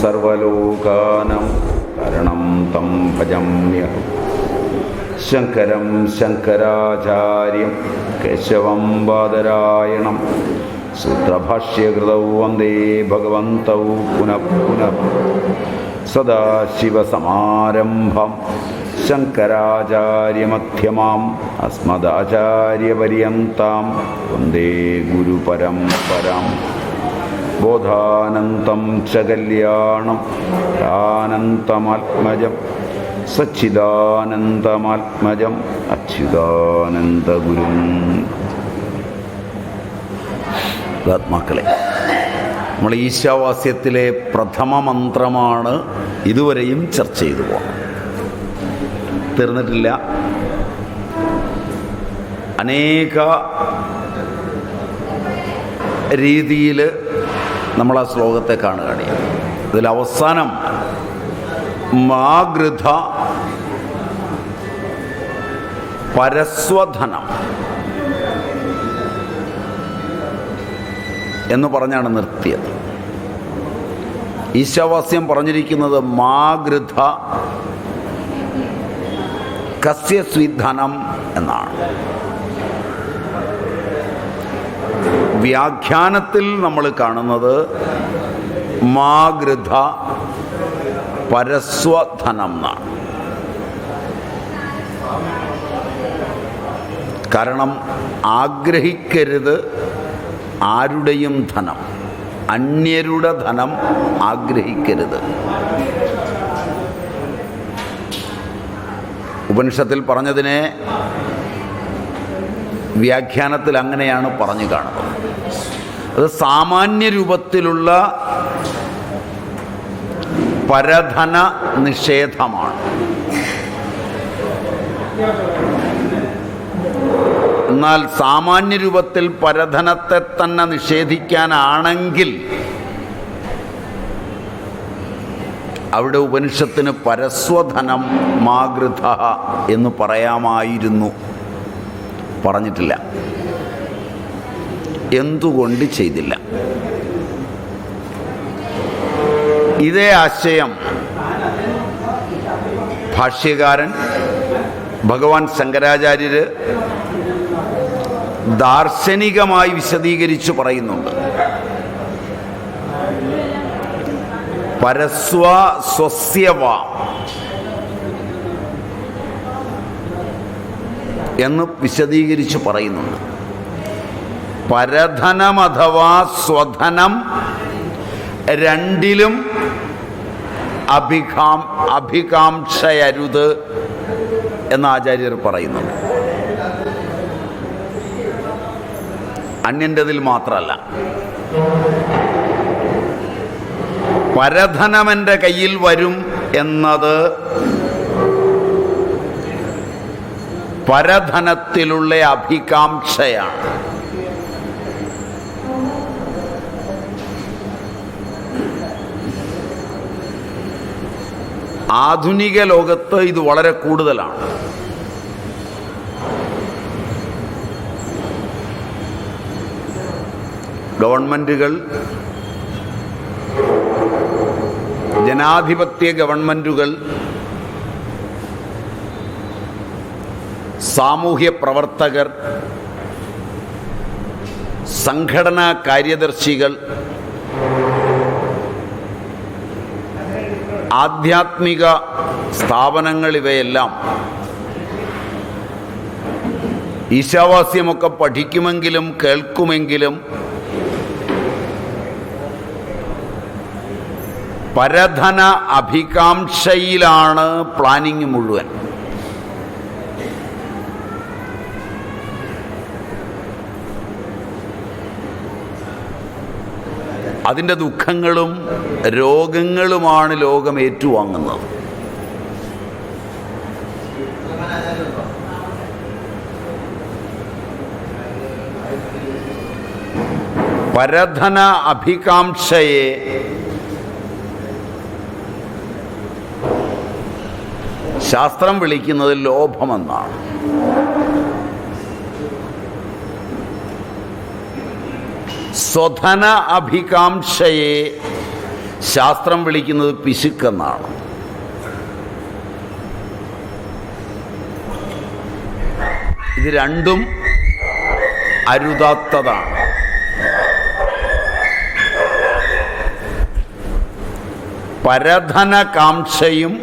സർവലോകാനാം കരണം തം ഭജമ്യഹം. ശങ്കരം ശങ്കരാചാര്യം കേശവം ബാദരായണം. സൂത്രഭാഷ്യകൃതൗ വന്ദേ ഭഗവന്തൗ പുനഃ പുനഃ. സദാശിവസമാരംഭം ശങ്കരാചാര്യമധ്യമാം അസ്മദാചാര്യപര്യന്താം വന്ദേ ഗുരുപരമ്പരാം. ബോധാനന്തം ച കല്യാണം ആനന്തമാത്മജം സച്ചിദാനന്ദമാത്മജം അച്യുതാനന്ദഗുരും. ആത്മാക്കളെ, നമ്മൾ ഈശാവാസ്യത്തിലെ പ്രഥമ മന്ത്രമാണ് ഇതുവരെയും ചർച്ച ചെയ്തു പോകാം. തീർന്നിട്ടില്ല. അനേക രീതിയിൽ നമ്മൾ ആ ശ്ലോകത്തെ കാണുകയാണ്. ഇതിലവസാനം മാഗൃധ പരസ്വധനം എന്ന് പറഞ്ഞാണ് നിർത്തിയത്. ഈശാവാസ്യം പറഞ്ഞിരിക്കുന്നത് മാഗൃധ കസ്യ സ്വിധനം എന്നാണ്. വ്യാഖ്യാനത്തിൽ നമ്മൾ കാണുന്നത് മാഗൃധ പരസ്വധനം എന്നാണ്. കാരണം ആഗ്രഹിക്കരുത് ആരുടെയും ധനം, അന്യരുടെ ധനം ആഗ്രഹിക്കരുത്. ഉപനിഷത്തിൽ പറഞ്ഞതിനെ വ്യാഖ്യാനത്തിൽ അങ്ങനെയാണ് പറഞ്ഞു കാണുന്നത്. അത് സാമാന്യ രൂപത്തിലുള്ള പരധന നിഷേധമാണ്. എന്നാൽ സാമാന്യ രൂപത്തിൽ പരധനത്തെ തന്നെ നിഷേധിക്കാനാണെങ്കിൽ അവിടെ ഉപനിഷത്തിന് പരസ്വധനം മാഗൃധ എന്ന് പറയാമായിരുന്നു. പറഞ്ഞിട്ടില്ല. എന്തുകൊണ്ട് ചെയ്തില്ല? ഇതേ ആശയം ഭാഷ്യകാരൻ ഭഗവാൻ ശങ്കരാചാര്യർ ദാർശനികമായി വിശദീകരിച്ചു പറയുന്നുണ്ട്. പരസ്വ സ്വസ്യവ എന്ന് വിശദീകരിച്ച് പറയുന്നുണ്ട്. പരധനം അഥവാ സ്വധനം രണ്ടിലും അഭികാംക്ഷയരുത് എന്ന് ആചാര്യർ പറയുന്നുണ്ട്. അന്യൻ്റെതിൽ മാത്രമല്ല. പരധനം എൻ്റെ കയ്യിൽ വരും എന്നത് പരധനത്തിലുള്ള അഭികാംക്ഷയാണ്. ആധുനിക ലോകത്ത് ഇത് വളരെ കൂടുതലാണ്. ഗവൺമെൻറ്റുകൾ, ജനാധിപത്യ ഗവൺമെൻറ്റുകൾ, സാമൂഹ്യ പ്രവർത്തകർ, സംഘടനാ കാര്യദർശികൾ, ആധ്യാത്മിക സ്ഥാപനങ്ങൾ, ഇവയെല്ലാം ഈശാവാസ്യമൊക്കെ പഠിക്കുമെങ്കിലും കേൾക്കുമെങ്കിലും പരധന അഭികാംക്ഷയിലാണ് പ്ലാനിങ് മുഴുവൻ. അതിൻ്റെ ദുഃഖങ്ങളും രോഗങ്ങളുമാണ് ലോകം ഏറ്റുവാങ്ങുന്നത്. പരധന അഭികാംക്ഷയെ ശാസ്ത്രം വിളിക്കുന്നത് ലോഭമെന്നാണ്. സ്വധന അഭികാംക്ഷയെ ശാസ്ത്രം വിളിക്കുന്നത് പിശുക്കെന്നാണ്. ഇത് രണ്ടും അരുതാത്തതാണ്. പരധനകാംക്ഷയും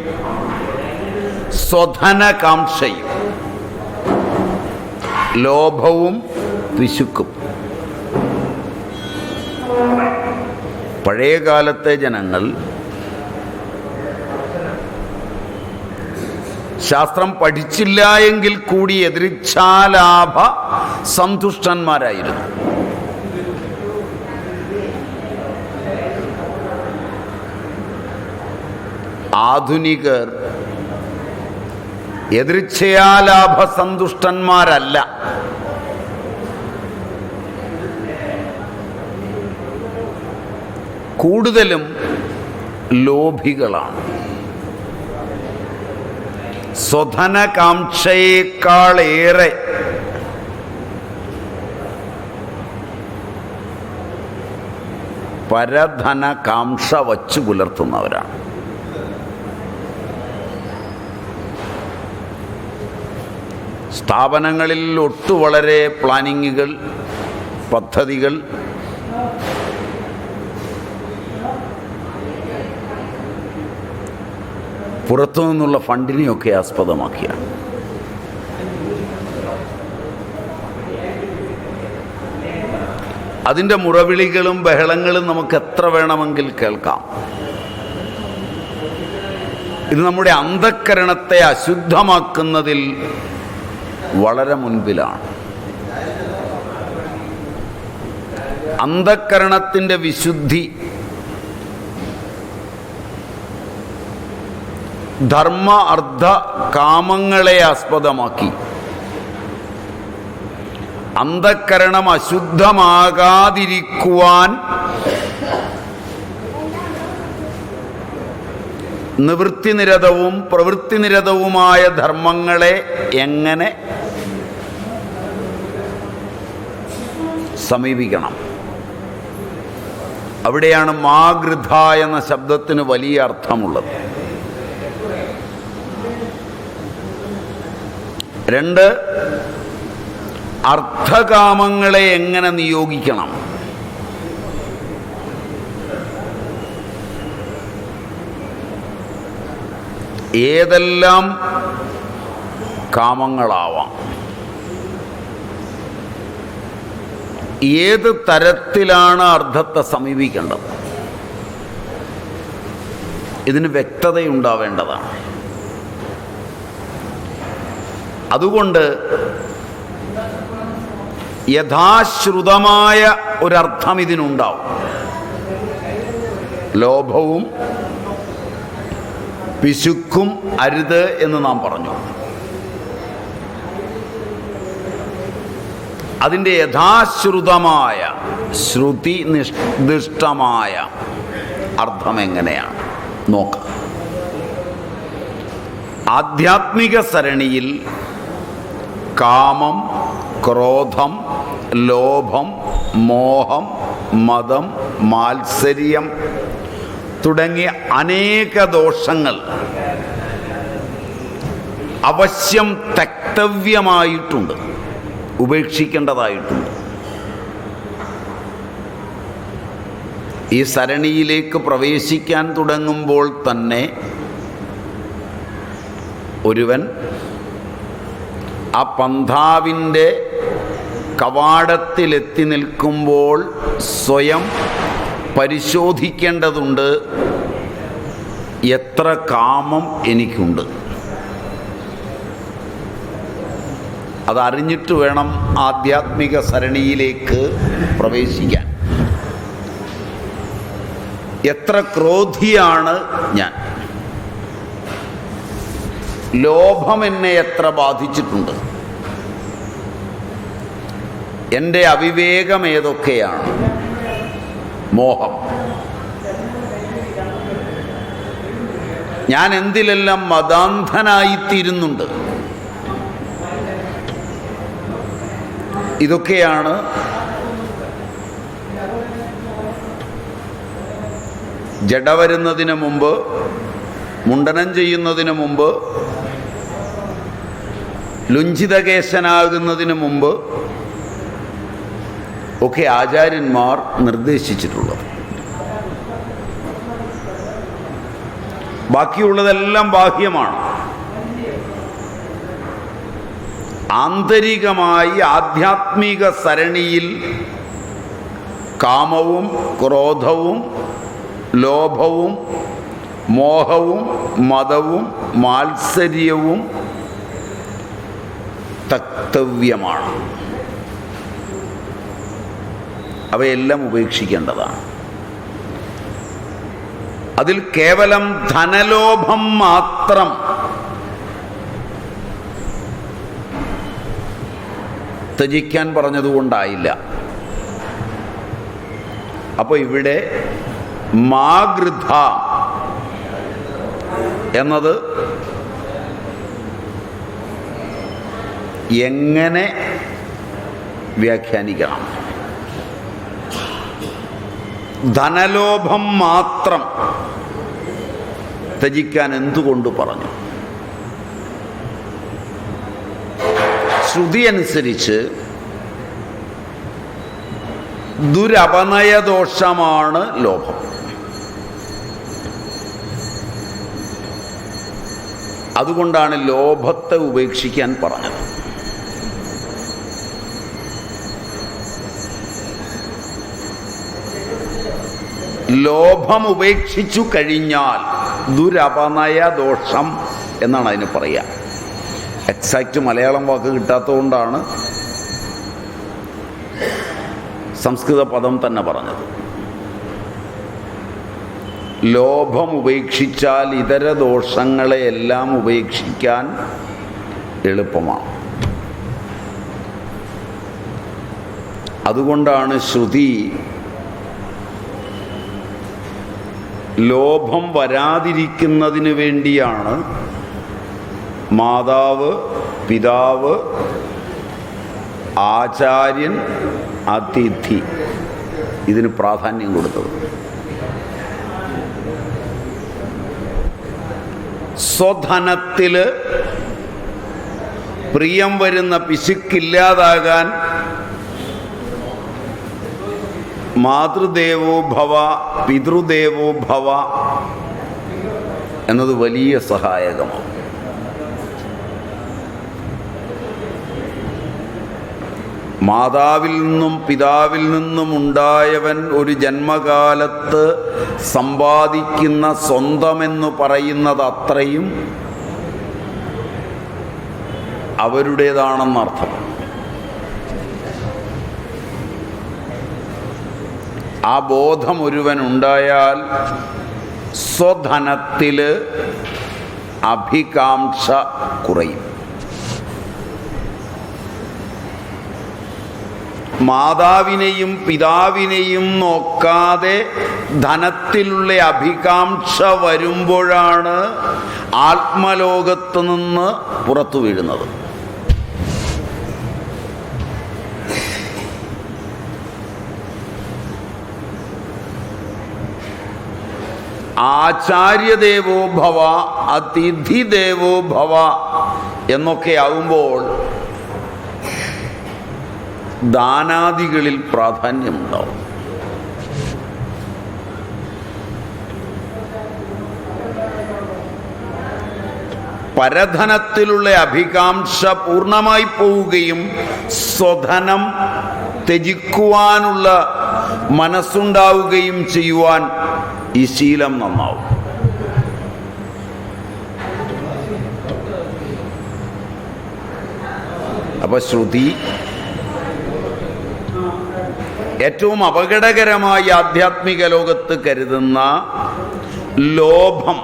സ്വധനകാംക്ഷയും, ലോഭവും പിശുക്കും. പഴയകാലത്തെ ജനങ്ങൾ ശാസ്ത്രം പഠിച്ചില്ല എങ്കിൽ കൂടി യദൃച്ഛാലാഭ സന്തുഷ്ടന്മാരായിരുന്നു. ആധുനികർ യദൃച്ഛയാലാഭ സന്തുഷ്ടന്മാരല്ല. കൂടുതലും ലോഭികളാണ്. സ്വധനകാംക്ഷയേക്കാളേറെ പരധനകാംക്ഷ വച്ചു പുലർത്തുന്നവരാണ്. സ്ഥാപനങ്ങളിൽ വളരെ പ്ലാനിങ്ങുകൾ, പദ്ധതികൾ പുറത്തു നിന്നുള്ള ഫണ്ടിനെയൊക്കെ ആസ്പദമാക്കിയാണ്. അതിൻ്റെ മുറവിളികളും ബഹളങ്ങളും നമുക്ക് എത്ര വേണമെങ്കിൽ കേൾക്കാം. ഇത് നമ്മുടെ അന്ധക്കരണത്തെ അശുദ്ധമാക്കുന്നതിൽ വളരെ മുൻപിലാണ്. അന്ധക്കരണത്തിൻ്റെ വിശുദ്ധി ധർമ്മ അർത്ഥ കാമങ്ങളെ ആസ്പദമാക്കി അന്ധക്കരണം അശുദ്ധമാകാതിരിക്കുവാൻ നിവൃത്തിനിരതവും പ്രവൃത്തിനിരതവുമായ ധർമ്മങ്ങളെ എങ്ങനെ സമീപിക്കണം. അവിടെയാണ് മാഗൃധ എന്ന ശബ്ദത്തിന് വലിയ അർത്ഥമുള്ളത്. 2, അർത്ഥകാമങ്ങളെ എങ്ങനെ നിയോഗിക്കണം. ഏതെല്ലാം കാമങ്ങളാവാം, ഏത് തരത്തിലാണ് അർത്ഥത്തെ സമീപിക്കേണ്ടത്, ഇതിന് വ്യക്തതയുണ്ടാവേണ്ടതാണ്. അതുകൊണ്ട് യഥാശ്രുതമായ ഒരർത്ഥം ഇതിനുണ്ടാവും. ലോഭവും പിശുക്കും അരുത് എന്ന് നാം പറഞ്ഞു. അതിൻ്റെ യഥാശ്രുതമായ ശ്രുതി നിർദ്ദിഷ്ടമായ അർത്ഥം എങ്ങനെയാണ് നോക്കാം. ആധ്യാത്മിക സരണിയിൽ കാമം, ക്രോധം, ലോഭം, മോഹം, മതം, മാത്സര്യം തുടങ്ങിയ അനേക ദോഷങ്ങൾ അവശ്യം തക്തവ്യമായിട്ടുണ്ട്, ഉപേക്ഷിക്കേണ്ടതായിട്ടുണ്ട്. ഈ സരണിയിലേക്ക് പ്രവേശിക്കാൻ തുടങ്ങുമ്പോൾ തന്നെ ഒരുവൻ ആ പന്ഥാവിൻ്റെ കവാടത്തിലെത്തി നിൽക്കുമ്പോൾ സ്വയം പരിശോധിക്കേണ്ടതുണ്ട്. എത്ര കാമം എനിക്കുണ്ട്? അതറിഞ്ഞിട്ട് വേണം ആധ്യാത്മിക സരണിയിലേക്ക് പ്രവേശിക്കാൻ. എത്ര ക്രോധിയാണ് ഞാൻ? ലോഭം എന്നെ എത്ര ബാധിച്ചിട്ടുണ്ട്? എൻ്റെ അവിവേകം ഏതൊക്കെയാണ്? മോഹം, ഞാൻ എന്തിലെല്ലാം മതാന്ധനായിത്തീരുന്നുണ്ട്? ഇതൊക്കെയാണ് ജട വരുന്നതിന് മുമ്പ്, മുണ്ടനം ചെയ്യുന്നതിന് മുമ്പ്, ലുഞ്ചിതകേശനാകുന്നതിന് മുമ്പ് ഒക്കെ ആചാര്യന്മാർ നിർദ്ദേശിച്ചിട്ടുള്ളത്. ബാക്കിയുള്ളതെല്ലാം ബാഹ്യമാണ്. ആന്തരികമായി ആധ്യാത്മിക സരണിയിൽ കാമവും ക്രോധവും ലോഭവും മോഹവും മതവും മാത്സര്യവും തക്തവ്യമാണ്. അവയെല്ലാം ഉപേക്ഷിക്കേണ്ടതാണ്. അതിൽ കേവലം ധനലോഭം മാത്രം ത്യജിക്കാൻ പറഞ്ഞതുകൊണ്ടായില്ല. അപ്പോൾ ഇവിടെ മാഗൃധ എന്നത് എങ്ങനെ വ്യാഖ്യാനിക്കണം? ധനലോഭം മാത്രം ത്യജിക്കാൻ എന്തുകൊണ്ട് പറഞ്ഞു? ശ്രുതി അനുസരിച്ച് ദുരപനയദോഷമാണ് ലോഭം. അതുകൊണ്ടാണ് ലോഭത്തെ ഉപേക്ഷിക്കാൻ പറഞ്ഞത്. ലോഭം ഉപേക്ഷിച്ചു കഴിഞ്ഞാൽ ദുരപനയദോഷം എന്നാണ് അതിന് പറയുക. എക്സാക്റ്റ് മലയാളം വാക്ക് കിട്ടാത്തതുകൊണ്ടാണ് സംസ്കൃത പദം തന്നെ പറഞ്ഞത്. ലോഭം ഉപേക്ഷിച്ചാൽ ഇതര ദോഷങ്ങളെയെല്ലാം ഉപേക്ഷിക്കാൻ എളുപ്പമാണ്. അതുകൊണ്ടാണ് ശ്രുതി ലോഭം വരാതിരിക്കുന്നതിന് വേണ്ടിയാണ് മാതാവ്, പിതാവ്, ആചാര്യൻ, അതിഥി ഇതിന് പ്രാധാന്യം കൊടുത്തത്. സ്വധനത്തിൽ പ്രിയം വരുന്ന പിശുക്കില്ലാതാകാൻ മാതൃദേവോ ഭവ പിതൃദേവോ ഭവ എന്നത് വലിയ സഹായകമാണ്. മാതാവിൽ നിന്നും പിതാവിൽ നിന്നും ഉണ്ടായവൻ ഒരു ജന്മകാലത്ത് സമ്പാദിക്കുന്ന സ്വന്തമെന്ന് പറയുന്നത് അത്രയും അവരുടേതാണെന്നർത്ഥം. ആ ബോധം ഒരുവനുണ്ടായാൽ സ്വധനത്തിൽ അഭികാംക്ഷ കുറയും. മാതാവിനെയും പിതാവിനെയും നോക്കാതെ ധനത്തിലുള്ള അഭികാംക്ഷ വരുമ്പോഴാണ് ആത്മലോകത്ത് നിന്ന് പുറത്തു വീഴുന്നത്. ആചാര്യദേവോ ഭവ അതിഥിദേവോ ഭവ എന്നൊക്കെ ആകുമ്പോൾ ദാനാദികളിൽ പ്രാധാന്യമുണ്ടാവും. പരധനത്തിലുള്ള അഭികാംക്ഷ പൂർണ്ണമായി പോവുകയും സ്വധനം ത്യജിക്കുവാനുള്ള മനസ്സുണ്ടാവുകയും ചെയ്യുവാൻ ഈ ശീലം നന്നാവും. അപ്പോൾ ശ്രുതി ഏറ്റവും അപകടകരമായി ആധ്യാത്മിക ലോകത്ത് കരുതുന്ന ലോഭം,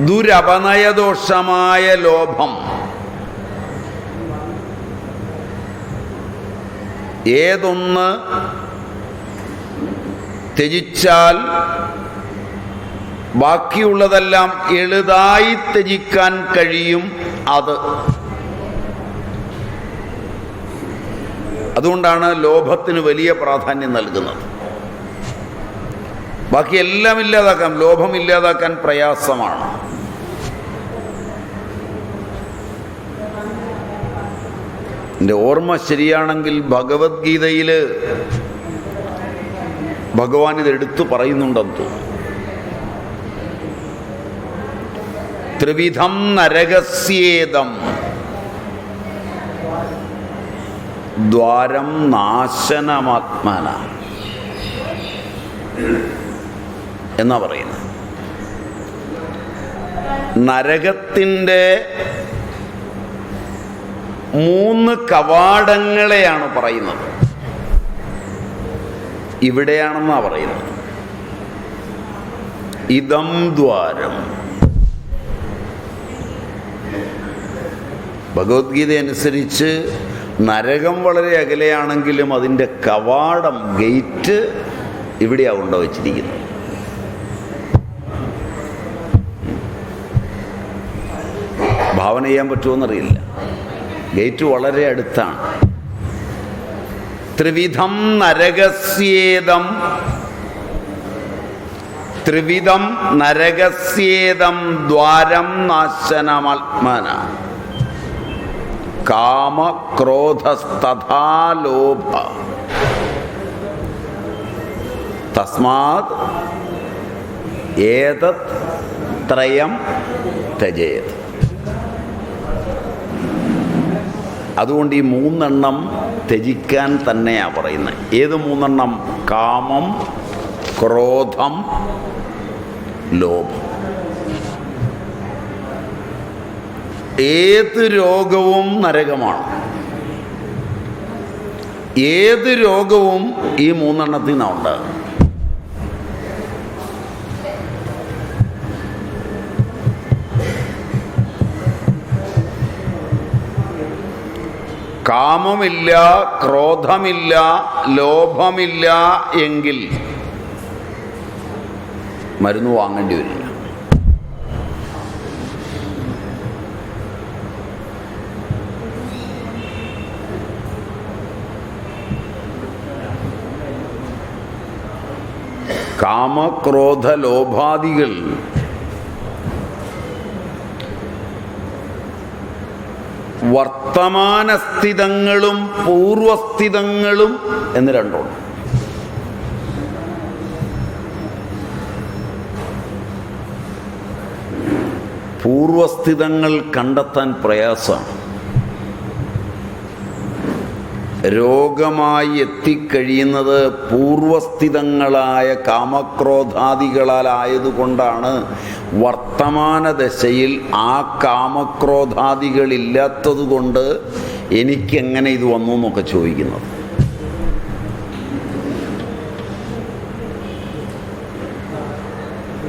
ദുരപനയദോഷമായ ലോഭം ഏതൊന്ന് ത്യജിച്ചാൽ ബാക്കിയുള്ളതെല്ലാം എളുതായി ത്യജിക്കാൻ കഴിയും. അതുകൊണ്ടാണ് ലോഭത്തിന് വലിയ പ്രാധാന്യം നൽകുന്നത്. ബാക്കി എല്ലാം ഇല്ലാതാക്കാം. ലോഭം ഇല്ലാതാക്കാൻ പ്രയാസമാണ്. എൻ്റെ ഓർമ്മ ശരിയാണെങ്കിൽ ഭഗവത്ഗീതയിൽ ഭഗവാൻ ഇത് എടുത്തു പറയുന്നുണ്ടെന്ന് തോന്നുന്നു. ത്രിവിധം നരകസ്യേദം ദ്വാരം നാശനമാത്മന എന്നാ പറയുന്നത്. നരകത്തിൻ്റെ 3 കവാടങ്ങളെയാണ് പറയുന്നത്. ഇവിടെയാണെന്നാ പറയുന്നത്. ഇദം ദ്വാരം. ഭഗവത്ഗീത അനുസരിച്ച് നരകം വളരെ അകലെയാണെങ്കിലും അതിൻ്റെ കവാടം, ഗേറ്റ് ഇവിടെയാണ് കൊണ്ടുവച്ചിരിക്കുന്നത്. ഭാവന ചെയ്യാൻ പറ്റുമോയെന്നറിയില്ല. ഗേറ്റ് വളരെ അടുത്താണ്. ത്രിവിധം നരകസ്യേദം, ത്രിവിധം നരകസ്യേദം ദ്വാരം നാശനമാത്മന കാമ ക്രോധസ്തഥാ ലോഭ തസ്മാത് ഏതത് ത്രയം ത്യജേത്. അതുകൊണ്ട് ഈ 3 ത്യജിക്കാൻ തന്നെയാണ് പറയുന്നത്. ഏത് 3? കാമം, ക്രോധം, ലോഭം. ഏത് രോഗവും നരകമാണ്. ഏത് രോഗവും ഈ 3 നിന്നാണ് ഉണ്ടാകുന്നത്. കാമമില്ല, ക്രോധമില്ല, ലോഭമില്ല എങ്കിൽ മരുന്ന് വാങ്ങേണ്ടി വരില്ല. കാമക്രോധ ലോഭാദികൾ വർത്തമാനസ്ഥിതങ്ങളും പൂർവസ്ഥിതങ്ങളും എന്ന് 2 ഉണ്ട്. പൂർവസ്ഥിതങ്ങൾ കണ്ടെത്താൻ പ്രയാസമാണ്. രോഗമായി എത്തിക്കഴിയുന്നത് പൂർവസ്ഥിതങ്ങളായ കാമക്രോധാദികളാലായതുകൊണ്ടാണ് വർത്തമാന ദശയിൽ ആ കാമക്രോധാദികളില്ലാത്തതുകൊണ്ട് എനിക്കെങ്ങനെ ഇത് വന്നു എന്നൊക്കെ ചോദിക്കുന്നത്.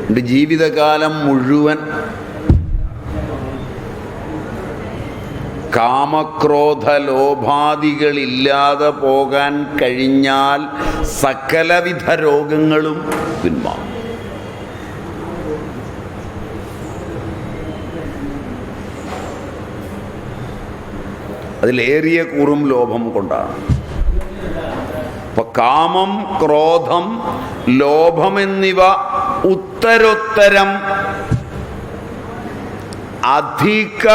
എൻ്റെ ജീവിതകാലം മുഴുവൻ കാമക്രോധ ലോഭാദികളില്ലാതെ പോകാൻ കഴിഞ്ഞാൽ സകലവിധ രോഗങ്ങളും പിന്മാറും. അതിലേറിയ കൂറും ലോഭം കൊണ്ടാണ്. അപ്പൊ കാമം, ക്രോധം, ലോഭമെന്നിവ ഉത്തരോത്തരം അധിക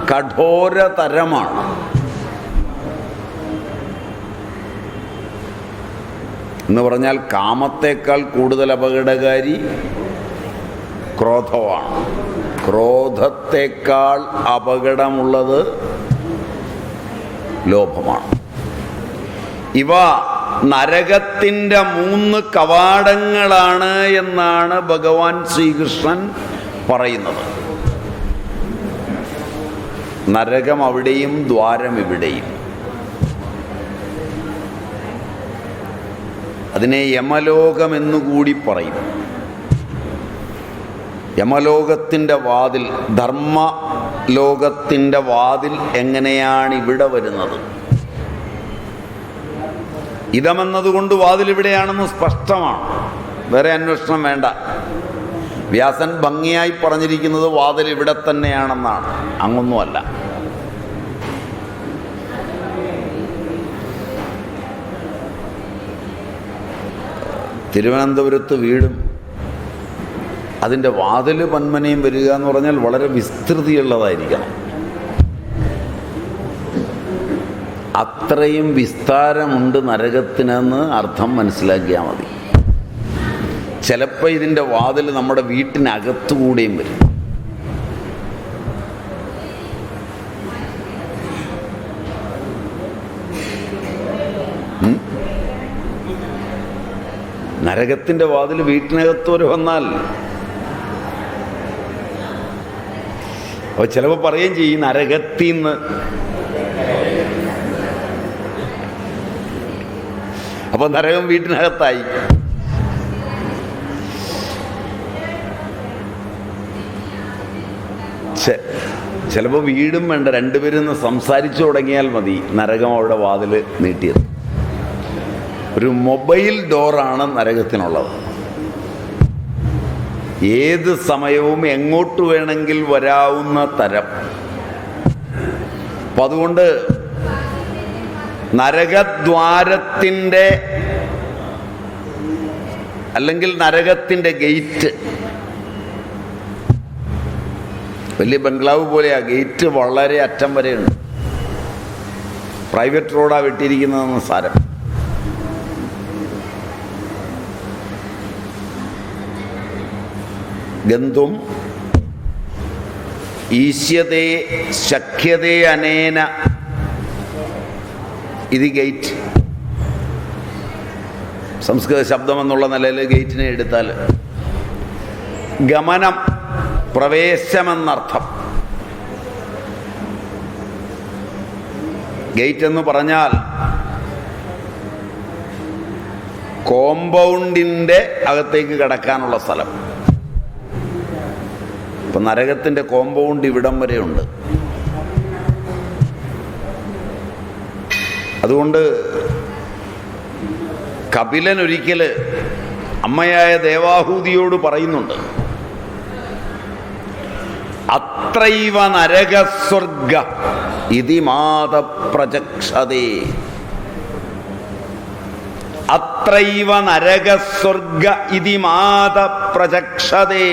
കഠോരതരമാണ്. എന്ന് പറഞ്ഞാൽ കാമത്തേക്കാൾ കൂടുതൽ അപകടകാരി ക്രോധമാണ്. ക്രോധത്തേക്കാൾ അപകടമുള്ളത് ലോഭമാണ്. ഇവ നരകത്തിൻ്റെ 3 കവാടങ്ങളാണ് എന്നാണ് ഭഗവാൻ ശ്രീകൃഷ്ണൻ പറയുന്നത്. നരകം അവിടെയും ദ്വാരം ഇവിടെയും. അതിനെ യമലോകമെന്നുകൂടി പറയും. യമലോകത്തിൻ്റെ വാതിൽ, ധർമ്മലോകത്തിൻ്റെ വാതിൽ എങ്ങനെയാണ് ഇവിടെ വരുന്നത്? ഇതമെന്നതുകൊണ്ട് വാതിൽ ഇവിടെയാണെന്ന് സ്പഷ്ടമാണ്. വേറെ അന്വേഷണം വേണ്ട. വ്യാസൻ ഭംഗിയായി പറഞ്ഞിരിക്കുന്നത് വാതിൽ ഇവിടെ തന്നെയാണെന്നാണ്. അങ്ങൊന്നുമല്ല. തിരുവനന്തപുരത്ത് വീടും അതിൻ്റെ വാതിൽ പന്മനയും വരിക എന്ന് പറഞ്ഞാൽ വളരെ വിസ്തൃതിയുള്ളതായിരിക്കണം. അത്രയും വിസ്താരമുണ്ട് നരകത്തിനെന്ന് അർത്ഥം മനസ്സിലാക്കിയാൽ മതി. ചിലപ്പോൾ ഇതിൻ്റെ വാതിൽ നമ്മുടെ വീട്ടിനകത്തുകൂടെയും വരും. നരകത്തിൻ്റെ വാതിൽ വീട്ടിനകത്ത് വരെ വന്നാൽ അപ്പോൾ ചിലപ്പോൾ പറയുകയും ചെയ്യും നരകത്തിന്ന്. അപ്പൊ നരകം വീട്ടിനകത്തായി. ചിലപ്പോൾ വീടും വേണ്ട, രണ്ടുപേരും സംസാരിച്ചു തുടങ്ങിയാൽ മതി നരകം അവിടെ വാതിൽ നീട്ടിയത്. ഒരു മൊബൈൽ ഡോറാണ് നരകത്തിനുള്ളത്. ഏത് സമയവും എങ്ങോട്ട് വേണമെങ്കിൽ വരാവുന്ന തരം. അപ്പം അതുകൊണ്ട് നരകദ്വാരത്തിൻ്റെ അല്ലെങ്കിൽ നരകത്തിൻ്റെ ഗേറ്റ് വലിയ ബംഗ്ലാവ് പോലെയാ. ഗേറ്റ് വളരെ അറ്റം വരെയുണ്ട്. പ്രൈവറ്റ് റോഡാ വെട്ടിയിരിക്കുന്നതെന്ന് സാരം. ഗന്ധും ഈശ്യതേ ശക്യതേ അനേന ഇത് ഗേറ്റ്. സംസ്കൃത ശബ്ദമെന്നുള്ള നിലയിൽ ഗേറ്റിനെ എടുത്താൽ ഗമനം, പ്രവേശമെന്നർത്ഥം. ഗേറ്റ് എന്ന് പറഞ്ഞാൽ കോമ്പൗണ്ടിൻ്റെ അകത്തേക്ക് കടക്കാനുള്ള സ്ഥലം. ഇപ്പം നരകത്തിൻ്റെ കോമ്പൗണ്ട് ഇവിടം വരെയുണ്ട്. അതുകൊണ്ട് കപിലൻ ഒരിക്കൽ അമ്മയായ ദേവാഹൂതിയോട് പറയുന്നുണ്ട്, അത്രൈവ നരകസ്വർഗ ഇതി മാത പ്രചക്ഷതേ. അത്രൈവ നരകസ്വർഗ ഇതി മാത പ്രചക്ഷതേ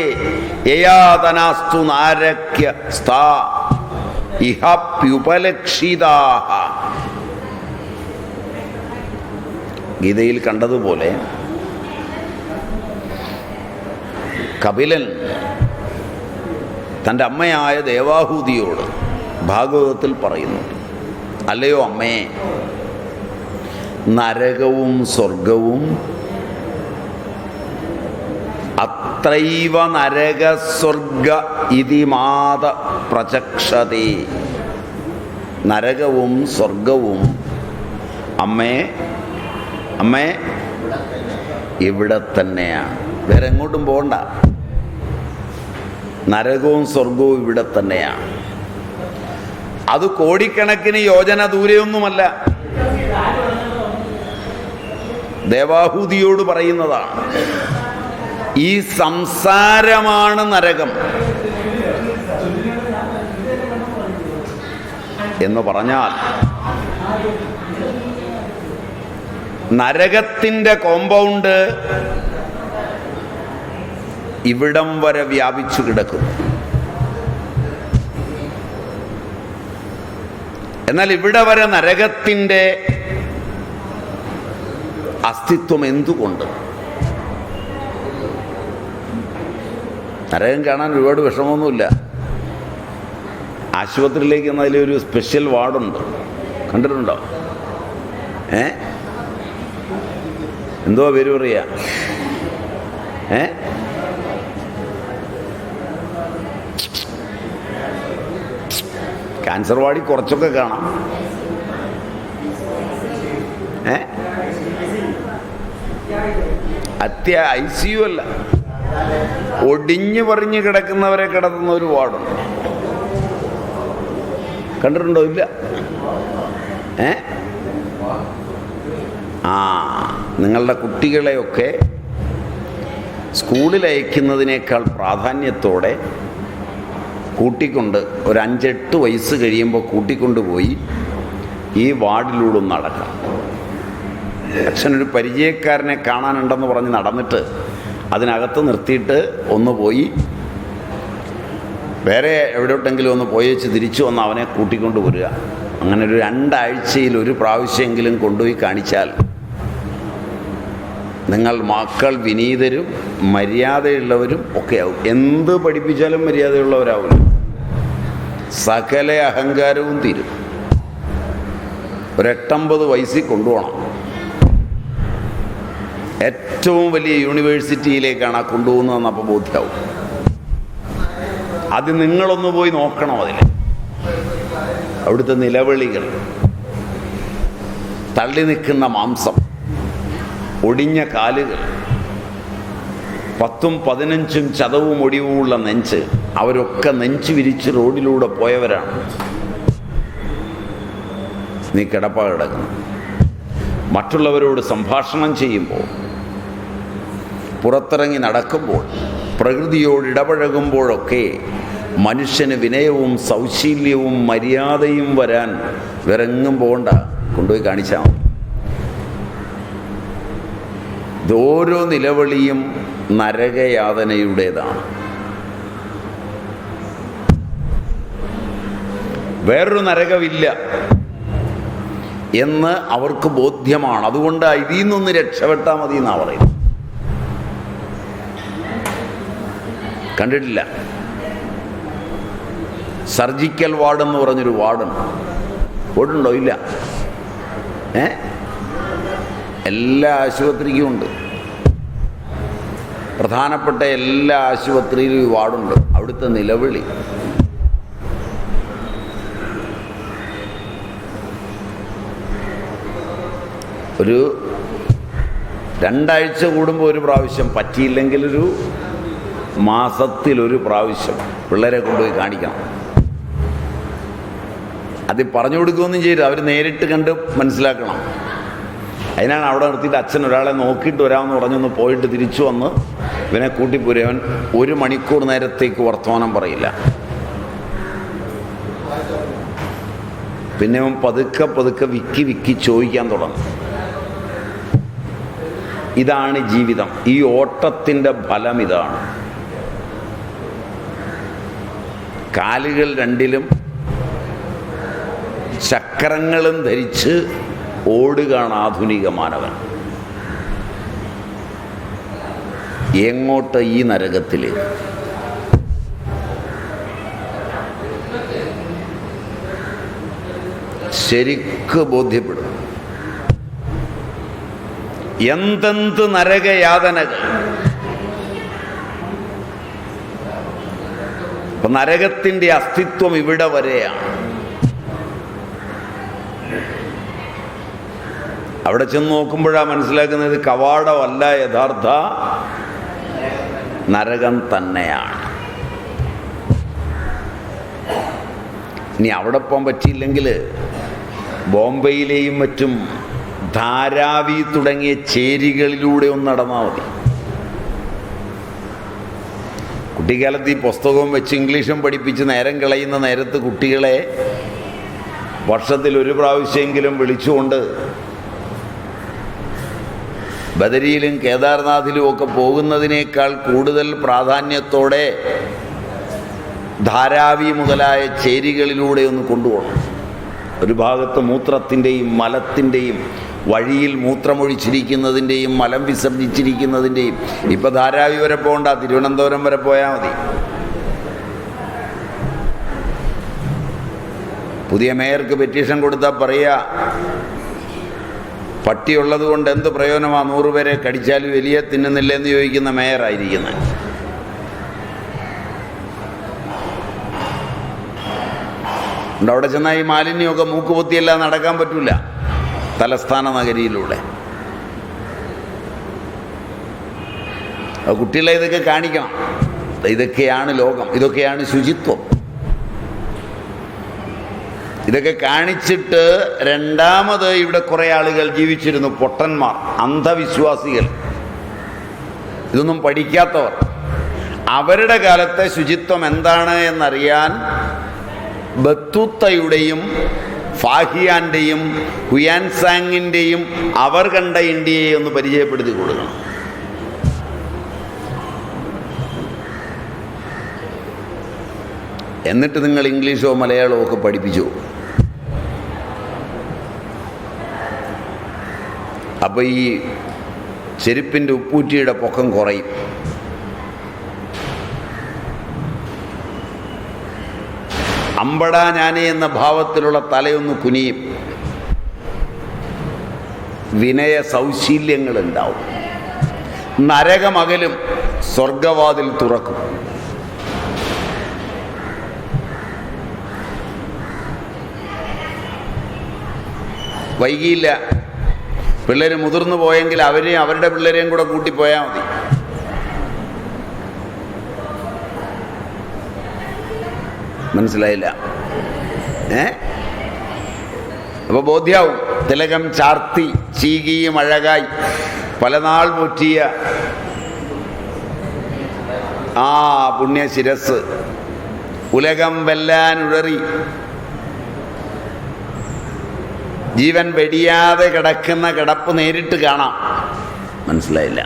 യയാതനാസ്തു നാരക്യ സ്ഥാ ഇഹപ്യുപലക്ഷിതാഃ. ഗീതയിൽ കണ്ടതുപോലെ കപിലൻ തൻ്റെ അമ്മയായ ദേവാഹൂതിയോട് ഭാഗവതത്തിൽ പറയുന്നു, അല്ലയോ അമ്മേ, നരകവും സ്വർഗവും അത്രൈവ നരകസ്വർഗ ഇതി മാത പ്രചക്ഷതേ. നരകവും സ്വർഗവും അമ്മേ അമ്മേ ഇവിടെ തന്നെയാണ്, വേറെ എങ്ങോട്ടും പോകണ്ട. നരകവും സ്വർഗവും ഇവിടെ തന്നെയാണ്. അത് കോടിക്കണക്കിന് യോജന ദൂരെയൊന്നുമല്ല. ദേവാഹൂതിയോട് പറയുന്നതാണ്. ഈ സംസാരമാണ് നരകം എന്ന് പറഞ്ഞാൽ നരകത്തിൻ്റെ കോമ്പൗണ്ട് ഇവിടം വരെ വ്യാപിച്ചു കിടക്കുന്നു. എന്നാൽ ഇവിടെ വരെ നരകത്തിൻ്റെ അസ്തിത്വം എന്തുകൊണ്ട്? നരകം കാണാൻ ഒരുപാട് വിഷമമൊന്നുമില്ല. ആശുപത്രിയിലേക്ക് അതിലൊരു സ്പെഷ്യൽ വാർഡുണ്ട്, കണ്ടിട്ടുണ്ടോ? എന്തുവാ പേര് പറയാ? ക്യാൻസർ വാർഡിൽ കുറച്ചൊക്കെ കാണാം. ICU അല്ല, ഒടിഞ്ഞു പറിഞ്ഞ് കിടക്കുന്നവരെ കിടത്തുന്ന ഒരു വാർഡുണ്ട്. കണ്ടിട്ടുണ്ടോ? ഇല്ല. നിങ്ങളുടെ കുട്ടികളെയൊക്കെ സ്കൂളിൽ അയക്കുന്നതിനേക്കാൾ പ്രാധാന്യത്തോടെ കൂട്ടിക്കൊണ്ട് ഒരു 5-8 വയസ്സ് കഴിയുമ്പോൾ കൂട്ടിക്കൊണ്ടുപോയി ഈ വാർഡിലൂടെ നടക്കാം. അച്ഛനൊരു പരിചയക്കാരനെ കാണാനുണ്ടെന്ന് പറഞ്ഞ് നടന്നിട്ട് അതിനകത്ത് നിർത്തിയിട്ട് ഒന്ന് പോയി വേറെ എവിടോട്ടെങ്കിലും ഒന്ന് പോയേച്ച് തിരിച്ചു വന്ന് അവനെ കൂട്ടിക്കൊണ്ട് വരിക. അങ്ങനെ ഒരു 2 ആഴ്ചയിൽ ഒരു പ്രാവശ്യമെങ്കിലും കൊണ്ടുപോയി കാണിച്ചാൽ നിങ്ങൾ മക്കൾ വിനീതരും മര്യാദയുള്ളവരും ഒക്കെ ആവും. എന്ത് പഠിപ്പിച്ചാലും മര്യാദയുള്ളവരാവും. സകല അഹങ്കാരവും തീരും. ഒരു 8-9 വയസ്സിൽ കൊണ്ടുപോകണം. ഏറ്റവും വലിയ യൂണിവേഴ്സിറ്റിയിലേക്കാണ് ആ കൊണ്ടുപോകുന്നതെന്ന് അപ്പോൾ ബോധ്യമാവും. അത് നിങ്ങളൊന്ന് പോയി നോക്കണം. അവിടുത്തെ നിലവിളികൾ, തള്ളി നിൽക്കുന്ന മാംസം, ഒടിഞ്ഞ കാലുകൾ, 10ഉം 15ഉം ചതവും ഒടിവുമുള്ള നെഞ്ച്, അവരൊക്കെ നെഞ്ച് വിരിച്ച് റോഡിലൂടെ പോയവരാണ്. നീ കിടപ്പ കിടക്കുന്നു. മറ്റുള്ളവരോട് സംഭാഷണം ചെയ്യുമ്പോൾ, പുറത്തിറങ്ങി നടക്കുമ്പോൾ, പ്രകൃതിയോട് ഇടപഴകുമ്പോഴൊക്കെ മനുഷ്യന് വിനയവും സൗശീല്യവും മര്യാദയും വരാൻ വിറങ്ങും പോകണ്ട, കൊണ്ടുപോയി കാണിച്ചാൽ മതി. ഓരോ നിലവിളിയും നരകയാതനയുടേതാണ്. വേറൊരു നരകമില്ല എന്ന് അവർക്ക് ബോധ്യമാണ്. അതുകൊണ്ട് ഇതിൽ നിന്നൊന്ന് രക്ഷപ്പെട്ടാൽ മതി എന്നാണ് പറയുന്നത്. കണ്ടിട്ടില്ല? സർജിക്കൽ വാർഡെന്ന് പറഞ്ഞൊരു വാർഡുണ്ട്. വാർഡുണ്ടോ? ഇല്ല. എല്ലാ ആശുപത്രിക്കും ഉണ്ട്. പ്രധാനപ്പെട്ട എല്ലാ ആശുപത്രിയിലും ഈ വാർഡുണ്ട്. അവിടുത്തെ നിലവിളി, ഒരു 2 ആഴ്ച കൂടുമ്പോൾ ഒരു പ്രാവശ്യം, പറ്റിയില്ലെങ്കിൽ ഒരു മാസത്തിലൊരു പ്രാവശ്യം പിള്ളേരെ കൊണ്ടുപോയി കാണിക്കണം. അത് പറഞ്ഞു കൊടുക്കുകയൊന്നും ചെയ്യരുത്. അവർ നേരിട്ട് കണ്ട് മനസ്സിലാക്കണം. അതിനാണ് അവിടെ നിർത്തിയിട്ട് അച്ഛൻ ഒരാളെ നോക്കിയിട്ട് വരാമെന്ന് പറഞ്ഞൊന്ന് പോയിട്ട് തിരിച്ചു വന്ന് ഇവനെ കൂട്ടിപ്പോരവൻ 1 മണിക്കൂർ നേരത്തേക്ക് വർത്തമാനം പറയില്ല. പിന്നെ അവൻ പതുക്കെ പതുക്കെ വിക്കി ചോദിക്കാൻ തുടങ്ങും. ഇതാണ് ജീവിതം. ഈ ഓട്ടത്തിൻ്റെ ഫലം ഇതാണ്. കാലുകൾ 2ലും ചക്രങ്ങളും ധരിച്ച് ഓടുകയാണ് ആധുനിക മാനവൻ. എങ്ങോട്ട്? ഈ നരകത്തിൽ. ശരിക്ക് ബോധ്യപ്പെടും. എന്തെന്ത് നരകയാതനകൾ. അപ്പൊ നരകത്തിൻ്റെ അസ്തിത്വം ഇവിടെ വരെയാണ്. അവിടെ ചെന്ന് നോക്കുമ്പോഴാണ് മനസ്സിലാക്കുന്നത് കവാടമല്ല, യഥാർത്ഥ നരകം തന്നെയാണ്. ഇനി അവിടെ പോകാൻ പറ്റിയില്ലെങ്കിൽ ബോംബെയിലെയും മറ്റും ധാരാവി തുടങ്ങിയ ചേരികളിലൂടെ ഒന്ന് നടന്നാൽ മതി. കുട്ടിക്കാലത്ത് ഈ പുസ്തകവും വെച്ച് ഇംഗ്ലീഷും പഠിപ്പിച്ച് നേരം കളയുന്ന നേരത്ത് കുട്ടികളെ വർഷത്തിൽ ഒരു പ്രാവശ്യമെങ്കിലും വിളിച്ചുകൊണ്ട് ബദരിയിലും കേദാർനാഥിലും ഒക്കെ പോകുന്നതിനേക്കാൾ കൂടുതൽ പ്രാധാന്യത്തോടെ ധാരാവി മുതലായ ചേരികളിലൂടെ ഒന്ന് കൊണ്ടുപോകണം. ഒരു ഭാഗത്ത് മൂത്രത്തിൻ്റെയും മലത്തിൻ്റെയും, വഴിയിൽ മൂത്രമൊഴിച്ചിരിക്കുന്നതിൻ്റെയും മലം വിസർജിച്ചിരിക്കുന്നതിൻ്റെയും. ഇപ്പം ധാരാവി വരെ പോകണ്ട, തിരുവനന്തപുരം വരെ പോയാൽ മതി. പുതിയ മേയർക്ക് പെറ്റീഷൻ കൊടുത്താൽ പറയുക, പട്ടിയുള്ളത് കൊണ്ട് എന്ത് പ്രയോജനമാണ്, 100 പേരെ കടിച്ചാലും വലിയ തിന്നുന്നില്ലെന്ന് ചോദിക്കുന്ന മേയറായിരിക്കുന്നത്. അവിടെ ചെന്നാൽ ഈ മാലിന്യമൊക്കെ മൂക്കുപൊത്തിയെല്ലാം നടക്കാൻ പറ്റില്ല തലസ്ഥാന നഗരിയിലൂടെ. കുട്ടികളെ ഇതൊക്കെ കാണിക്കണം. ഇതൊക്കെയാണ് ലോകം, ഇതൊക്കെയാണ് ശുചിത്വം. ഇതൊക്കെ കാണിച്ചിട്ട് രണ്ടാമത് ഇവിടെ കുറേ ആളുകൾ ജീവിച്ചിരുന്നു, പൊട്ടന്മാർ, അന്ധവിശ്വാസികൾ, ഇതൊന്നും പഠിക്കാത്തവർ. അവരുടെ കാലത്തെ ശുചിത്വം എന്താണ് എന്നറിയാൻ ബത്തൂത്തയുടെയും ഫാഹിയാൻ്റെയും ഹുയാൻസാങ്ങിൻ്റെയും അവർ കണ്ട ഇന്ത്യയെ ഒന്ന് പരിചയപ്പെടുത്തി കൊടുക്കണം. എന്നിട്ട് നിങ്ങൾ ഇംഗ്ലീഷോ മലയാളമോ ഒക്കെ പഠിപ്പിച്ചു. അപ്പോൾ ഈ ചെരുപ്പിൻ്റെ ഉപ്പൂറ്റിയുടെ പൊക്കം കുറയും. അമ്പടാ ഞാനേ എന്ന ഭാവത്തിലുള്ള തലയൊന്ന് കുനിയും. വിനയ സൗശീല്യങ്ങളുണ്ടാവും. നരകമകലും, സ്വർഗവാതിൽ തുറക്കും. വൈകിയില്ല. പിള്ളേർ മുതിർന്നു പോയെങ്കിൽ അവരെയും അവരുടെ പിള്ളേരെയും കൂടെ കൂട്ടിപ്പോയാൽ മതി. മനസ്സിലായില്ല? അപ്പോൾ ബോധ്യാവും. തിലകം ചാർത്തി ചീകിയും അഴകായി പലനാൾ മുറ്റിയ ആ പുണ്യശിരസ് ഉലകം വെല്ലാനുഴറി ജീവൻ വെടിയാതെ കിടക്കുന്ന കിടപ്പ് നേരിട്ട് കാണാം. മനസ്സിലായില്ല?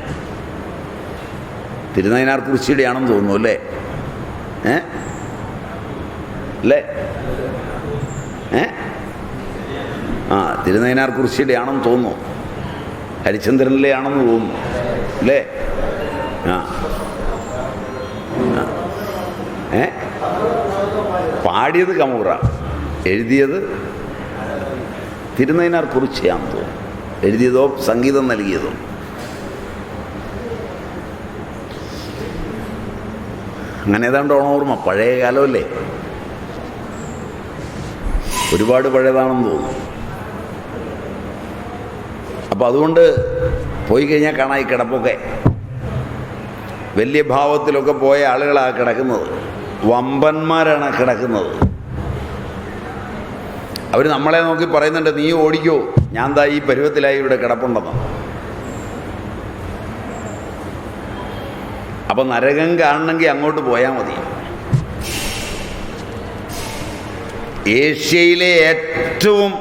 തിരുനൈനാർ കുറിശ്ശിയുടെ ആണെന്ന് തോന്നുന്നു അല്ലേ? അല്ലേ? തിരുനൈനാർ കുറിശ്ശിയുടെ ആണെന്ന് തോന്നുന്നു. ഹരിചന്ദ്രനിലെ ആണെന്ന് തോന്നുന്നു അല്ലേ? പാടിയത് കമൂറ, എഴുതിയത് തിരുനൈനാർ കുറിശ്ശിയാണെന്ന് തോന്നുന്നു. എഴുതിയതോ സംഗീതം നൽകിയതോ. അങ്ങനെ ഏതാണ്ട് ഓർമ്മ. പഴയ കാലമല്ലേ, ഒരുപാട് പഴയതാണെന്ന് തോന്നുന്നു. അപ്പം അതുകൊണ്ട് പോയി കഴിഞ്ഞാൽ കാണാം ഈ കിടപ്പൊക്കെ. വലിയ ഭാവത്തിലൊക്കെ പോയ ആളുകളാണ് കിടക്കുന്നത്. വമ്പന്മാരാണ് കിടക്കുന്നത്. അവർ നമ്മളെ നോക്കി പറയുന്നുണ്ട്, നീ ഓടിക്കോ, ഞാൻ ദാ ഈ പരുവത്തിലായി ഇവിടെ കിടപ്പുണ്ടെന്ന്. അപ്പം നരകം കാണണമെങ്കിൽ അങ്ങോട്ട് പോയാൽ മതി. ഏഷ്യയിലെ ഏറ്റവും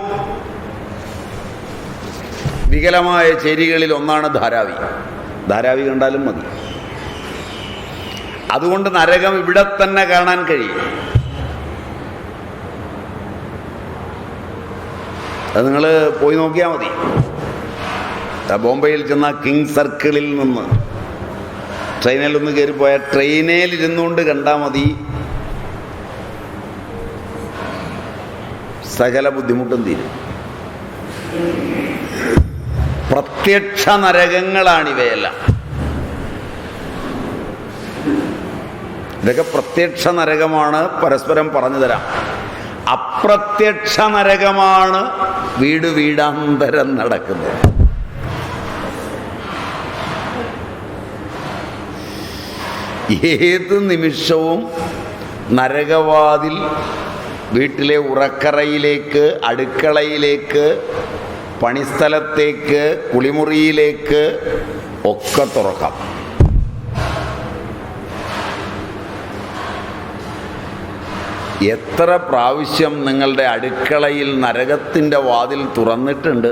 വികലമായ ചേരികളിൽ ഒന്നാണ് ധാരാവി. ധാരാവി കണ്ടാലും മതി. അതുകൊണ്ട് നരകം ഇവിടെ തന്നെ കാണാൻ കഴിയും. അത് നിങ്ങൾ പോയി നോക്കിയാൽ മതി. ബോംബെയിൽ ചെന്ന കിങ് സർക്കിളിൽ നിന്ന് ട്രെയിനിലൊന്ന് കയറിപ്പോയാൽ ട്രെയിനിലിരുന്നുകൊണ്ട് കണ്ടാൽ മതി. സകല ബുദ്ധിമുട്ടും തീരും. പ്രത്യക്ഷ നരകങ്ങളാണിവയെല്ലാം. ഇതൊക്കെ പ്രത്യക്ഷ നരകമാണ്, പരസ്പരം പറഞ്ഞു തരാം. അപ്രത്യക്ഷ നരകമാണ് വീട് വീടാന്തരം നടക്കുന്നത്. ഏത് നിമിഷവും നരകവാതിൽ വീട്ടിലെ ഉറക്കറയിലേക്ക്, അടുക്കളയിലേക്ക്, പണിസ്ഥലത്തേക്ക്, കുളിമുറിയിലേക്ക് ഒക്കെ തുറക്കാം. എത്ര പ്രാവശ്യം നിങ്ങളുടെ അടുക്കളയിൽ നരകത്തിൻ്റെ വാതിൽ തുറന്നിട്ടുണ്ട്?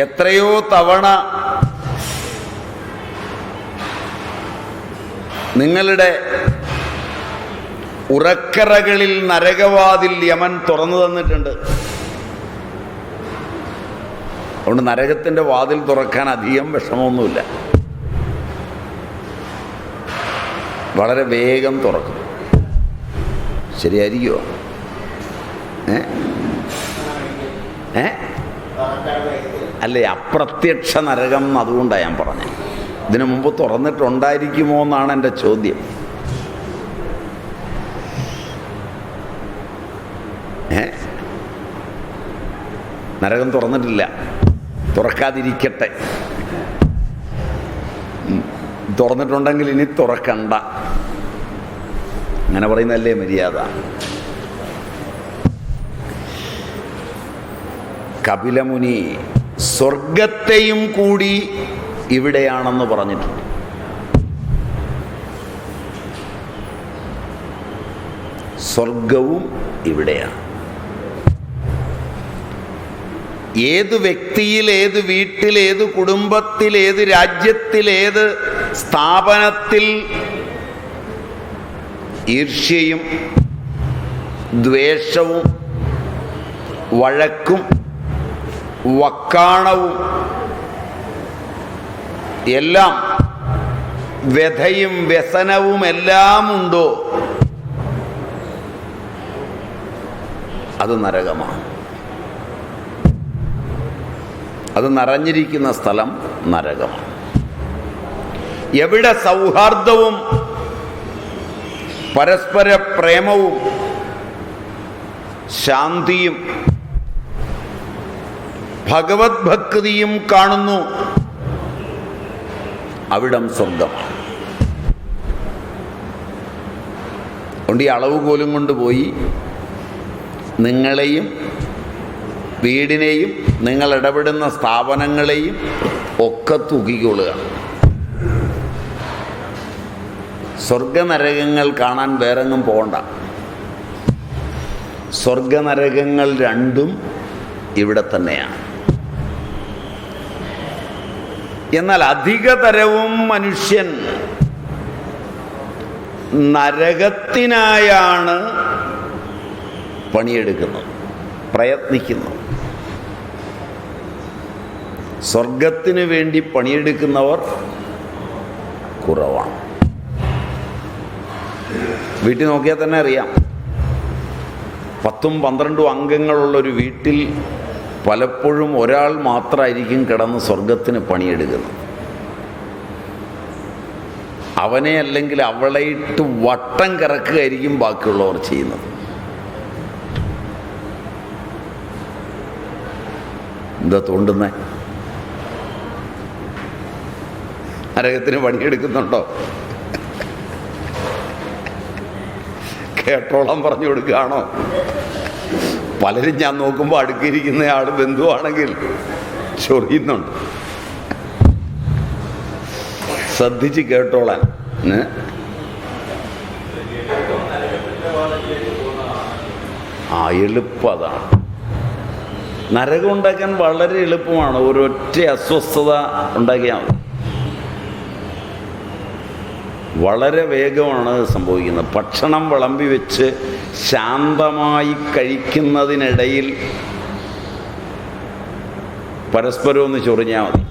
എത്രയോ തവണ നിങ്ങളുടെ ഉറക്കറകളിൽ നരകവാതിൽ യമൻ തുറന്നു തന്നിട്ടുണ്ട്. അതുകൊണ്ട് നരകത്തിൻ്റെ വാതിൽ തുറക്കാൻ അധികം വിഷമമൊന്നുമില്ല. വളരെ വേഗം തുറക്കും. ശരിയായിരിക്കുമോ? അല്ലേ? അപ്രത്യക്ഷ നരകം എന്ന് അതുകൊണ്ടാണ് ഞാൻ പറഞ്ഞത്. ഇതിനു മുമ്പ് തുറന്നിട്ടുണ്ടായിരിക്കുമോ എന്നാണ് എൻ്റെ ചോദ്യം. നരകം തുറന്നിട്ടില്ല, തുറക്കാതിരിക്കട്ടെ. തുറന്നിട്ടുണ്ടെങ്കിൽ ഇനി തുറക്കണ്ട. അങ്ങനെ പറയുന്നതല്ലേ മര്യാദ. കപിലമുനി സ്വർഗത്തെയും കൂടി ഇവിടെയാണെന്ന് പറഞ്ഞിട്ടുണ്ട്. സ്വർഗവും ഇവിടെയാണ്. ഏത് വ്യക്തിയിൽ, ഏത് വീട്ടിൽ, ഏത് കുടുംബത്തിൽ, ഏത് രാജ്യത്തിൽ, ഏത് സ്ഥാപനത്തിൽ ഈർഷ്യയും ദ്വേഷവും വഴക്കും വക്കാണവും എല്ലാം, വ്യഥയും വ്യസനവും എല്ലാം ഉണ്ടോ, അത് നരകമാണ്. അത് നിറഞ്ഞിരിക്കുന്ന സ്ഥലം നരകമാണ്. എവിടെ സൗഹാർദ്ദവും പരസ്പര പ്രേമവും ശാന്തിയും ഭഗവത് ഭക്തിയും കാണുന്നു, അവിടം സ്വർഗമാണ്. അതുകൊണ്ട് ഈ അളവുകോലും കൊണ്ടുപോയി നിങ്ങളെയും വീടിനെയും നിങ്ങൾ ഇടപെടുന്ന സ്ഥാപനങ്ങളെയും ഒക്കെ തൂക്കിക്കൊള്ളുക. സ്വർഗനരകങ്ങൾ കാണാൻ വേറെങ്ങും പോകണ്ട. സ്വർഗനരകങ്ങൾ രണ്ടും ഇവിടെ തന്നെയാണ്. എന്നാൽ അധികതരവും മനുഷ്യൻ നരകത്തിനായാണ് പണിയെടുക്കുന്നത്, പ്രയത്നിക്കുന്നത്. സ്വർഗത്തിന് വേണ്ടി പണിയെടുക്കുന്നവർ കുറവാണ്. വീട്ടിൽ നോക്കിയാൽ തന്നെ അറിയാം. 10-12 അംഗങ്ങളുള്ളൊരു വീട്ടിൽ പലപ്പോഴും ഒരാൾ മാത്രമായിരിക്കും കിടന്ന് സ്വർഗത്തിന് പണിയെടുക്കുന്നത്. അവനെ അല്ലെങ്കിൽ അവളെ ഇട്ട് വട്ടം കറക്കുകയായിരിക്കും ബാക്കിയുള്ളവർ ചെയ്യുന്നത്. എന്താ തോണ്ടുന്നേ? നരകത്തിന് പണിയെടുക്കുന്നുണ്ടോ? കേട്ടോളം പറഞ്ഞു കൊടുക്കുകയാണോ? പലരും ഞാൻ നോക്കുമ്പോൾ അടുക്കിയിരിക്കുന്ന ആൾ ബന്ധുവാണെങ്കിൽ ചൊറിയുന്നുണ്ട്. ശ്രദ്ധിച്ച് കേട്ടോളാൻ. എളുപ്പം അതാണ്. നരകം ഉണ്ടാക്കാൻ വളരെ എളുപ്പമാണ്. ഒരൊറ്റ അസ്വസ്ഥത ഉണ്ടാക്കിയാൽ മതി. വളരെ വേഗമാണ് സംഭവിക്കുന്നത്. ഭക്ഷണം വിളമ്പി വെച്ച് ശാന്തമായി കഴിക്കുന്നതിനിടയിൽ പരസ്പരം ഒന്ന് ചൊറിഞ്ഞാൽ മതി.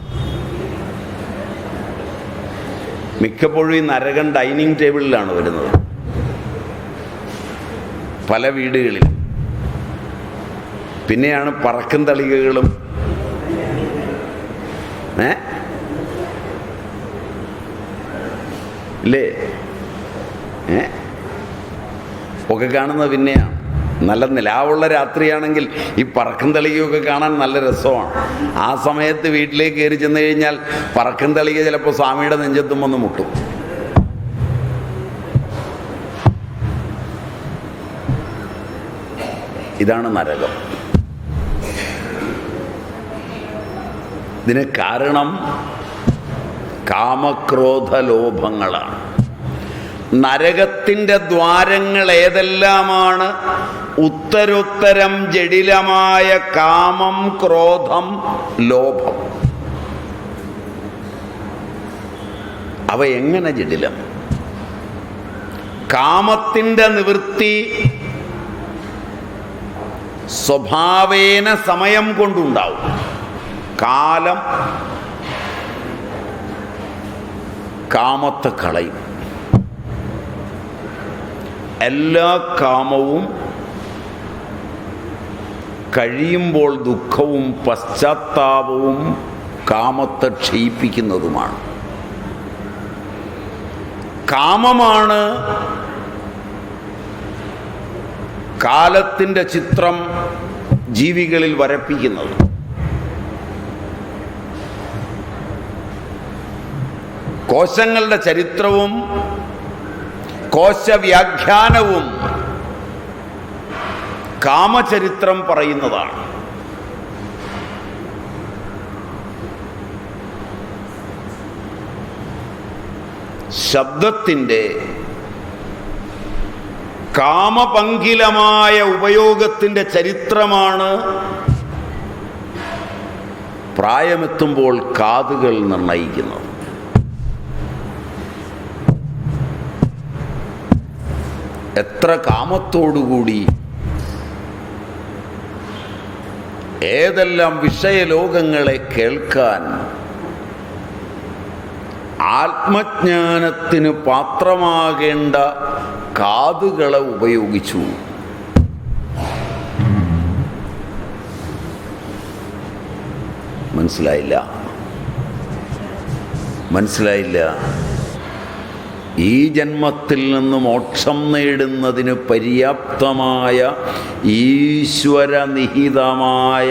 മിക്കപ്പോഴും ഈ നരകം ഡൈനിങ് ടേബിളിലാണ് വരുന്നത്, പല വീടുകളിൽ. പിന്നെയാണ് പറക്കും തളികകളും ഇല്ലേ ഒക്കെ കാണുന്നത് പിന്നെയാണ്. നല്ല നിലാവുള്ള രാത്രിയാണെങ്കിൽ ഈ പറക്കും തളികയൊക്കെ കാണാൻ നല്ല രസമാണ്. ആ സമയത്ത് വീട്ടിലേക്ക് കയറി ചെന്ന് കഴിഞ്ഞാൽ പറക്കും തളിക ചിലപ്പോൾ സ്വാമിയുടെ നെഞ്ചത്തും വന്ന് മുട്ടും. ഇതാണ് നരകം. ഇതിന് കാരണം കാമക്രോധ ലോഭങ്ങളാണ്. നരകത്തിൻ്റെ ദ്വാരങ്ങൾ ഏതെല്ലാമാണ്? ഉത്തരോത്തരം ജടിലമായ കാമം, ക്രോധം, ലോഭം. അവ എങ്ങനെ ജടിലം? കാമത്തിൻ്റെ നിവൃത്തി സ്വഭാവേന സമയം കൊണ്ടുണ്ടാവും. കാലം കാമത്തെ കളയും. എല്ലാ കാമവും കഴിയുമ്പോൾ ദുഃഖവും പശ്ചാത്താപവും കാമത്തെ ക്ഷയിപ്പിക്കുന്നതുമാണ്. കാമമാണ് കാലത്തിൻ്റെ ചിത്രം ജീവികളിൽ വരപ്പിക്കുന്നത്. കോശങ്ങളുടെ ചരിത്രവും കോശവ്യാഖ്യാനവും കാമചരിത്രം പറയുന്നതാണ്. ശബ്ദത്തിൻ്റെ കാമപങ്കിലമായ ഉപയോഗത്തിൻ്റെ ചരിത്രമാണ് പ്രായമെത്തുമ്പോൾ കാതുകൾ നിർണയിക്കുന്നത്. എത്ര കാമത്തോടുകൂടി ഏതെല്ലാം വിഷയലോകങ്ങളെ കേൾക്കാൻ ആത്മജ്ഞാനത്തിന് പാത്രമാകേണ്ട കാതുകളെ ഉപയോഗിച്ചു. മനസ്സിലായില്ല. ഈ ജന്മത്തിൽ നിന്ന് മോക്ഷം നേടുന്നതിന് പര്യാപ്തമായ ഈശ്വരനിഹിതമായ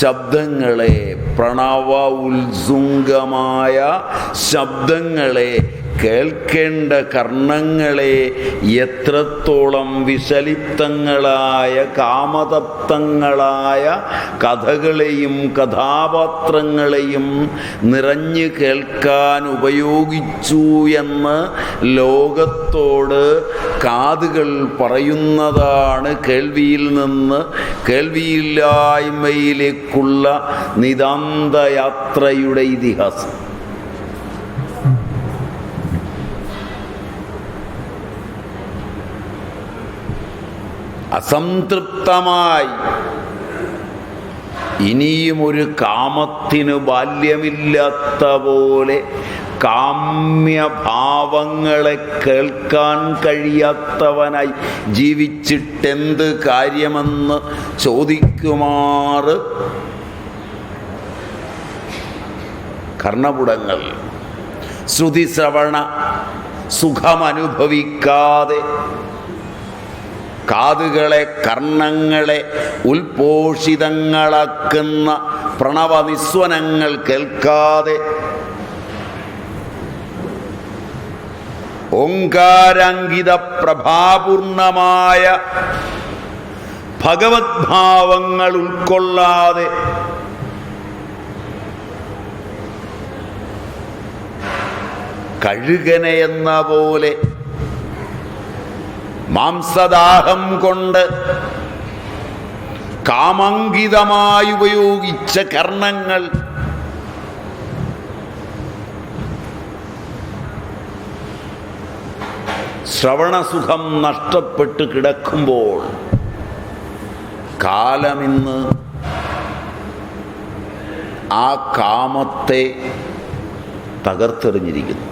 ശബ്ദങ്ങളെ, പ്രണവ ഉത്സുംഗമായ ശബ്ദങ്ങളെ കേൾക്കേണ്ട കർണങ്ങളെ എത്രത്തോളം വിഷലിപ്തങ്ങളായ കാമതപ്തങ്ങളായ കഥകളെയും കഥാപാത്രങ്ങളെയും നിറഞ്ഞു കേൾക്കാൻ ഉപയോഗിച്ചു എന്ന് ലോകത്തോട് കാതുകൾ പറയുന്നതാണ് കേൾവിയിൽ നിന്ന് കേൾവിയില്ലായ്മയിലേക്കുള്ള നിതാന്തയാത്രയുടെ ഇതിഹാസം. അസംതൃപ്തമായി ഇനിയും ഒരു കാമത്തിന് ബാല്യമില്ലാത്ത പോലെ കാമ്യഭാവങ്ങളെ കേൾക്കാൻ കഴിയാത്തവനായി ജീവിച്ചിട്ടെന്ത് കാര്യമെന്ന് ചോദിക്കുമാറ് കർണപുടങ്ങൾ ശ്രുതിശ്രവണ സുഖമനുഭവിക്കാതെ, കാതുകളെ കർണങ്ങളെ ഉൽപോഷിതങ്ങളാക്കുന്ന പ്രണവനിസ്വനങ്ങൾ കേൾക്കാതെ, ഓങ്കാരാങ്കിത പ്രഭാപൂർണമായ ഭഗവത് ഭാവങ്ങൾ ഉൾക്കൊള്ളാതെ, കഴുകനെയെന്ന പോലെ മാംസദാഹം കൊണ്ട് കാമങ്കിതമായി ഉപയോഗിച്ച കർണങ്ങൾ ശ്രവണസുഖം നഷ്ടപ്പെട്ട് കിടക്കുമ്പോൾ കാലമിന്ന് ആ കാമത്തെ തകർത്തെറിഞ്ഞിരിക്കുന്നു.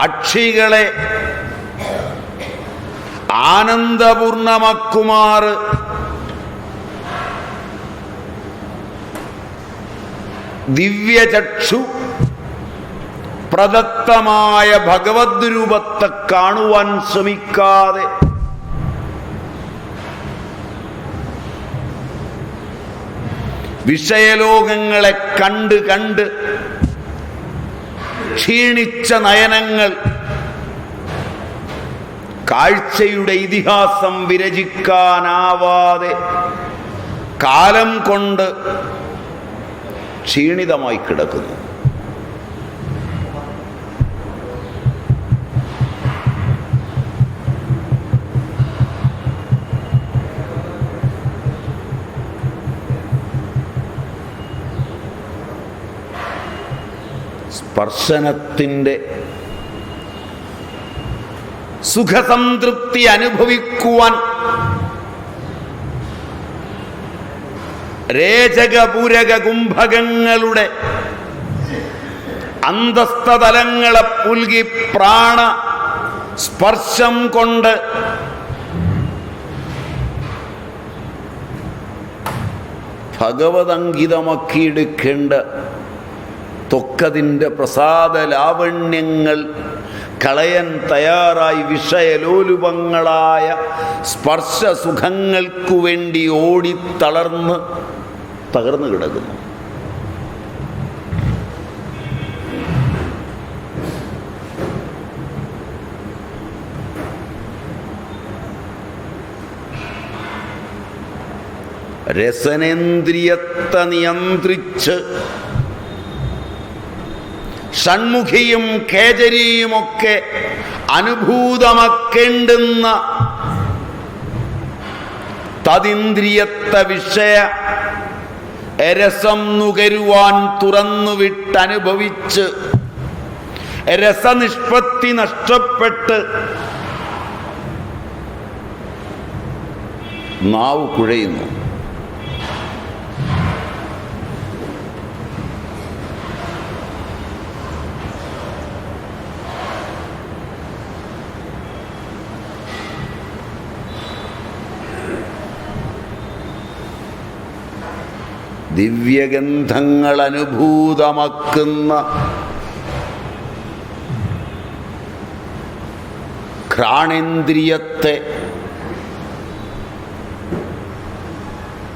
അക്ഷികളെ ആനന്ദപൂർണമാക്കുമാറ് ദിവ്യചക്ഷു പ്രദത്തമായ ഭഗവത് രൂപത്തെ കാണുവാൻ ശ്രമിക്കാതെ, വിഷയലോകങ്ങളെ കണ്ട് കണ്ട് ക്ഷീണിച്ച നയനങ്ങൾ കാഴ്ചയുടെ ഇതിഹാസം വിരചിക്കാനാവാതെ കാലം കൊണ്ട് ക്ഷീണിതമായി കിടക്കുന്നു. സ്പർശനത്തിൻ്റെ സുഖസംതൃപ്തി അനുഭവിക്കുവാൻ രേചകപൂരക കുംഭകങ്ങളുടെ അന്തസ്തലങ്ങളെ പുൽകി പ്രാണ സ്പർശം കൊണ്ട് ഭഗവതങ്കിതമാക്കിയെടുക്കേണ്ട തൊക്കതിൻ്റെ പ്രസാദ ലാവണ്യങ്ങൾ കളയാൻ തയ്യാറായി വിഷയലോലുപങ്ങളായ സ്പർശസുഖങ്ങൾക്കു വേണ്ടി ഓടിത്തളർന്ന് തകർന്നു കിടക്കുന്നു. രസനേന്ദ്രിയത്തെ നിയന്ത്രിച്ച് ഷൺമുഖിയും കേചരിയുമൊക്കെ അനുഭൂതമാക്കേണ്ടുന്ന തദിന്ദ്രിയത്തെ വിഷയ രസം നുകരുവാൻ തുറന്നുവിട്ടനുഭവിച്ച് രസനിഷ്പത്തി നഷ്ടപ്പെട്ട് നാവ് കുഴയുന്നു. ദിവ്യഗന്ധങ്ങൾ അനുഭൂതമാക്കുന്ന ഘ്രാണേന്ദ്രിയത്തെ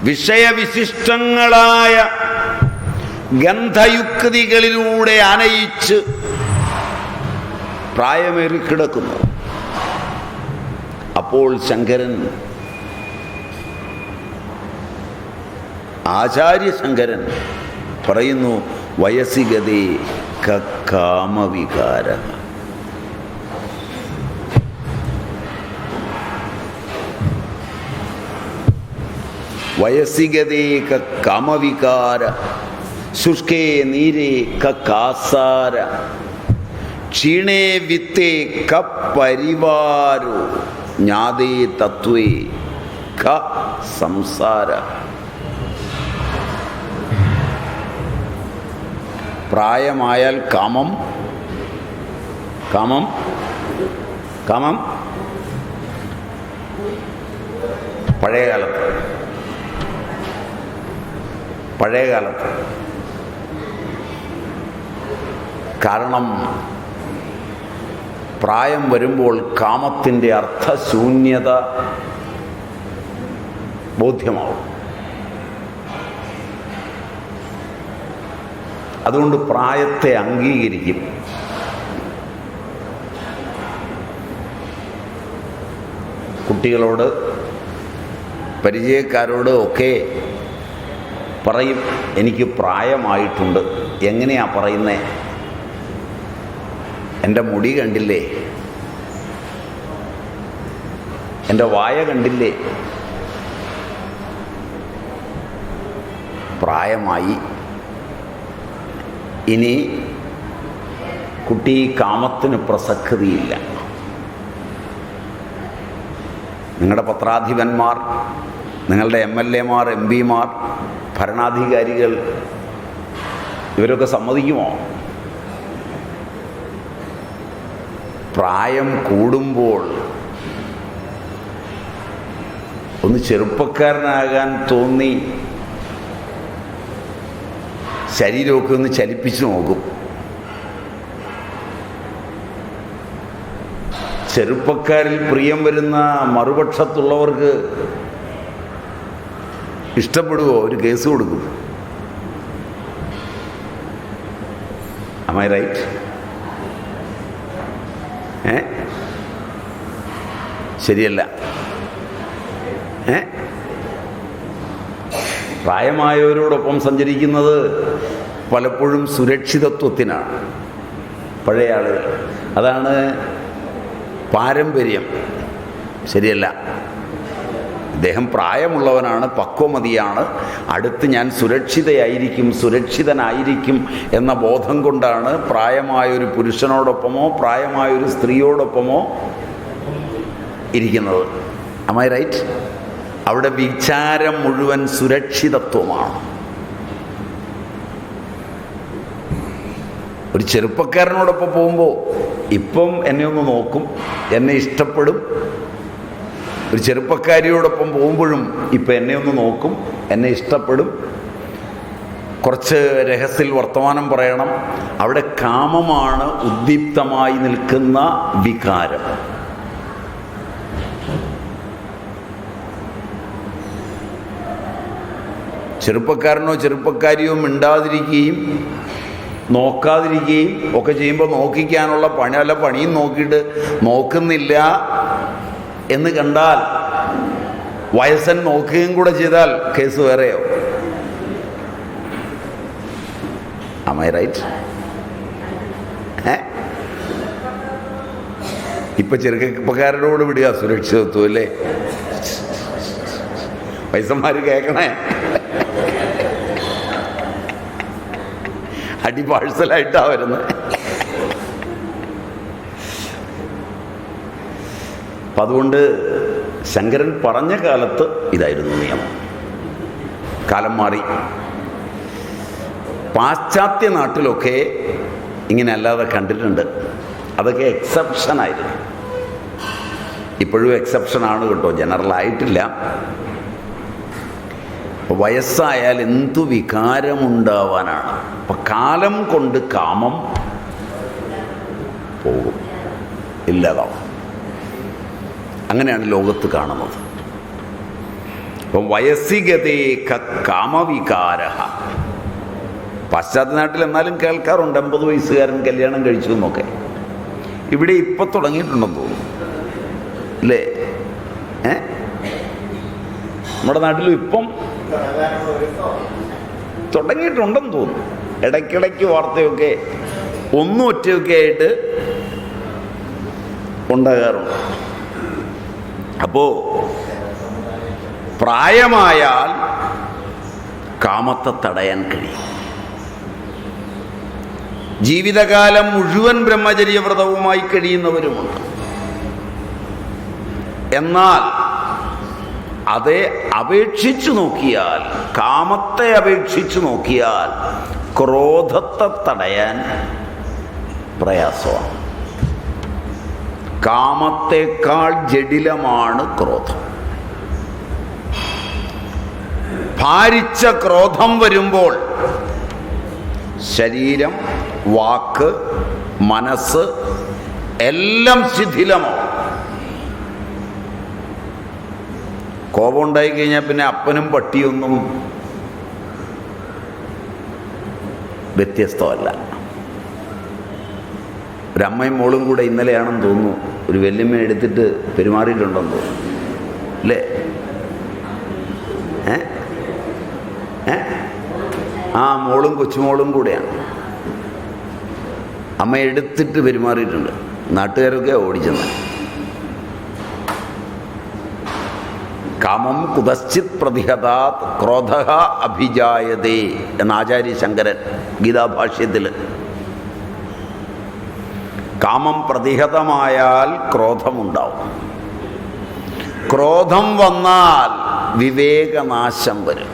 വിഷയവിശിഷ്ടങ്ങളായ ഗന്ധയുക്തികളിലൂടെ അനയിച്ച് പ്രായമേറിക്കിടക്കുന്നു. അപ്പോൾ ശങ്കരൻ, ആചാര്യശങ്കരൻ പറയുന്നു, വയസിഗതേ കാമവികാര. വയസിഗതേ കാമവികാര ശുഷ്കേ നീരേ കാസാര ക്ഷീണേ വിത്തേ പരിവാരോ ജ്ഞാതേ തത്വേ സംസാര. പ്രായമായാൽ കാമം കാമം കാമം പഴയകാലത്ത് കാരണം പ്രായം വരുമ്പോൾ കാമത്തിൻ്റെ അർത്ഥശൂന്യത ബോധ്യമാവും. അതുകൊണ്ട് പ്രായത്തെ അംഗീകരിക്കും. കുട്ടികളോട്, പരിചയക്കാരോട് ഒക്കെ പറയും, എനിക്ക് പ്രായമായിട്ടുണ്ട്. എങ്ങനെയാ പറയുന്നേ? എൻ്റെ മുടി കണ്ടില്ലേ, എൻ്റെ വായ കണ്ടില്ലേ, പ്രായമായി. ഇനി കുട്ടി കാമത്തിന് പ്രസക്തിയില്ല. നിങ്ങളുടെ പത്രാധിപന്മാർ, നിങ്ങളുടെ MLA മാർ, MP മാർ, ഭരണാധികാരികൾ ഇവരൊക്കെ സമ്മതിക്കുമോ? പ്രായം കൂടുമ്പോൾ ഒന്ന് ചെറുപ്പക്കാരനാകാൻ തോന്നി ശരീരമൊക്കെ ഒന്ന് ചലിപ്പിച്ചു നോക്കും. ചെറുപ്പക്കാരിൽ പ്രിയം വരുന്ന മറുപക്ഷത്തുള്ളവർക്ക് ഇഷ്ടപ്പെടുവോ? ഒരു കേസ് കൊടുക്കും. Am I right? ശരിയല്ല. പ്രായമായവരോടൊപ്പം സഞ്ചരിക്കുന്നത് പലപ്പോഴും സുരക്ഷിതത്വത്തിനാണ്. പഴയ ആളുകൾ, അതാണ് പാരമ്പര്യം. ശരിയല്ല. അദ്ദേഹം പ്രായമുള്ളവനാണ്, പക്വമതിയാണ്, അടുത്ത് ഞാൻ സുരക്ഷിതനായിരിക്കും എന്ന ബോധം കൊണ്ടാണ് പ്രായമായൊരു പുരുഷനോടൊപ്പമോ പ്രായമായൊരു സ്ത്രീയോടൊപ്പമോ ഇരിക്കുന്നത്. Am I right? അവിടെ വിചാരം മുഴുവൻ സുരക്ഷിതത്വമാണ്. ഒരു ചെറുപ്പക്കാരനോടൊപ്പം പോകുമ്പോൾ ഇപ്പം എന്നെ ഒന്ന് നോക്കും, എന്നെ ഇഷ്ടപ്പെടും. ഒരു ചെറുപ്പക്കാരിയോടൊപ്പം പോകുമ്പോഴും ഇപ്പം എന്നെ ഒന്ന് നോക്കും, എന്നെ ഇഷ്ടപ്പെടും, കുറച്ച് രഹസ്യത്തിൽ വർത്തമാനം പറയണം. അവിടെ കാമമാണ് ഉദ്ദീപ്തമായി നിൽക്കുന്ന വികാരം. ചെറുപ്പക്കാരനോ ചെറുപ്പക്കാരിയോ മിണ്ടാതിരിക്കുകയും നോക്കാതിരിക്കുകയും ഒക്കെ ചെയ്യുമ്പോൾ നോക്കിക്കാനുള്ള പണിയും നോക്കിയിട്ട് നോക്കുന്നില്ല എന്ന് കണ്ടാൽ, വയസ്സൻ നോക്കുകയും കൂടെ ചെയ്താൽ കേസ് വേറെയോ? Am I right? ഇപ്പൊ ചെറുപ്പക്കാരോട് വിടുക സുരക്ഷിതത്വം അല്ലേ? വയസ്സന്മാര് കേൾക്കണേ, അടി പാഴ്സലായിട്ടാ വരുന്നത്. അപ്പം അതുകൊണ്ട് ശങ്കരൻ പറഞ്ഞ കാലത്ത് ഇതായിരുന്നു നിയമം. കാലം മാറി. പാശ്ചാത്യ നാട്ടിലൊക്കെ ഇങ്ങനെ അല്ലാതെ കണ്ടിട്ടുണ്ട്. അതൊക്കെ എക്സെപ്ഷനായിരുന്നു. ഇപ്പോഴും എക്സെപ്ഷനാണ് കേട്ടോ, ജനറലായിട്ടില്ല. വയസ്സായാൽ എന്തു വികാരമുണ്ടാവാനാണ്. അപ്പം കാലം കൊണ്ട് കാമം പോകും, ഇല്ലാതാവും. അങ്ങനെയാണ് ലോകത്ത് കാണുന്നത്. അപ്പം വയസ്സിഗതേ കാമവികാര. പാശ്ചാത്യ നാട്ടിൽ എന്നാലും കേൾക്കാറുണ്ട് 50 വയസ്സുകാരൻ കല്യാണം കഴിച്ചു എന്നൊക്കെ. ഇവിടെ ഇപ്പം തുടങ്ങിയിട്ടുണ്ടെന്ന് തോന്നുന്നു അല്ലേ? നമ്മുടെ നാട്ടിലും ഇപ്പം തുടങ്ങിയിട്ടുണ്ടെന്ന് തോന്നുന്നു. ഇടയ്ക്കിടയ്ക്ക് വാർത്തയൊക്കെ ഒന്നും ഒറ്റയൊക്കെ ആയിട്ട് ഉണ്ടാകാറുണ്ട്. അപ്പോൾ പ്രായമായാൽ കാമത്തെ തടയാൻ കഴിയും. ജീവിതകാലം മുഴുവൻ ബ്രഹ്മചര്യവ്രതവുമായി കഴിയുന്നവരുമുണ്ട്. എന്നാൽ അതേ അപേക്ഷിച്ചു നോക്കിയാൽ, കാമത്തെ അപേക്ഷിച്ചു നോക്കിയാൽ ക്രോധത്തെ തടയാൻ പ്രയാസമാണ്. കാമത്തേക്കാൾ ജടിലമാണ് ക്രോധം. ഭാരിച്ച ക്രോധം വരുമ്പോൾ ശരീരം, വാക്ക്, മനസ്സ് എല്ലാം ശിഥിലമാവും. കോപം ഉണ്ടായി കഴിഞ്ഞാൽ പിന്നെ അപ്പനും പട്ടിയൊന്നും വ്യത്യസ്തമല്ല. ഒരമ്മയും മോളും കൂടെ ഇന്നലെയാണെന്ന് തോന്നുന്നു ഒരു വല്യമ്മ എടുത്തിട്ട് പെരുമാറിയിട്ടുണ്ടെന്ന് തോന്നുന്നു അല്ലേ? മോളും കൊച്ചുമോളും കൂടെയാണ്. അമ്മ എടുത്തിട്ട് പെരുമാറിയിട്ടുണ്ട്. നാട്ടുകാരൊക്കെ ഓടിച്ചെന്ന്. കാമം കുതശ്ചിത് പ്രതിഹതാത് ക്രോധ അഭിജായതേ എന്ന ആചാര്യ ശങ്കരൻ ഗീതാഭാഷ്യത്തിൽ. കാമം പ്രതിഹതമായാൽ ക്രോധമുണ്ടാവും. ക്രോധം വന്നാൽ വിവേകനാശം വരും.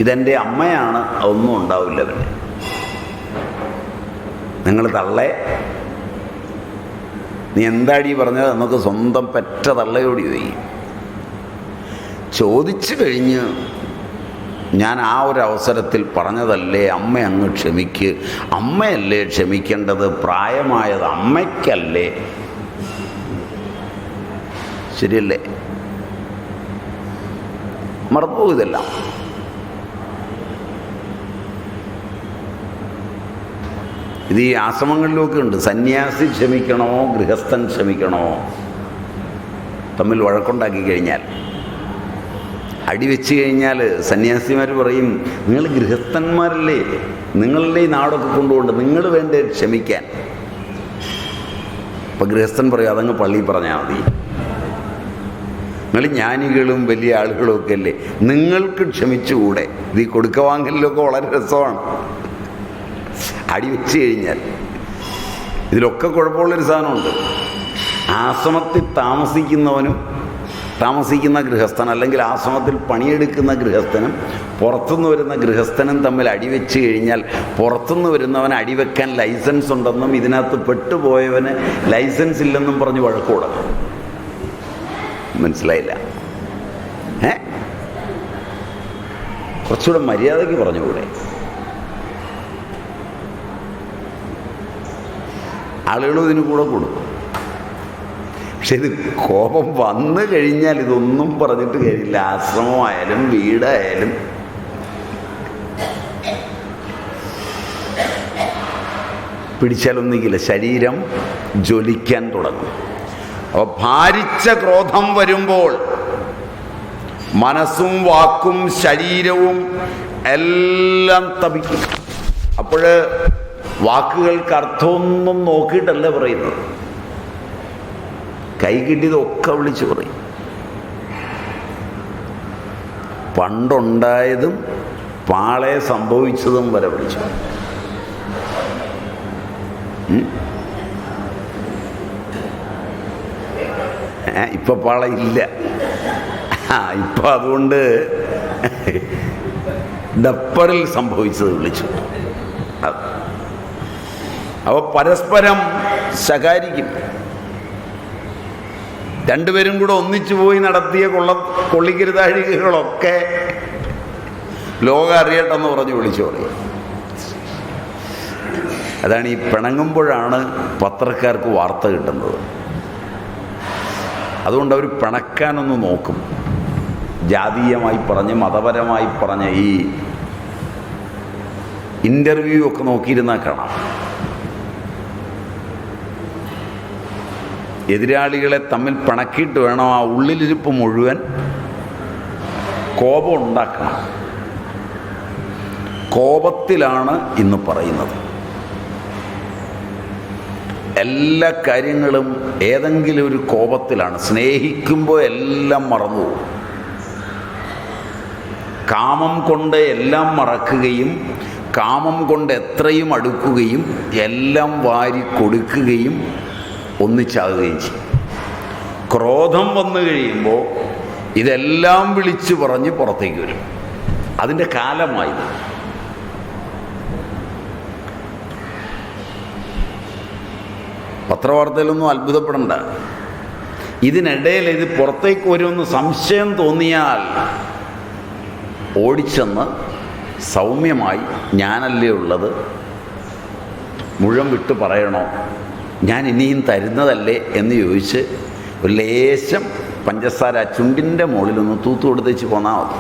ഇതെൻ്റെ അമ്മയാണ്, അതൊന്നും ഉണ്ടാവില്ല. പിന്നെ നിങ്ങൾ തള്ളേ, നീ എന്താടി പറഞ്ഞത് എന്നൊക്കെ സ്വന്തം പെറ്റ തള്ളയോടി ചോദിച്ചു കഴിഞ്ഞ് ഞാൻ ആ ഒരു അവസരത്തിൽ പറഞ്ഞതല്ലേ അമ്മ അങ്ങ് ക്ഷമിക്ക്, അമ്മയല്ലേ ക്ഷമിക്കേണ്ടത്, പ്രായമായത് അമ്മയ്ക്കല്ലേ, ശരിയല്ലേ? മറന്നുപോകും ഇതെല്ലാം. ഇത് ഈ ആശ്രമങ്ങളിലൊക്കെ ഉണ്ട്. സന്യാസി ക്ഷമിക്കണോ ഗൃഹസ്ഥൻ ക്ഷമിക്കണോ തമ്മിൽ വഴക്കുണ്ടാക്കി കഴിഞ്ഞാൽ, അടിവെച്ച് കഴിഞ്ഞാൽ സന്യാസിമാർ പറയും, നിങ്ങൾ ഗൃഹസ്ഥന്മാരല്ലേ, നിങ്ങളുടെ ഈ നാടൊക്കെ കൊണ്ടുകൊണ്ട് നിങ്ങൾ വേണ്ടേ ക്ഷമിക്കാൻ. അപ്പം ഗൃഹസ്ഥൻ പറയും, അതങ്ങ് പള്ളിയിൽ പറഞ്ഞാൽ മതി, നിങ്ങൾ ജ്ഞാനികളും വലിയ ആളുകളും ഒക്കെ അല്ലേ, നിങ്ങൾക്ക് ക്ഷമിച്ചുകൂടെ. ഇത് ഈ കൊടുക്കവാങ്ങലിലൊക്കെ വളരെ രസമാണ്. അടിവെച്ച് കഴിഞ്ഞാൽ ഇതിലൊക്കെ കുഴപ്പമുള്ളൊരു സാധനമുണ്ട്. ആശ്രമത്തിൽ താമസിക്കുന്ന ഗൃഹസ്ഥൻ, അല്ലെങ്കിൽ ആശ്രമത്തിൽ പണിയെടുക്കുന്ന ഗൃഹസ്ഥനും പുറത്തുനിന്ന് വരുന്ന ഗൃഹസ്ഥനും തമ്മിൽ അടിവെച്ച് കഴിഞ്ഞാൽ പുറത്തുനിന്ന് വരുന്നവൻ അടിവെക്കാൻ ലൈസൻസ് ഉണ്ടെന്നും ഇതിനകത്ത് പെട്ടുപോയവന് ലൈസൻസ് ഇല്ലെന്നും പറഞ്ഞ് വഴക്ക് കൊടുക്കും. മനസ്സിലായില്ല? കുറച്ചുകൂടെ മര്യാദയ്ക്ക് പറഞ്ഞുകൂടെ? ആളുകളും ഇതിന് കൂടെ കൊടുക്കും. പക്ഷെ ഇത് കോപം വന്നു കഴിഞ്ഞാൽ ഇതൊന്നും പറഞ്ഞിട്ട് കഴിയില്ല. ആശ്രമമായാലും വീടായാലും പിടിച്ചാലൊന്നുകില്ല, ശരീരം ജ്വലിക്കാൻ തുടങ്ങും. അപ്പോൾ ഭാരിച്ച ക്രോധം വരുമ്പോൾ മനസ്സും വാക്കും ശരീരവും എല്ലാം തപിക്കും. അപ്പോൾ വാക്കുകൾക്ക് അർത്ഥമൊന്നും നോക്കിയിട്ടല്ല പറയുന്നത്. കൈ കിട്ടിയതൊക്കെ വിളിച്ചു പറയും. പണ്ടുണ്ടായതും പാളെ സംഭവിച്ചതും വരെ വിളിച്ചു. ഇപ്പൊ പാള ഇല്ല. ഇപ്പൊ അതുകൊണ്ട് ഡപ്പറിൽ സംഭവിച്ചത് വിളിച്ചു. അപ്പോൾ പരസ്പരം ശകാരിക്കും. രണ്ടുപേരും കൂടെ ഒന്നിച്ചു പോയി നടത്തിയ കൊള്ളിക്കരുതാഴികളൊക്കെ ലോകം അറിയട്ടെന്ന് പറഞ്ഞ് വിളിച്ചു പറയും. അതാണ് ഈ പിണങ്ങുമ്പോഴാണ് പത്രക്കാർക്ക് വാർത്ത കിട്ടുന്നത്. അതുകൊണ്ട് അവർ പിണക്കാനൊന്ന് നോക്കും. ജാതീയമായി പറഞ്ഞ് മതപരമായി പറഞ്ഞ ഈ ഇൻ്റർവ്യൂ ഒക്കെ നോക്കിയിരുന്നാൽ കാണാം. എതിരാളികളെ തമ്മിൽ പിണക്കിയിട്ട് വേണം ആ ഉള്ളിലിരിപ്പ് മുഴുവൻ കോപം ഉണ്ടാക്കണം. കോപത്തിലാണ് ഇന്ന് പറയുന്നത്. എല്ലാ കാര്യങ്ങളും ഏതെങ്കിലും ഒരു കോപത്തിലാണ്. സ്നേഹിക്കുമ്പോൾ എല്ലാം മറന്നു പോകും. കാമം കൊണ്ട് എല്ലാം മറക്കുകയും കാമം കൊണ്ട് എത്രയും അടുക്കുകയും എല്ലാം വാരി കൊടുക്കുകയും ഒന്നിച്ചാകുകയും ചെയ്യും. ക്രോധം വന്നു കഴിയുമ്പോൾ ഇതെല്ലാം വിളിച്ചു പറഞ്ഞ് പുറത്തേക്ക് വരും. അതിൻ്റെ കാലമായത്. പത്രവാർത്തയിലൊന്നും അത്ഭുതപ്പെടണ്ട. ഇതിനിടയിൽ ഇത് പുറത്തേക്ക് വരുമെന്ന് സംശയം തോന്നിയാൽ ഓടിച്ചെന്ന് സൗമ്യമായി ഞാനല്ലേ ഉള്ളത്, മുഴുവൻ വിട്ട് പറയണോ, ഞാൻ ഇനിയും തരുന്നതല്ലേ എന്ന് ചോദിച്ച് ഒരു ലേശം പഞ്ചസാര ചുണ്ടിൻ്റെ മുകളിലൊന്ന് തൂത്തു കൊടുത്തേച്ച് പോന്നാൽ മതി.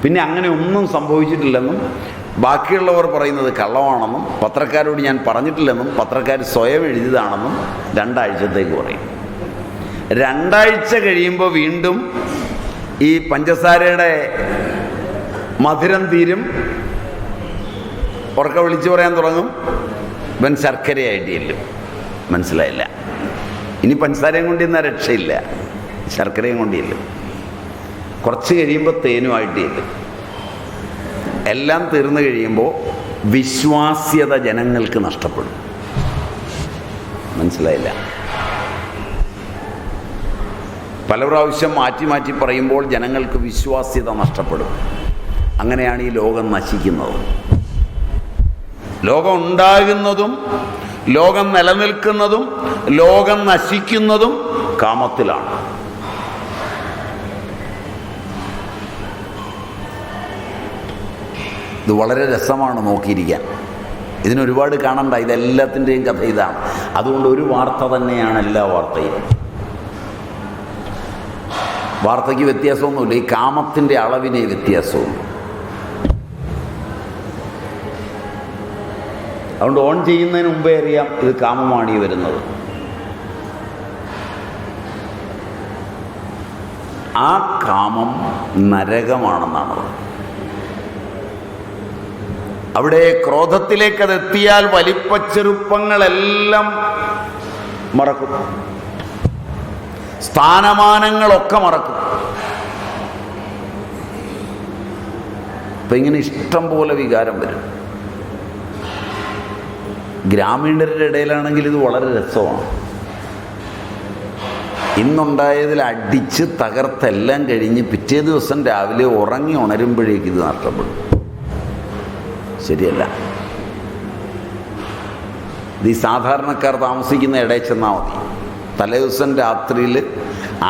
പിന്നെ അങ്ങനെ ഒന്നും സംഭവിച്ചിട്ടില്ലെന്നും ബാക്കിയുള്ളവർ പറയുന്നത് കള്ളമാണെന്നും പത്രക്കാരോട് ഞാൻ പറഞ്ഞിട്ടില്ലെന്നും പത്രക്കാർ സ്വയം എഴുതിയതാണെന്നും 2 ആഴ്ചത്തേക്ക് പറയും. 2 ആഴ്ച കഴിയുമ്പോൾ വീണ്ടും ഈ പഞ്ചസാരയുടെ മധുരം തീരും. ഉറക്കെ വിളിച്ചു പറയാൻ തുടങ്ങും. ഇവൻ ശർക്കരയായിട്ട് ചെല്ലും. മനസ്സിലായില്ല. ഇനി പഞ്ചസാരയും കൊണ്ട് ഇന്ന രക്ഷയില്ല, ശർക്കരയും കൊണ്ട് ചെല്ലും. കുറച്ച് കഴിയുമ്പോൾ തേനുമായിട്ട് ചെല്ലും. എല്ലാം തീർന്നു കഴിയുമ്പോൾ വിശ്വാസ്യത ജനങ്ങൾക്ക് നഷ്ടപ്പെടും. മനസ്സിലായില്ല. പല പ്രാവശ്യം മാറ്റി മാറ്റി പറയുമ്പോൾ ജനങ്ങൾക്ക് വിശ്വാസ്യത നഷ്ടപ്പെടും. അങ്ങനെയാണ് ഈ ലോകം നശിക്കുന്നത്. ലോകം ഉണ്ടാകുന്നതും ലോകം നിലനിൽക്കുന്നതും ലോകം നശിക്കുന്നതും കാമത്തിലാണ്. ഇത് വളരെ രസമാണ് നോക്കിയിരിക്കാൻ. ഇതിനൊരുപാട് കാണണ്ട. ഇതെല്ലാത്തിൻ്റെയും കഥ ഇതാണ്. അതുകൊണ്ട് ഒരു വാർത്ത തന്നെയാണ് എല്ലാ വാർത്തയും. വാർത്തയ്ക്ക് വ്യത്യാസമൊന്നുമില്ല. ഈ കാമത്തിൻ്റെ അളവിനെ വ്യത്യാസമുള്ളൂ. അതുകൊണ്ട് ഓൺ ചെയ്യുന്നതിന് മുമ്പേ അറിയാം ഇത് കാമമാണ് ഈ വരുന്നത്. ആ കാമം നരകമാണെന്നാണ്. അവിടെ ക്രോധത്തിലേക്ക് അതെത്തിയാൽ വലിപ്പച്ചെറുപ്പങ്ങളെല്ലാം മറക്കും, സ്ഥാനമാനങ്ങളൊക്കെ മറക്കും. അപ്പം ഇങ്ങനെ ഇഷ്ടം പോലെ വികാരം വരും. ഗ്രാമീണരുടെ ഇടയിലാണെങ്കിൽ ഇത് വളരെ രസമാണ്. ഇന്നുണ്ടായതിൽ അടിച്ച് തകർത്തെല്ലാം കഴിഞ്ഞ് പിറ്റേ ദിവസം രാവിലെ ഉറങ്ങി ഉണരുമ്പോഴേക്ക് ഇത് നഷ്ടപ്പെടും. ശരിയല്ല. ഇത് ഈ സാധാരണക്കാർ താമസിക്കുന്ന ഇടയിൽ ചെന്നാൽ മതി. തലേദിവസം രാത്രിയിൽ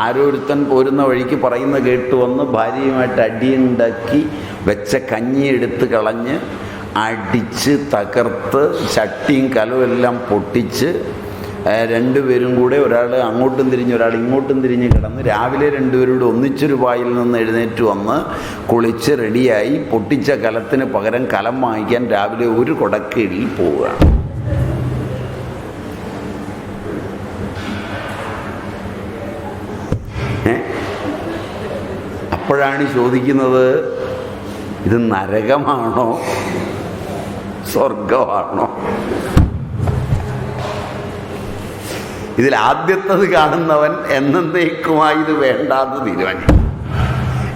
ആരോരുത്തൻ പോരുന്ന വഴിക്ക് പറയുന്ന കേട്ട് വന്ന് ഭാര്യയുമായിട്ട് അടിയുണ്ടാക്കി വെച്ച കഞ്ഞി എടുത്ത് കളഞ്ഞ് അടിച്ച് തകർത്ത് ചട്ടിയും കലവും എല്ലാം പൊട്ടിച്ച് രണ്ടുപേരും കൂടെ, ഒരാൾ അങ്ങോട്ടും തിരിഞ്ഞ് ഒരാൾ ഇങ്ങോട്ടും തിരിഞ്ഞ് കിടന്ന് രാവിലെ രണ്ടുപേരോട് ഒന്നിച്ചൊരു പായിൽ നിന്ന് എഴുന്നേറ്റ് വന്ന് കുളിച്ച് റെഡിയായി പൊട്ടിച്ച കലത്തിന് പകരം കലം വാങ്ങിക്കാൻ രാവിലെ ഒരു കുടക്കീഴിൽ പോവുകയാണ്. അപ്പോഴാണ് ചോദിക്കുന്നത്, ഇത് നരകമാണോ സ്വർഗമാണോ? ഇതിൽ ആദ്യത്തത് കാണുന്നവൻ എന്നേക്കുമായി ഇത് വേണ്ടാന്ന് തീരുമാനിക്കും.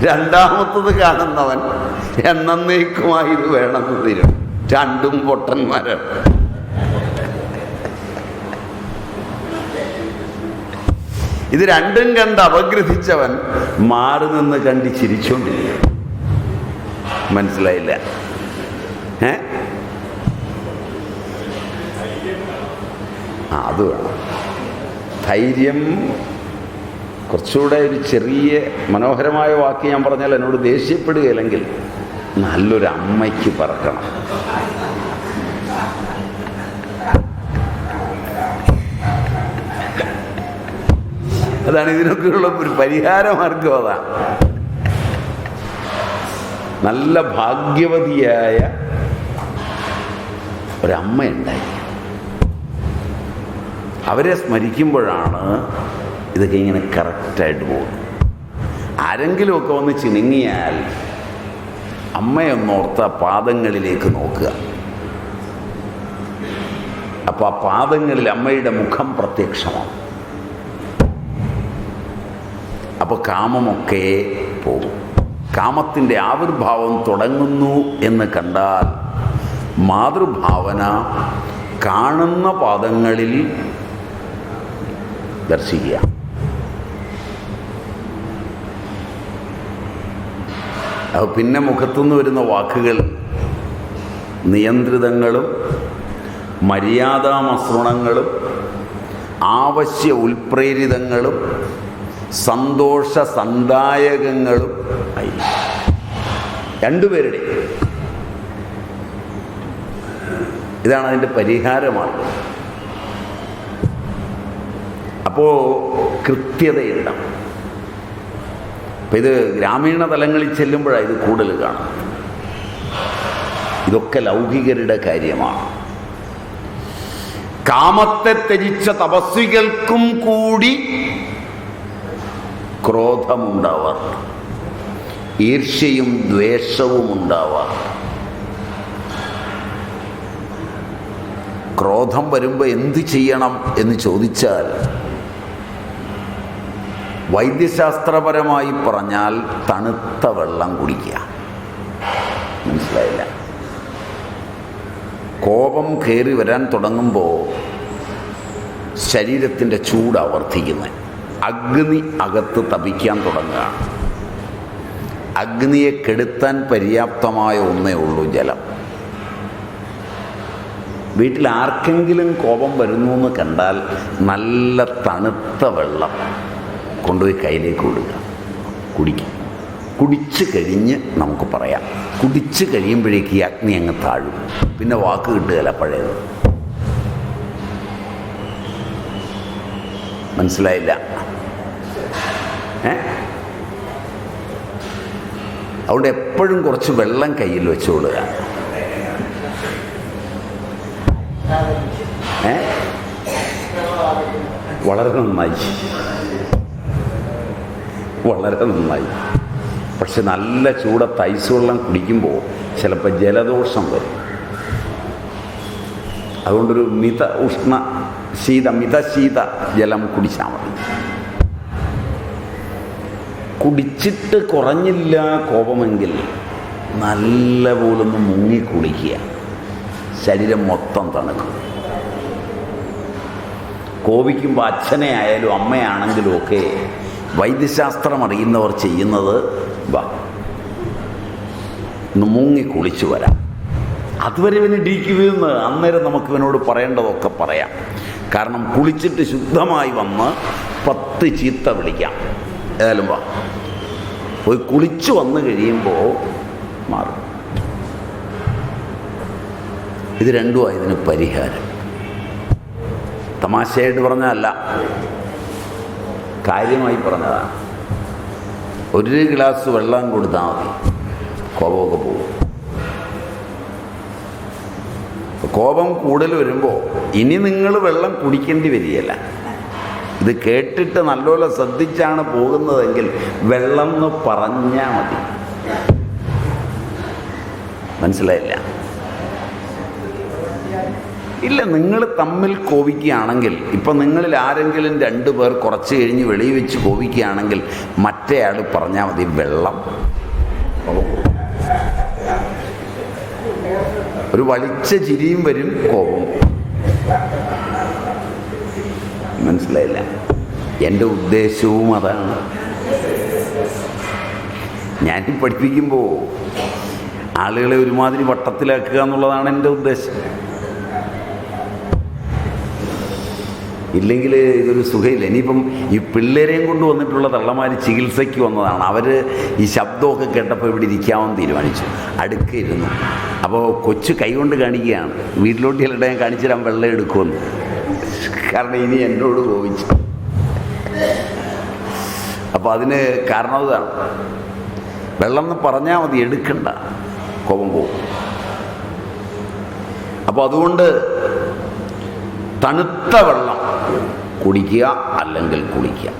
രണ്ടാമത്തത് കാണുന്നവൻ എന്നേക്കുമായി ഇത് വേണമെന്ന് തീരുമാനിക്കും. രണ്ടും പൊട്ടന്മാരാണ്. ഇത് രണ്ടും കണ്ട് അപഗ്രഥിച്ചവൻ മാറി നിന്ന് കണ്ട് ചിരിച്ചുകൊണ്ടിരിക്കും. മനസ്സിലായില്ല? അത് വേണം. ധൈര്യം കുറച്ചുകൂടെ ഒരു ചെറിയ മനോഹരമായ വാക്ക് ഞാൻ പറഞ്ഞാൽ എന്നോട് ദേഷ്യപ്പെടുകയില്ലെങ്കിൽ നല്ലൊരു അമ്മയ്ക്ക് പറക്കണം. അതാണ് ഇതിനൊക്കെയുള്ള ഒരു പരിഹാരമാർഗം. അതാണ് നല്ല ഭാഗ്യവതിയായ ഒരമ്മയുണ്ടായി. അവരെ സ്മരിക്കുമ്പോഴാണ് ഇതൊക്കെ ഇങ്ങനെ കറക്റ്റായിട്ട് പോകുന്നത്. ആരെങ്കിലുമൊക്കെ വന്ന് ചിണുങ്ങിയാൽ അമ്മയൊന്നോർത്ത പാദങ്ങളിലേക്ക് നോക്കുക. അപ്പോൾ ആ പാദങ്ങളിൽ അമ്മയുടെ മുഖം പ്രത്യക്ഷമാണ്. അപ്പോൾ കാമമൊക്കെ പോകും. കാമത്തിൻ്റെ ആവിർഭാവം തുടങ്ങുന്നു എന്ന് കണ്ടാൽ മാതൃഭാവന കാണുന്ന പാദങ്ങളിൽ ദർശിക്കുക. അപ്പോൾ പിന്നെ മുഖത്തുനിന്ന് വരുന്ന വാക്കുകൾ നിയന്ത്രിതങ്ങളും മര്യാദാമസൃണങ്ങളും ആവശ്യ ഉൽപ്രേരിതങ്ങളും സന്തോഷ സന്ദായകങ്ങളും ആയി. രണ്ടുപേരുടെ ഇതാണ് അതിൻ്റെ പരിഹാരമാണ്. അപ്പോൾ കൃത്യതയുണ്ടാവും. അപ്പം ഇത് ഗ്രാമീണ തലങ്ങളിൽ ചെല്ലുമ്പോഴാണ് ഇത് കൂടുതൽ കാണും. ഇതൊക്കെ ലൗകികരുടെ കാര്യമാണ്. കാമത്തെ ത്യജിച്ച തപസ്വികൾക്കും കൂടി ക്രോധമുണ്ടാവാറുണ്ട്, ഈർഷ്യയും ദ്വേഷവും ഉണ്ടാവാറുണ്ട്. ക്രോധം വരുമ്പോൾ എന്ത് ചെയ്യണം എന്ന് ചോദിച്ചാൽ വൈദ്യശാസ്ത്രപരമായി പറഞ്ഞാൽ തണുത്ത വെള്ളം കുടിക്കുക. മനസ്സിലായില്ല? കോപം കയറി വരാൻ തുടങ്ങുമ്പോൾ ശരീരത്തിൻ്റെ ചൂട് വർദ്ധിക്കുന്നത്. അഗ്നി അകത്ത് തപിക്കാൻ തുടങ്ങുകയാണ്. അഗ്നിയെ കെടുത്താൻ പര്യാപ്തമായ ഒന്നേ ഉള്ളൂ, ജലം. വീട്ടിൽ ആർക്കെങ്കിലും കോപം വരുന്നു എന്ന് കണ്ടാൽ നല്ല തണുത്ത വെള്ളം കൊണ്ടുപോയി കയ്യിലേക്ക് കൊടുക്കുക, കുടിക്കും. കുടിച്ച് കഴിഞ്ഞ് നമുക്ക് പറയാം. കുടിച്ച് കഴിയുമ്പോഴേക്ക് ഈ അഗ്നി അങ്ങ് താഴും. പിന്നെ വാക്ക് കിട്ടുകയില്ല പഴയത്. മനസ്സിലായില്ല? അതുകൊണ്ട് എപ്പോഴും കുറച്ച് വെള്ളം കയ്യിൽ വെച്ചുകൊള്ളുക. വളരെ നന്നായി, വളരെ നന്നായി. പക്ഷെ നല്ല ചൂടത്ത് ഐസ് വെള്ളം കുടിക്കുമ്പോൾ ചിലപ്പോൾ ജലദോഷം വരും. അതുകൊണ്ടൊരു മിതശീത ജലം കുടിച്ചാൽ മതി. കുടിച്ചിട്ട് കുറഞ്ഞില്ല കോപമെങ്കിൽ നല്ല പോലൊന്ന് മുങ്ങി കുളിക്കുക. ശരീരം മൊത്തം തണുക്കും. കോപിക്കുമ്പോൾ അച്ഛനെ ആയാലും അമ്മയാണെങ്കിലും ഒക്കെ വൈദ്യശാസ്ത്രം അറിയുന്നവർ ചെയ്യുന്നത് ഒന്ന് മുങ്ങി കുളിച്ചു വരാം. അതുവരെ ഇവന് ഡീക്കുവെന്ന് അന്നേരം നമുക്ക് ഇവനോട് പറയേണ്ടതൊക്കെ പറയാം. കാരണം കുളിച്ചിട്ട് ശുദ്ധമായി വന്ന് 10 ചീത്ത വിളിക്കാം. ഏതായാലും പോയി കുളിച്ചു വന്നു കഴിയുമ്പോൾ മാറും. ഇത് രണ്ടുമാണ് ഇതിന് പരിഹാരം. തമാശയായിട്ട് പറഞ്ഞതല്ല, കാര്യമായി പറഞ്ഞതാണ്. 1 ഗ്ലാസ് വെള്ളം കൊടുത്താൽ മതി, കോപമൊക്കെ പോകും. കോപം കൂടുതൽ വരുമ്പോൾ ഇനി നിങ്ങൾ വെള്ളം കുടിക്കേണ്ടി വരികയില്ല. ഇത് കേട്ടിട്ട് നല്ലപോലെ ശ്രദ്ധിച്ചാണ് പോകുന്നതെങ്കിൽ വെള്ളം എന്ന് പറഞ്ഞാൽ മതി. മനസ്സിലായില്ല? ഇല്ല, നിങ്ങൾ തമ്മിൽ കോപിക്കുകയാണെങ്കിൽ, ഇപ്പം നിങ്ങളിൽ ആരെങ്കിലും 2 പേർ കുറച്ച് കഴിഞ്ഞ് വെളിയിൽ വെച്ച് കോപിക്കുകയാണെങ്കിൽ മറ്റേയാൾ പറഞ്ഞാൽ മതി വെള്ളം. ഒരു വളിച്ച ചിരിയും വരും, കോപം. മനസ്സിലായില്ല? എൻ്റെ ഉദ്ദേശവും അതാണ്. ഞാൻ പഠിപ്പിക്കുമ്പോൾ ആളുകളെ ഒരുമാതിരി വട്ടത്തിലാക്കുക എന്നുള്ളതാണ് എൻ്റെ ഉദ്ദേശം. ഇല്ലെങ്കിൽ ഇതൊരു സുഖമില്ല. ഇനിയിപ്പം ഈ പിള്ളേരെയും കൊണ്ട് വന്നിട്ടുള്ള തള്ളമാർ ചികിത്സയ്ക്ക് വന്നതാണ്. അവർ ഈ ശബ്ദമൊക്കെ കേട്ടപ്പോൾ ഇവിടെ ഇരിക്കാമെന്ന് തീരുമാനിച്ചു. അടുക്കിരുന്നു. അപ്പോൾ കൊച്ചു കൈകൊണ്ട് കാണിക്കുകയാണ്, വീട്ടിലോട്ട് ചിലരുടെ ഞാൻ കാണിച്ചു തരാൻ വെള്ളം എടുക്കുമെന്ന്. കാരണം ഇനി എന്നോട് കോപിച്ചു. അപ്പോൾ അതിന് കാരണം ഇതാണ്. വെള്ളം എന്ന് പറഞ്ഞാൽ മതി, എടുക്കണ്ട, കോപം പോകും. അപ്പോൾ അതുകൊണ്ട് തണുത്ത വെള്ളം കുടിക്കുക, അല്ലെങ്കിൽ കുളിക്കുക.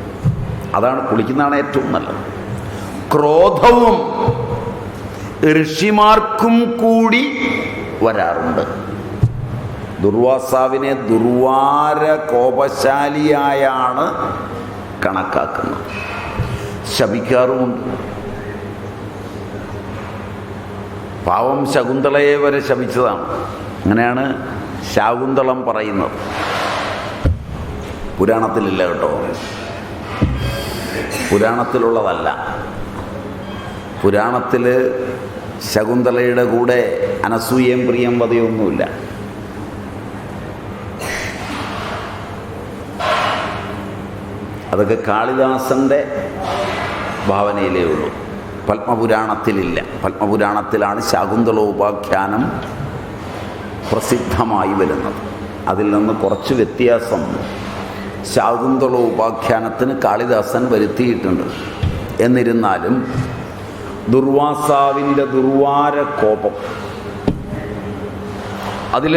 അതാണ്, കുളിക്കുന്നതാണ് ഏറ്റവും നല്ലത്. ക്രോധവും ഋഷിമാർക്കും കൂടി വരാറുണ്ട്. ദുർവാസാവിനെ ദുർവാര കോപശാലിയായാണ് കണക്കാക്കുന്നത്. ശപിക്കാറുമുണ്ട്. പാവം ശകുന്തളയെ വരെ ശപിച്ചതാണ്. അങ്ങനെയാണ് ശാകുന്തളം പറയുന്നത്. പുരാണത്തിലില്ല കേട്ടോ, പുരാണത്തിലുള്ളതല്ല. പുരാണത്തിൽ ശകുന്തളയുടെ കൂടെ അനസൂയയും പ്രിയംവദയൊന്നുമില്ല. അതൊക്കെ കാളിദാസൻ്റെ ഭാവനയിലേ ഉള്ളൂ. പത്മപുരാണത്തിലില്ല. പത്മപുരാണത്തിലാണ് ശാകുന്തളോപാഖ്യാനം പ്രസിദ്ധമായി വരുന്നത്. അതിൽ നിന്ന് കുറച്ച് വ്യത്യാസം ശാകുന്തളോപാഖ്യാനത്തിന് കാളിദാസൻ വരുത്തിയിട്ടുണ്ട്. എന്നിരുന്നാലും ദുർവാസാവിൻ്റെ ദുർവാര കോപം, അതിൽ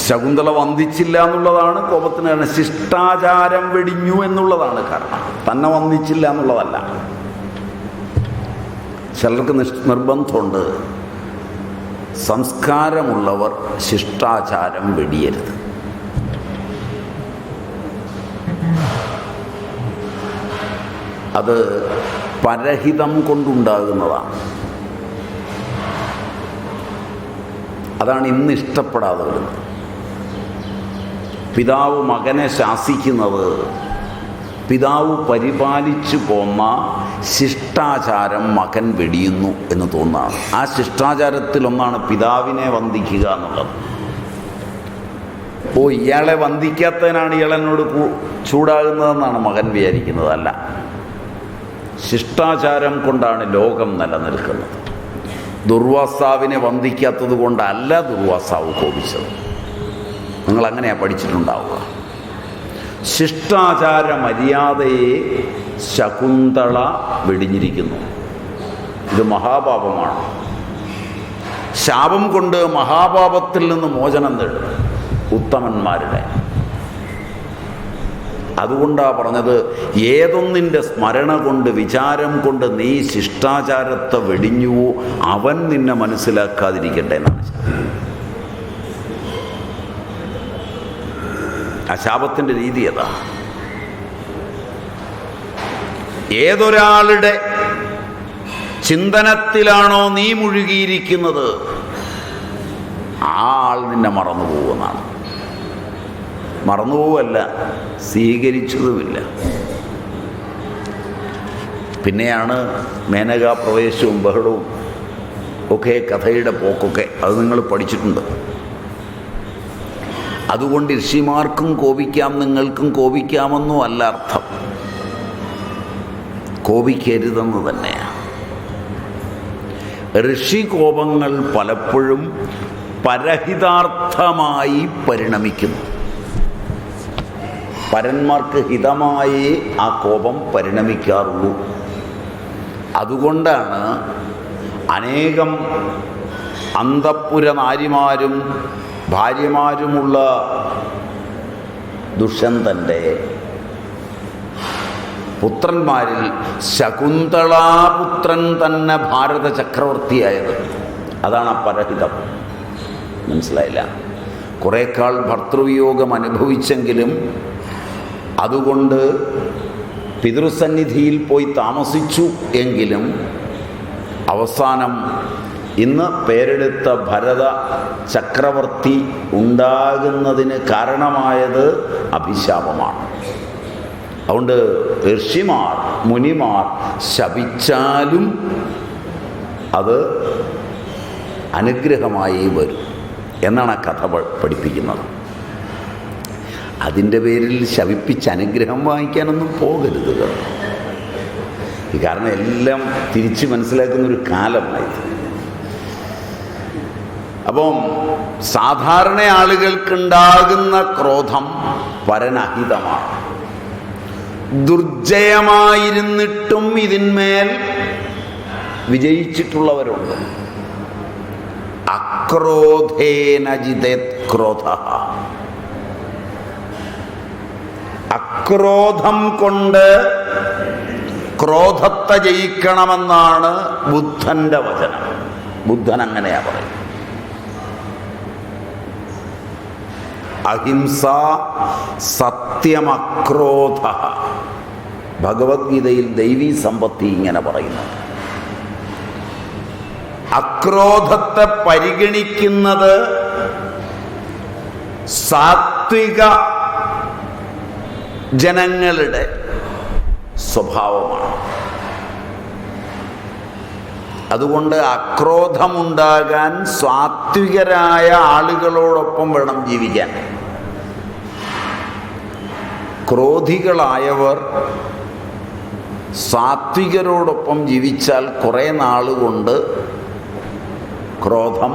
ശകുന്തള വന്ദിച്ചില്ല എന്നുള്ളതാണ് കോപത്തിന് കാരണം. ശിഷ്ടാചാരം വെടിഞ്ഞു എന്നുള്ളതാണ് കാരണം, തന്നെ വന്ദിച്ചില്ല എന്നുള്ളതല്ല. ചിലർക്ക് നിർബന്ധമുണ്ട്, സംസ്കാരമുള്ളവർ ശിഷ്ടാചാരം വെടിയരുത്. അത് പരഹിതം കൊണ്ടുണ്ടാകുന്നതാണ്. അതാണ് ഇന്ന് ഇഷ്ടപ്പെടാതെ വരുന്നത്. പിതാവ് മകനെ ശാസിക്കുന്നത് പിതാവ് പരിപാലിച്ചു പോന്ന ശിഷ്ടാചാരം മകൻ വെടിയുന്നു എന്ന് തോന്നുന്നതാണ്. ആ ശിഷ്ടാചാരത്തിലൊന്നാണ് പിതാവിനെ വന്ദിക്കുക എന്നുള്ളത്. ഇയാളെ വന്ദിക്കാത്തതിനാണ് ഇയാളെന്നോട് ചൂടാകുന്നതെന്നാണ് മകൻ വിചാരിക്കുന്നത്. അല്ല, ശിഷ്ടാചാരം കൊണ്ടാണ് ലോകം നിലനിൽക്കുന്നത്. ദുർവാസാവിനെ വന്ദിക്കാത്തത് കൊണ്ടല്ല ദുർവാസാവ് കോപിച്ചത്. നിങ്ങളങ്ങനെയാണ് പഠിച്ചിട്ടുണ്ടാവുക. ശിഷ്ടാചാര മര്യാദയെ ശകുന്തള വെടിഞ്ഞിരിക്കുന്നു. ഇത് മഹാപാപമാണ്. ശാപം കൊണ്ട് മഹാപാപത്തിൽ നിന്ന് മോചനം നേടും ഉത്തമന്മാരുടെ. അതുകൊണ്ടാണ് പറഞ്ഞത്, ഏതൊന്നിൻ്റെ സ്മരണ കൊണ്ട് വിചാരം കൊണ്ട് നീ ശിഷ്ടാചാരത്തെ വെടിഞ്ഞുവോ അവൻ നിന്നെ മനസ്സിലാക്കാതിരിക്കട്ടെ എന്നാണ്. ആ ശാപത്തിൻ്റെ രീതി അതാ. ഏതൊരാളുടെ ചിന്തനത്തിലാണോ നീ മുഴുകിയിരിക്കുന്നത് ആ ആൾ നിന്നെ മറന്നുപോകുമെന്നാണ്. മറന്നുപോവല്ല, സ്വീകരിച്ചതുമില്ല. പിന്നെയാണ് മേനകാ പ്രവേശവും ബഹളവും ഒക്കെ കഥയുടെ പോക്കൊക്കെ. അത് നിങ്ങൾ പഠിച്ചിട്ടുണ്ട്. അതുകൊണ്ട് ഋഷിമാർക്കും കോപിക്കാം, നിങ്ങൾക്കും കോപിക്കാമെന്നും അല്ല അർത്ഥം. കോപിക്കരുതെന്ന് തന്നെയാണ്. ഋഷികോപങ്ങൾ പലപ്പോഴും പരഹിതാർത്ഥമായി പരിണമിക്കുന്നു. പരന്മാർക്ക് ഹിതമായി ആ കോപം പരിണമിക്കാറുള്ളൂ. അതുകൊണ്ടാണ് അനേകം അന്തഃപുര നാരിമാരും ഭാര്യമാരുമുള്ള ദുഷ്യന്തൻ്റെ പുത്രന്മാരിൽ ശകുന്തളാപുത്രൻ തന്നെ ഭാരത ചക്രവർത്തിയായത്. അതാണ് പരഹിതം. മനസ്സിലായില്ല. കുറേക്കാൾ ഭർത്തൃവിയോഗം അനുഭവിച്ചെങ്കിലും അതുകൊണ്ട് പിതൃസന്നിധിയിൽ പോയി താമസിച്ചു എങ്കിലും അവസാനം ഇന്ന് പേരെടുത്ത ഭരത ചക്രവർത്തി ഉണ്ടാകുന്നതിന് കാരണമായത് അഭിശാപമാണ്. അതുകൊണ്ട് ഋഷിമാർ മുനിമാർ ശപിച്ചാലും അത് അനുഗ്രഹമായി വരും എന്നാണ് ആ കഥ പഠിപ്പിക്കുന്നത്. അതിൻ്റെ പേരിൽ ശപിപ്പിച്ച് അനുഗ്രഹം വാങ്ങിക്കാനൊന്നും പോകരുത്. കാരണം എല്ലാം തിരിച്ച് മനസ്സിലാക്കുന്നൊരു കാലമായി. അപ്പം സാധാരണ ആളുകൾക്കുണ്ടാകുന്ന ക്രോധം പരനഹിതമാണ്. ദുർജയമായിരുന്നിട്ടും ഇതിന്മേൽ വിജയിച്ചിട്ടുള്ളവരുണ്ട്. അക്രോധേന ജിതേത് ക്രോധഃ. അക്രോധം കൊണ്ട് ക്രോധത്തെ ജയിക്കണമെന്നാണ് ബുദ്ധൻ്റെ വചനം. ബുദ്ധൻ അങ്ങനെയാ പറയും. അഹിംസ സത്യമക്രോധ. ഭഗവത്ഗീതയിൽ ദൈവീ സമ്പത്തി ഇങ്ങനെ പറയുന്നു. അക്രോധത്തെ പരിഗണിക്കുന്നത് സാത്വിക ജനങ്ങളുടെ സ്വഭാവമാണ്. അതുകൊണ്ട് അക്രോധമുണ്ടാകാൻ സാത്വികരായ ആളുകളോടൊപ്പം വേണം ജീവിക്കാൻ. ക്രോധികളായവർ സാത്വികരോടൊപ്പം ജീവിച്ചാൽ കുറേ നാളുകൊണ്ട് ക്രോധം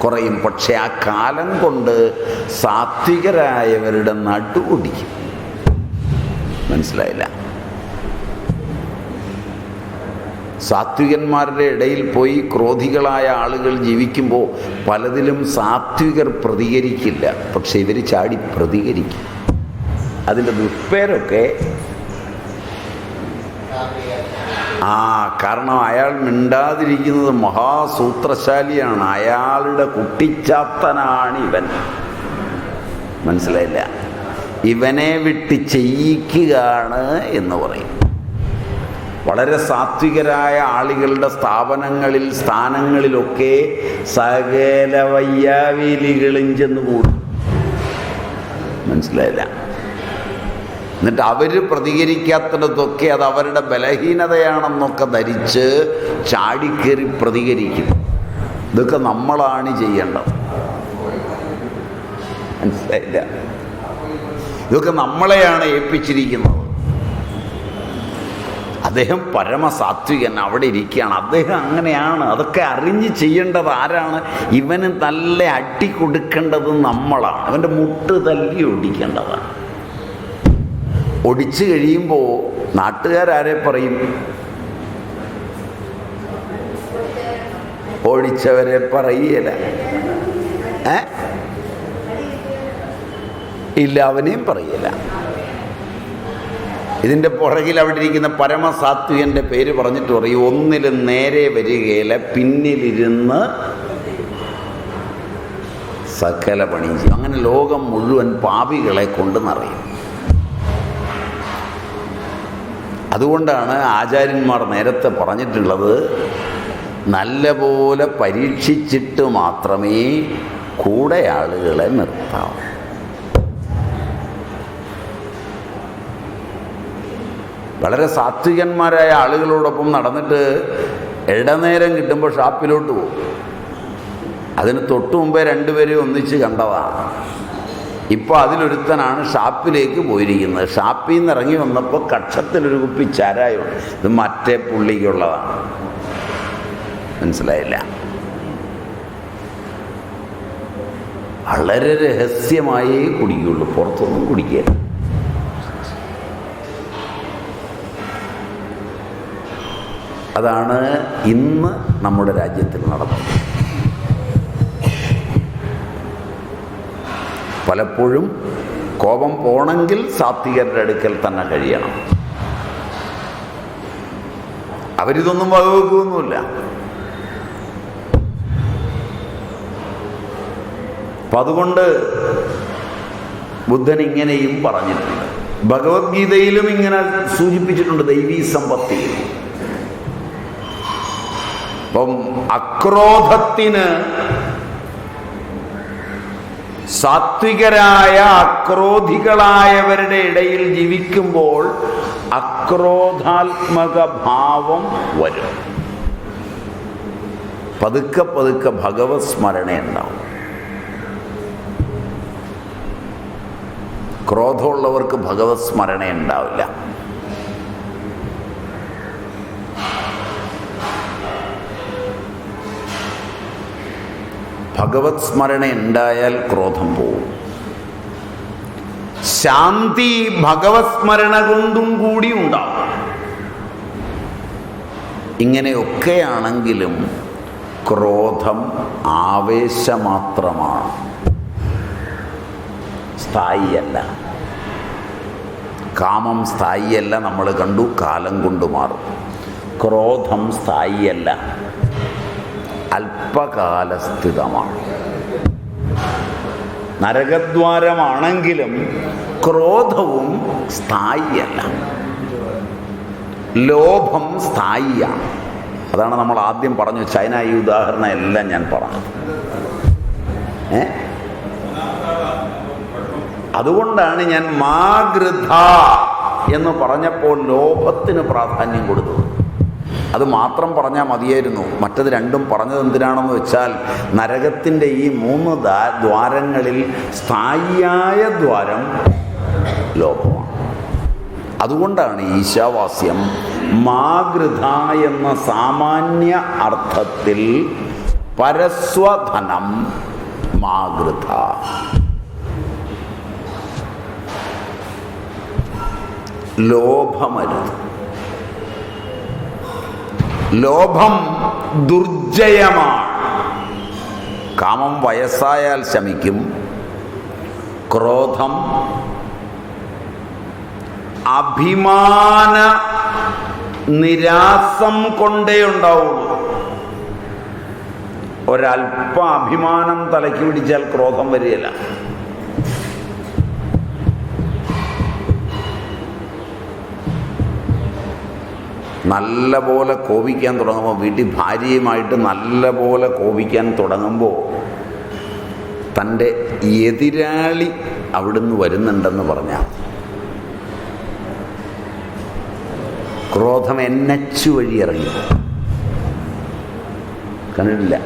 കുറയും. പക്ഷെ ആ കാലം കൊണ്ട് സാത്വികരായവരുടെ നടുവൊടിക്കും. മനസ്സിലായില്ല? സാത്വികന്മാരുടെ ഇടയിൽ പോയി ക്രോധികളായ ആളുകൾ ജീവിക്കുമ്പോൾ പലതിലും സാത്വികർ പ്രതികരിക്കില്ല, പക്ഷെ ഇവർ ചാടി പ്രതികരിക്കും. അതിൻ്റെ ദുഷ്പേരൊക്കെ കാരണം അയാൾ മിണ്ടാതിരിക്കുന്നത് മഹാസൂത്രശാലിയാണ്, അയാളുടെ കുട്ടിച്ചാത്തനാണ് ഇവൻ. മനസ്സിലായില്ല? ഇവനെ വിട്ട് ചെയ്യിക്കുകയാണ് എന്ന് പറയും. വളരെ സാത്വികരായ ആളുകളുടെ സ്ഥാനങ്ങളിലൊക്കെ സകല വയ്യാവേലികളും ചെന്ന് കൂടും. മനസ്സിലായില്ല? എന്നിട്ട് അവർ പ്രതികരിക്കാത്തിടത്തൊക്കെ അത് അവരുടെ ബലഹീനതയാണെന്നൊക്കെ ധരിച്ച് ചാടിക്കേറി പ്രതികരിക്കും. ഇതൊക്കെ നമ്മളാണ് ചെയ്യേണ്ടത്. മനസ്സിലായില്ല? ഇതൊക്കെ നമ്മളെയാണ് ഏൽപ്പിച്ചിരിക്കുന്നത്. അദ്ദേഹം പരമസാത്വികൻ, അവിടെ ഇരിക്കുകയാണ്, അദ്ദേഹം അങ്ങനെയാണ്. അതൊക്കെ അറിഞ്ഞ് ചെയ്യേണ്ടത് ആരാണ്? ഇവന് നല്ല അടി കൊടുക്കേണ്ടത് നമ്മളാണ്. അവൻ്റെ മുട്ട് തല്ലി ഒടിക്കേണ്ടതാണ്. ഒടിച്ചു കഴിയുമ്പോൾ നാട്ടുകാരെ പറയും? ഓടിച്ചവരെ പറയല. ഇല്ല, അവനെയും പറയല. ഇതിൻ്റെ പുറകിൽ അവിടെ ഇരിക്കുന്ന പരമസാത്വികൻ്റെ പേര് പറഞ്ഞിട്ട് പറയും, ഒന്നിലും നേരെ വരികയില്ല, പിന്നിലിരുന്ന് സകല പണിയും ചെയ്യും. അങ്ങനെ ലോകം മുഴുവൻ പാപികളെ കൊണ്ട് നിറയും. അതുകൊണ്ടാണ് ആചാര്യന്മാർ നേരത്തെ പറഞ്ഞിട്ടുള്ളത്, നല്ലപോലെ പരീക്ഷിച്ചിട്ട് മാത്രമേ കൂടെ ആളുകളെ നിർത്താവൂ. വളരെ സാത്വികന്മാരായ ആളുകളോടൊപ്പം നടന്നിട്ട് ഇടനേരം കിട്ടുമ്പോൾ ഷാപ്പിലോട്ട് പോകും. അതിന് തൊട്ടു മുമ്പേ രണ്ടുപേരെയും ഒന്നിച്ച് കണ്ടതാണ്. ഇപ്പോൾ അതിലൊരുത്തനാണ് ഷാപ്പിലേക്ക് പോയിരിക്കുന്നത്. ഷാപ്പിൽ നിന്ന് ഇറങ്ങി വന്നപ്പോൾ കക്ഷത്തിലൊരു കുപ്പി ചാരായമുണ്ട്. ഇത് മറ്റേ പുള്ളിക്കുള്ളതാണ്. മനസ്സിലായില്ല? വളരെ രഹസ്യമായേ കുടിക്കുള്ളൂ, പുറത്തൊന്നും കുടിക്കുക. അതാണ് ഇന്ന് നമ്മുടെ രാജ്യത്തിൽ നടന്നത്. പലപ്പോഴും കോപം പോണെങ്കിൽ സാത്വികരുടെ അടുക്കൽ തന്നെ കഴിയണം. അവരിതൊന്നും വകവെക്കുകയൊന്നുമില്ല. അപ്പം അതുകൊണ്ട് ബുദ്ധൻ ഇങ്ങനെയും പറഞ്ഞിട്ടുണ്ട്. ഭഗവത്ഗീതയിലും ഇങ്ങനെ സൂചിപ്പിച്ചിട്ടുണ്ട് ദൈവീ സമ്പത്തിയിൽ. അപ്പം അക്രോധത്തിന്, സാത്വികരായ അക്രോധികളായവരുടെ ഇടയിൽ ജീവിക്കുമ്പോൾ അക്രോധാത്മക ഭാവം വരും. പതുക്കെ പതുക്കെ ഭഗവത് സ്മരണ ഉണ്ടാവും. ക്രോധമുള്ളവർക്ക് ഭഗവത് സ്മരണ ഉണ്ടാവില്ല. ഭഗവത് സ്മരണ ഉണ്ടായാൽ ക്രോധം പോവും. ശാന്തി ഭഗവത് സ്മരണ കൊണ്ടും കൂടി ഉണ്ടാവും. ഇങ്ങനെയൊക്കെയാണെങ്കിലും ക്രോധം ആവേശമാത്രമാണ്, സ്ഥായിയല്ല. കാമം സ്ഥായിയല്ല, നമ്മൾ കണ്ടു, കാലം കൊണ്ട് മാറും. ക്രോധം സ്ഥായിയല്ല, അല്പകാലസ്ഥിതമാണ്. നരകദ്വാരമാണെങ്കിലും ക്രോധവും സ്ഥായിയല്ല. ലോഭം സ്ഥായിയാണ്. അതാണ് നമ്മൾ ആദ്യം പറഞ്ഞു. ചൈന ഈ ഉദാഹരണം എല്ലാം ഞാൻ പറഞ്ഞത്. അതുകൊണ്ടാണ് ഞാൻ മാഗൃധ എന്ന് പറഞ്ഞപ്പോൾ ലോഭത്തിന് പ്രാധാന്യം കൊടുത്തത്. അത് മാത്രം പറഞ്ഞാൽ മതിയായിരുന്നു. മറ്റത് രണ്ടും പറഞ്ഞത് എന്തിനാണെന്ന് വെച്ചാൽ, നരകത്തിൻ്റെ ഈ 3 ദ്വാരങ്ങളിൽ സ്ഥായിയായ ദ്വാരം ലോഭമാണ്. അതുകൊണ്ടാണ് ഈശാവാസ്യം മാഗൃധ എന്ന സാമാന്യ അർത്ഥത്തിൽ പരസ്വധനം മാഗൃധ. ലോഭമരുത്. ലോഭം ദുർജയമാണ്. കാമം വയസ്സായാൽ ശമിക്കും. ക്രോധം അഭിമാന നിരാസം കൊണ്ടേ ഉണ്ടാവുള്ളൂ. ഒരല്പ അഭിമാനം തലയ്ക്ക് പിടിച്ചാൽ ക്രോധം വരികയില്ല. നല്ല പോലെ കോപിക്കാൻ തുടങ്ങുമ്പോൾ, വീട്ടിൽ ഭാര്യയുമായിട്ട് നല്ല പോലെ കോപിക്കാൻ തുടങ്ങുമ്പോൾ തൻ്റെ എതിരാളി അവിടുന്ന് വരുന്നുണ്ടെന്ന് പറഞ്ഞാൽ ക്രോധം NH വഴി ഇറങ്ങി. കണ്ടിട്ടില്ല?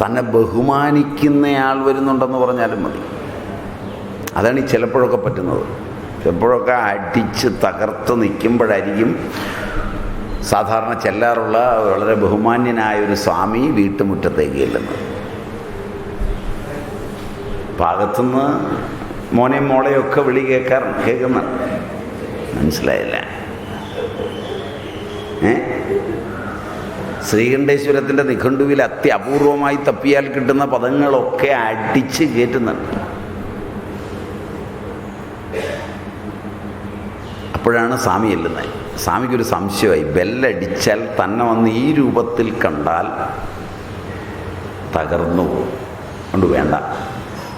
തന്നെ ബഹുമാനിക്കുന്നയാൾ വരുന്നുണ്ടെന്ന് പറഞ്ഞാലും മതി. അതാണ് ഈ ചിലപ്പോഴൊക്കെ പറ്റുന്നത്. ചിലപ്പോഴൊക്കെ അടിച്ച് തകർത്ത് നിൽക്കുമ്പോഴായിരിക്കും സാധാരണ ചെല്ലാറുള്ള വളരെ ബഹുമാന്യനായ ഒരു സ്വാമി വീട്ടുമുറ്റത്തേക്ക് ചെല്ലുന്നത്. ഭാഗത്തുനിന്ന് മോനെയും മോളെയൊക്കെ വിളി കേൾക്കുന്ന മനസ്സിലായില്ല? ശ്രീകണ്ഠേശ്വരത്തിൻ്റെ നിഘണ്ടുവിൽ അത്യപൂർവമായി തപ്പിയാൽ കിട്ടുന്ന പദങ്ങളൊക്കെ അടിച്ച് കയറ്റുന്നുണ്ട്. അപ്പോഴാണ് സ്വാമി ചെല്ലുന്നത്. സ്വാമിക്കൊരു സംശയമായി. ബെല്ലടിച്ചാൽ തന്നെ വന്ന് ഈ രൂപത്തിൽ കണ്ടാൽ തകർന്നു പോകും. കൊണ്ട് വേണ്ട.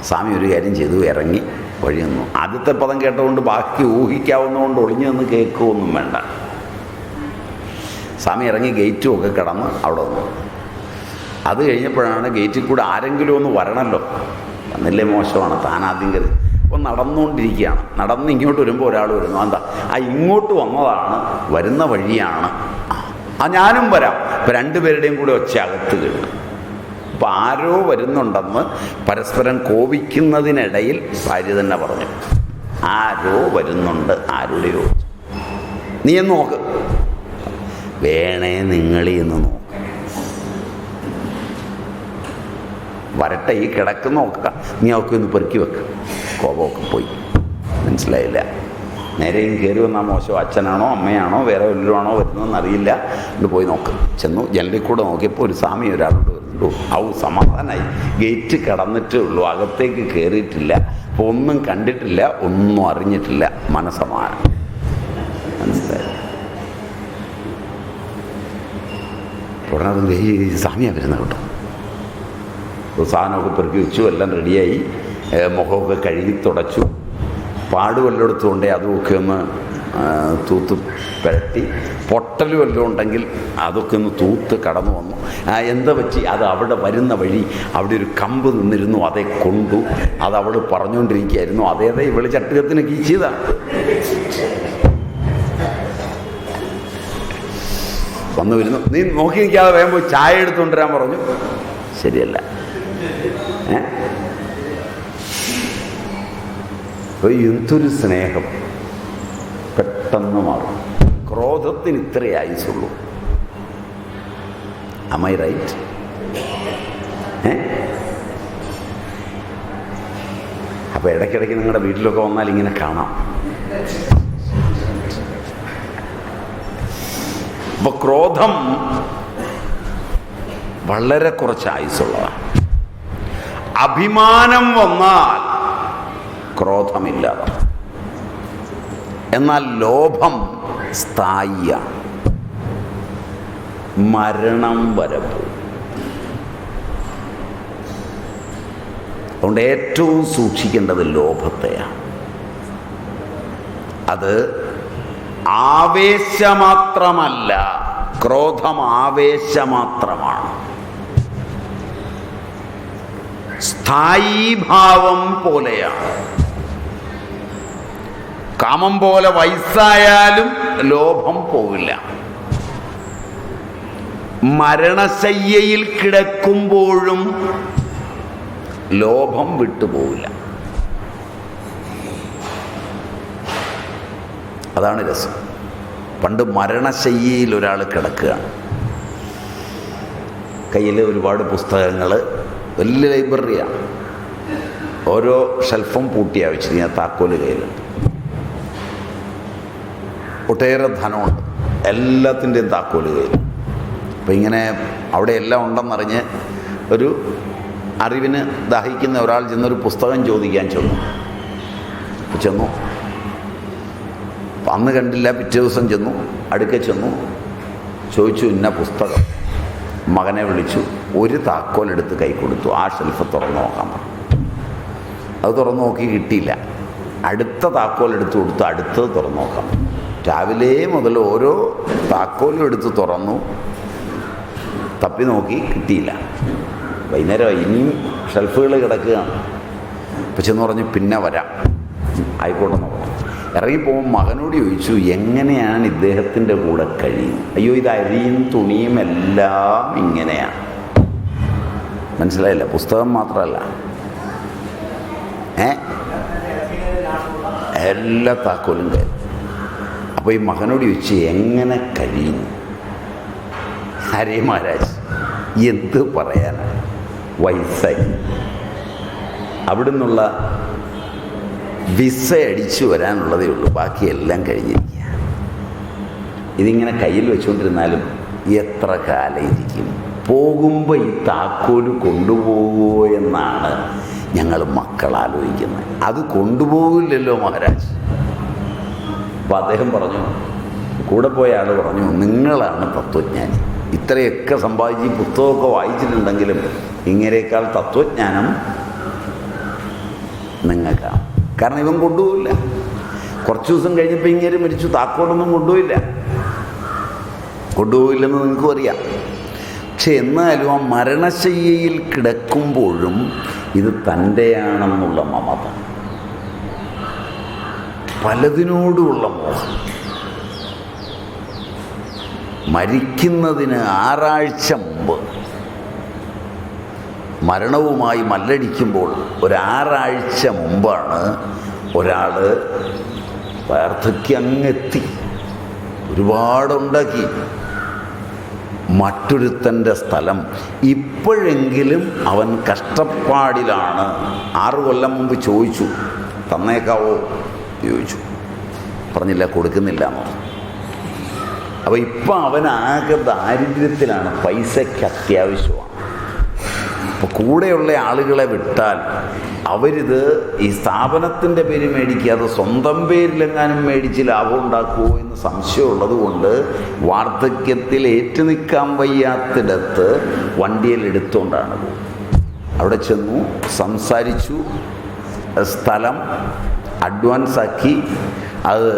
സ്വാമി ഒരു കാര്യം ചെയ്തു, ഇറങ്ങി വഴി നിന്നു. ആദ്യത്തെ പദം കേട്ടുകൊണ്ട് ബാക്കി ഊഹിക്കാവുന്നതുകൊണ്ട് ഒളിഞ്ഞു നിന്ന് കേൾക്കുകയൊന്നും വേണ്ട. സ്വാമി ഇറങ്ങി ഗേറ്റും ഒക്കെ കടന്ന് അവിടെ വന്നു. അത് കഴിഞ്ഞപ്പോഴാണ് ഗേറ്റിൽ കൂടെ ആരെങ്കിലും ഒന്ന് വരണമല്ലോ. വന്നില്ലേ മോശമാണ്, താനാദ്യം കരുതി. അപ്പോൾ നടന്നുകൊണ്ടിരിക്കുകയാണ്. നടന്ന് ഇങ്ങോട്ട് വരുമ്പോൾ ഒരാൾ വരുന്നു. എന്താ ഇങ്ങോട്ട് വന്നതാണ്, വരുന്ന വഴിയാണ്, ഞാനും വരാം. ഇപ്പം രണ്ടുപേരുടെയും കൂടെ ഒച്ച അകത്ത് കേട്ടു. അപ്പം ആരോ വരുന്നുണ്ടെന്ന് പരസ്പരം കോപിക്കുന്നതിനിടയിൽ ഭാര്യ തന്നെ പറഞ്ഞു, ആരോ വരുന്നുണ്ട്, ആരുടെയോ. നീ എന്ന് നോക്ക്. വേണേ നിങ്ങളീ എന്ന് നോക്ക്. വരട്ടെ, ഈ കിടക്കുന്ന നോക്കുക. നീ അവർക്ക് ഒന്ന് പെറുക്കി വെക്ക്. കോപമൊക്കെ പോയി. മനസ്സിലായില്ല? നേരെയും കയറി വന്നാൽ മോശം അച്ഛനാണോ അമ്മയാണോ വേറെ വല്ലതുമാണോ വരുന്നതെന്ന് അറിയില്ല. ഇത് പോയി നോക്ക്. ചെന്നു ജനലിൽ കൂടെ നോക്കിയപ്പോൾ ഒരു സ്വാമി ഒരാളോട് വരുന്നുള്ളൂ. സമാധാനമായി. ഗേറ്റ് കടന്നിട്ടേ ഉള്ളൂ, അകത്തേക്ക് കയറിയിട്ടില്ല. അപ്പോൾ ഒന്നും കണ്ടിട്ടില്ല, ഒന്നും അറിഞ്ഞിട്ടില്ല. മനസമാനം. മനസ്സിലായി? ഉടനെ അത് സ്വാമിയാണ് വരുന്നത് കേട്ടോ. സാധനമൊക്കെ പെറുക്കി വെച്ചു, എല്ലാം റെഡിയായി, മുഖമൊക്കെ കഴുകി തുടച്ചു, പാട് വല്ലയിടത്തും ഉണ്ടേ അതുമൊക്കെ ഒന്ന് തൂത്ത് പുരട്ടി, പൊട്ടൽ വല്ലതും ഉണ്ടെങ്കിൽ അതൊക്കെ ഒന്ന് തൂത്ത് കടന്നു വന്നു. എന്താ പറ്റി? അത് അവിടെ വരുന്ന വഴി അവിടെ ഒരു കമ്പ് നിന്നിരുന്നു, അതേ കൊണ്ടു. അത് അവൾ പറഞ്ഞുകൊണ്ടിരിക്കുകയായിരുന്നു. അതേ ഇവള് ചട്ടുകത്തിന് കീച്ചിയതാണ്. വന്നു വരുന്നു. നീ നോക്കി നിൽക്കാതെ വേഗം പോയി ചായ എടുത്തുകൊണ്ടുവരാൻ പറഞ്ഞു. ശരിയല്ല. എന്തൊരു സ്നേഹം പെട്ടെന്ന് മാറും. ക്രോധത്തിന് ഇത്രേ ആയുസുള്ളൂ. Am I right? അപ്പോൾ ഇടയ്ക്കിടയ്ക്ക് നിങ്ങളുടെ വീട്ടിലൊക്കെ വന്നാൽ ഇങ്ങനെ കാണാം. അപ്പോൾ ക്രോധം വളരെ കുറച്ച് ആയുസുള്ളതാണ്. അഭിമാനം വന്നാൽ ക്രോധമില്ലാതെ. എന്നാൽ ലോഭം സ്ഥായിയാണ്, മരണം വരെ പോകും. അതുകൊണ്ട് ഏറ്റവും സൂക്ഷിക്കേണ്ടത് ലോഭത്തെയാണ്. അത് ആവേശമാത്രമല്ല, ക്രോധം ആവേശമാത്രമാണ്. സ്ഥായീഭാവം പോലെയാണ്. കാമം പോലെ വയസ്സായാലും ലോഭം പോവില്ല. മരണശയ്യയിൽ കിടക്കുമ്പോഴും ലോഭം വിട്ടുപോവില്ല. അതാണ് രസം. പണ്ട് മരണശയ്യയിൽ ഒരാൾ കിടക്കുകയാണ്. കയ്യിൽ ഒരുപാട് പുസ്തകങ്ങൾ, വലിയ ലൈബ്രറിയാണ്. ഓരോ ഷെൽഫും പൂട്ടിയാണ് വെച്ചിരിക്കുന്നത്. താക്കോല് കയ്യിലുണ്ട്. ഒട്ടേറെ ധനമുണ്ട്, എല്ലാത്തിൻ്റെയും താക്കോല് കയ്യിൽ. അപ്പം ഇങ്ങനെ അവിടെ എല്ലാം ഉണ്ടെന്നറിഞ്ഞ് ഒരു അറിവിന് ദാഹിക്കുന്ന ഒരാൾ ചെന്നൊരു പുസ്തകം ചോദിക്കാൻ ചെന്നു. അന്ന് കണ്ടില്ല, പിറ്റേ ദിവസം ചെന്നു, അടുക്കെ ചെന്നു, ചോദിച്ചു ഇന്ന പുസ്തകം. മകനെ വിളിച്ചു, ഒരു താക്കോലെടുത്ത് കൈ കൊടുത്തു. ആ ഷെൽഫ് തുറന്നു നോക്കാൻ പറഞ്ഞു. അത് തുറന്നു നോക്കി, കിട്ടിയില്ല. അടുത്ത താക്കോലെടുത്ത് കൊടുത്തു, അടുത്തത് തുറന്നു നോക്കാം. രാവിലെ മുതൽ ഓരോ താക്കോലും എടുത്ത് തുറന്നു, തപ്പി നോക്കി, കിട്ടിയില്ല. വൈകുന്നേരം ഇനിയും ഷെൽഫുകൾ കിടക്കുകയാണ്. അപ്പം ചെന്ന് പറഞ്ഞു പിന്നെ വരാം. ആയിക്കോട്ടെന്ന് പറഞ്ഞു. ഇറങ്ങിപ്പോകുമ്പോൾ മകനോട് ചോദിച്ചു എങ്ങനെയാണ് ഇദ്ദേഹത്തിൻ്റെ കൂടെ കഴിയുന്നത്. അയ്യോ, ഇത് അരിയും തുണിയും എല്ലാം ഇങ്ങനെയാണ്. മനസ്സിലായില്ല? പുസ്തകം മാത്രമല്ല, എല്ലാ താക്കോലും കയറി. അപ്പോൾ ഈ മകനോട് ചോദിച്ചു എങ്ങനെ കഴിയുന്നു. ഹരേ മഹാരാജ്, എന്ത് പറയാനാണ്, വയസ്സായി. അവിടെ നിന്നുള്ള വിസ അടിച്ചു വരാനുള്ളതേ ഉള്ളൂ, ബാക്കിയെല്ലാം കഴിഞ്ഞിരിക്കുക. ഇതിങ്ങനെ കയ്യിൽ വെച്ചുകൊണ്ടിരുന്നാലും എത്ര കാലം ഇരിക്കും? പോകുമ്പോൾ ഈ താക്കോല് കൊണ്ടുപോകുമോ എന്നാണ് ഞങ്ങൾ മക്കൾ ആലോചിക്കുന്നത്. അത് കൊണ്ടുപോകില്ലല്ലോ മഹാരാജ്. അപ്പോൾ അദ്ദേഹം പറഞ്ഞു, കൂടെ പോയ ആൾ പറഞ്ഞു, നിങ്ങളാണ് തത്വജ്ഞാനി. ഇത്രയൊക്കെ സമ്പാദിച്ച് പുസ്തകമൊക്കെ വായിച്ചിട്ടുണ്ടെങ്കിലും ഇങ്ങനേക്കാൾ തത്വജ്ഞാനം നിങ്ങൾക്കാണ്. കാരണം ഇവൻ കൊണ്ടുപോയില്ല. കുറച്ച് ദിവസം കഴിഞ്ഞപ്പോൾ ഇങ്ങനെ മരിച്ചു. താക്കോലൊന്നും കൊണ്ടുപോയില്ലെന്ന് നിങ്ങൾക്കും അറിയാം. പക്ഷെ എന്നാലും ആ മരണശയ്യയിൽ കിടക്കുമ്പോഴും ഇത് തൻ്റെയാണെന്നുള്ള മമത, പലതിനോടുമുള്ള മോഹം. മരിക്കുന്നതിന് 6 ആഴ്ച മുമ്പ്, മരണവുമായി മല്ലടിക്കുമ്പോൾ 6 ആഴ്ച മുമ്പാണ് ഒരാൾ വാർദ്ധക്യങ്ങെത്തി, ഒരുപാടുണ്ടാക്കി, മറ്റൊരുത്തൻ്റെ സ്ഥലം ഇപ്പോഴെങ്കിലും അവൻ കഷ്ടപ്പാടിലാണ്. 6 കൊല്ലം മുമ്പ് ചോദിച്ചു, തന്നേക്കാവോ ചോദിച്ചു, പറഞ്ഞില്ല, കൊടുക്കുന്നില്ല എന്ന് പറഞ്ഞു. അപ്പോൾ ഇപ്പം അവനാകെ ദാരിദ്ര്യത്തിലാണ്, പൈസയ്ക്ക് അത്യാവശ്യമാണ്. അപ്പോൾ കൂടെയുള്ള ആളുകളെ വിട്ടാൽ അവരിത് ഈ സ്ഥാപനത്തിൻ്റെ പേര് മേടിക്കാതെ സ്വന്തം പേരിലെങ്ങാനും മേടിച്ച് ലാഭം ഉണ്ടാക്കുമോ എന്ന് സംശയമുള്ളത് കൊണ്ട് വാർദ്ധക്യത്തിൽ ഏറ്റു നിൽക്കാൻ വയ്യാത്തിടത്ത് വണ്ടിയിൽ എടുത്തുകൊണ്ടാണ് അവിടെ ചെന്നു, സംസാരിച്ചു, സ്ഥലം അഡ്വാൻസാക്കി, അത്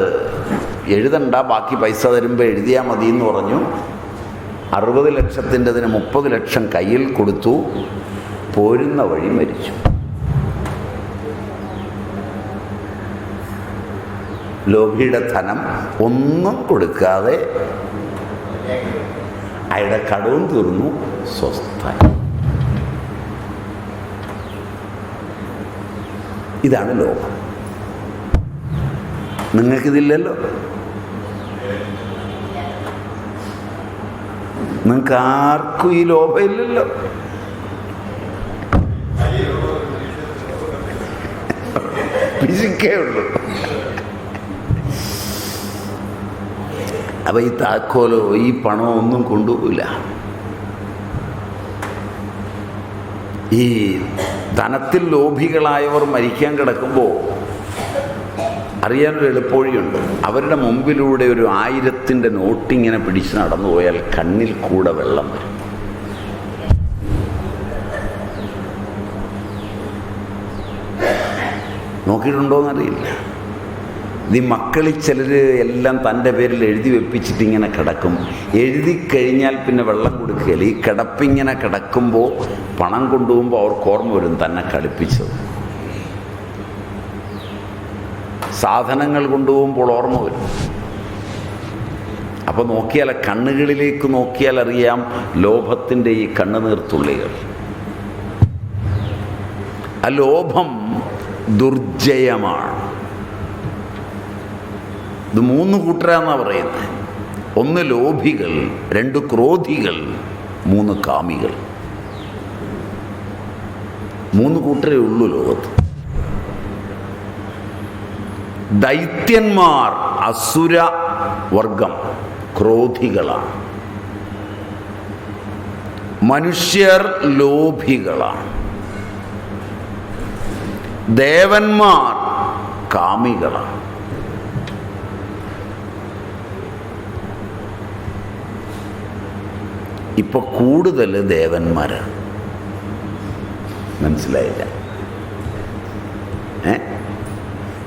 എഴുതണ്ട, ബാക്കി പൈസ തരുമ്പോൾ എഴുതിയാൽ മതി എന്ന് പറഞ്ഞു. 60 ലക്ഷത്തിൻ്റെതിന് 30 ലക്ഷം കയ്യിൽ കൊടുത്തു. പോരുന്ന വഴി മരിച്ചു. ലോഭിയുടെ ധനം ഒന്നും കൊടുക്കാതെ അയാളുടെ കടവും തീർന്നു, സ്വസ്ഥായി. ഇതാണ് ലോകം. നിങ്ങൾക്കിതില്ലല്ലോ. നിങ്ങൾക്ക് ആർക്കും ഈ ലോഭമില്ലല്ലോ. പിശുക്കേ ഉള്ളൂ. അപ്പം ഈ താക്കോലോ ഈ പണമോ ഒന്നും കൊണ്ടുപോയില്ല. ഈ ധനത്തിൽ ലോഭികളായവർ മരിക്കാൻ കിടക്കുമ്പോൾ അറിയാനൊരു എളുപ്പവഴിയുണ്ട്. അവരുടെ മുമ്പിലൂടെ ഒരു 1000-ൻ്റെ നോട്ടിങ്ങനെ പിടിച്ച് നടന്നു പോയാൽ കണ്ണിൽ കൂടെ വെള്ളം വരും. നോക്കിയിട്ടുണ്ടോയെന്നറിയില്ല. ഈ മക്കളിൽ ചിലർ എല്ലാം തൻ്റെ പേരിൽ എഴുതി വെപ്പിച്ചിട്ട് ഇങ്ങനെ കിടക്കും. എഴുതി കഴിഞ്ഞാൽ പിന്നെ വെള്ളം കൊടുക്കുകയില്ല. ഈ കിടപ്പിങ്ങനെ കിടക്കുമ്പോൾ പണം കൊണ്ടുപോകുമ്പോൾ അവർക്ക് ഓർമ്മ വരും തന്നെ കളിപ്പിച്ചത്. സാധനങ്ങൾ കൊണ്ടുപോകുമ്പോൾ ഓർമ്മ വരും. അപ്പോൾ നോക്കിയാൽ കണ്ണുകളിലേക്ക് നോക്കിയാൽ അറിയാം ലോഭത്തിൻ്റെ ഈ കണ്ണുനീർത്തുള്ളികൾ. ആ ലോഭം ദുർജയമാണ്. ഇത് 3 കൂട്ടരാന്നാണ് പറയുന്നത്. 1 ലോഭികൾ, 2 ക്രോധികൾ, 3 കാമികൾ. 3 കൂട്ടരേ ഉള്ളൂ ലോകത്ത്. ദൈത്യന്മാർ അസുര വർഗം, ക്രോധികളാണ്. മനുഷ്യർ ലോഭികളാണ്. ദേവന്മാർ കാമികളാണ്. ഇപ്പൊ കൂടുതൽ ദേവന്മാരാണ്. മനസ്സിലായില്ല?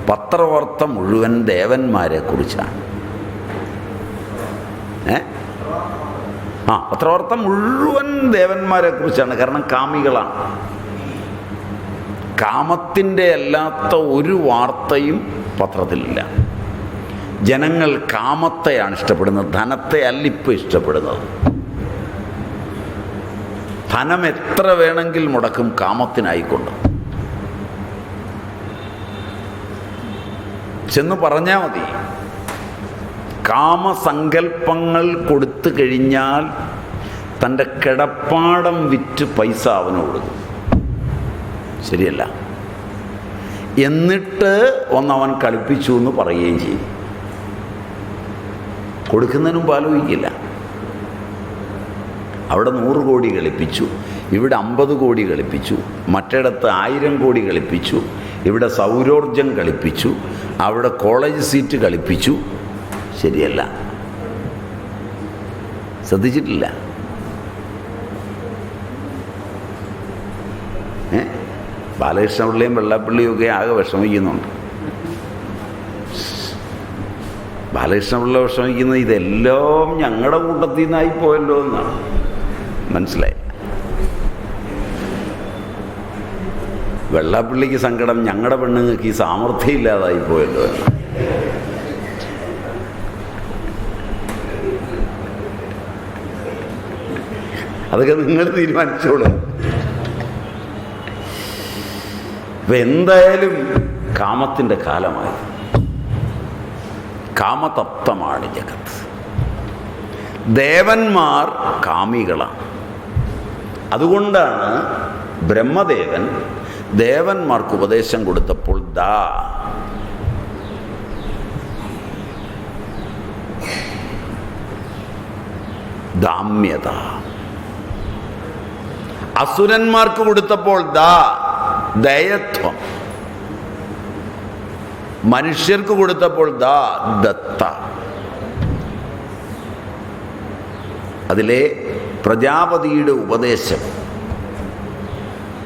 പത്രവാർത്ത മുഴുവൻ ദേവന്മാരെ കുറിച്ചാണ്. പത്രവാർത്ത മുഴുവൻ ദേവന്മാരെ കുറിച്ചാണ്. കാരണം കാമികളാണ്. കാമത്തിൻ്റെ അല്ലാത്ത ഒരു വാർത്തയും പത്രത്തിലില്ല. ജനങ്ങൾ കാമത്തെയാണ് ഇഷ്ടപ്പെടുന്നത്, ധനത്തെ അല്ല ഇപ്പോൾ ഇഷ്ടപ്പെടുന്നത്. ധനം എത്ര വേണമെങ്കിൽ മുടക്കും കാമത്തിനായിക്കൊണ്ട്. ചെന്ന് പറഞ്ഞാൽ മതി. കാമസങ്കല്പങ്ങൾ കൊടുത്തു കഴിഞ്ഞാൽ തൻ്റെ കിടപ്പാടം വിറ്റ് പൈസ അവന് കൊടുക്കും. ശരിയല്ല? എന്നിട്ട് ഒന്നവൻ കളിപ്പിച്ചു എന്ന് പറയുകയും ചെയ്യും. കൊടുക്കുന്നതിന് മുമ്പ് ആലോചിക്കില്ല. അവിടെ 100 കോടി കളിപ്പിച്ചു, ഇവിടെ 50 കോടി കളിപ്പിച്ചു, മറ്റിടത്ത് 1000 കോടി കളിപ്പിച്ചു, ഇവിടെ സൗരോർജം കളിപ്പിച്ചു, അവിടെ കോളേജ് സീറ്റ് കളിപ്പിച്ചു. ശരിയല്ല? ശ്രദ്ധിച്ചിട്ടില്ല? ബാലകൃഷ്ണപിള്ളയും വെള്ളാപ്പള്ളിയും ഒക്കെ ആകെ വിഷമിക്കുന്നുണ്ട്. ബാലകൃഷ്ണപിള്ള വിഷമിക്കുന്നത് ഇതെല്ലാം ഞങ്ങളുടെ കൂട്ടത്തിൽ നിന്നായി പോയല്ലോ എന്നാണ്. മനസ്സിലായി? വെള്ളാപ്പള്ളിക്ക് സങ്കടം ഞങ്ങളുടെ പെണ്ണുങ്ങൾക്ക് ഈ സാമർഥ്യം ഇല്ലാതായി പോയല്ലോ എന്ന്. അതൊക്കെ നിങ്ങൾ തീരുമാനിച്ചോളൂ. ഇപ്പം എന്തായാലും കാമത്തിൻ്റെ കാലമായി. കാമതപ്തമാണ് ജഗത്ത്. ദേവന്മാർ കാമികളാണ്. അതുകൊണ്ടാണ് ബ്രഹ്മദേവൻ ദേവന്മാർക്ക് ഉപദേശം കൊടുത്തപ്പോൾ ദാമ്യത, അസുരന്മാർക്ക് കൊടുത്തപ്പോൾ ദയത്വം, മനുഷ്യർക്ക് കൊടുത്തപ്പോൾ ദത്ത. അതിലെ പ്രജാപതിയുടെ ഉപദേശം,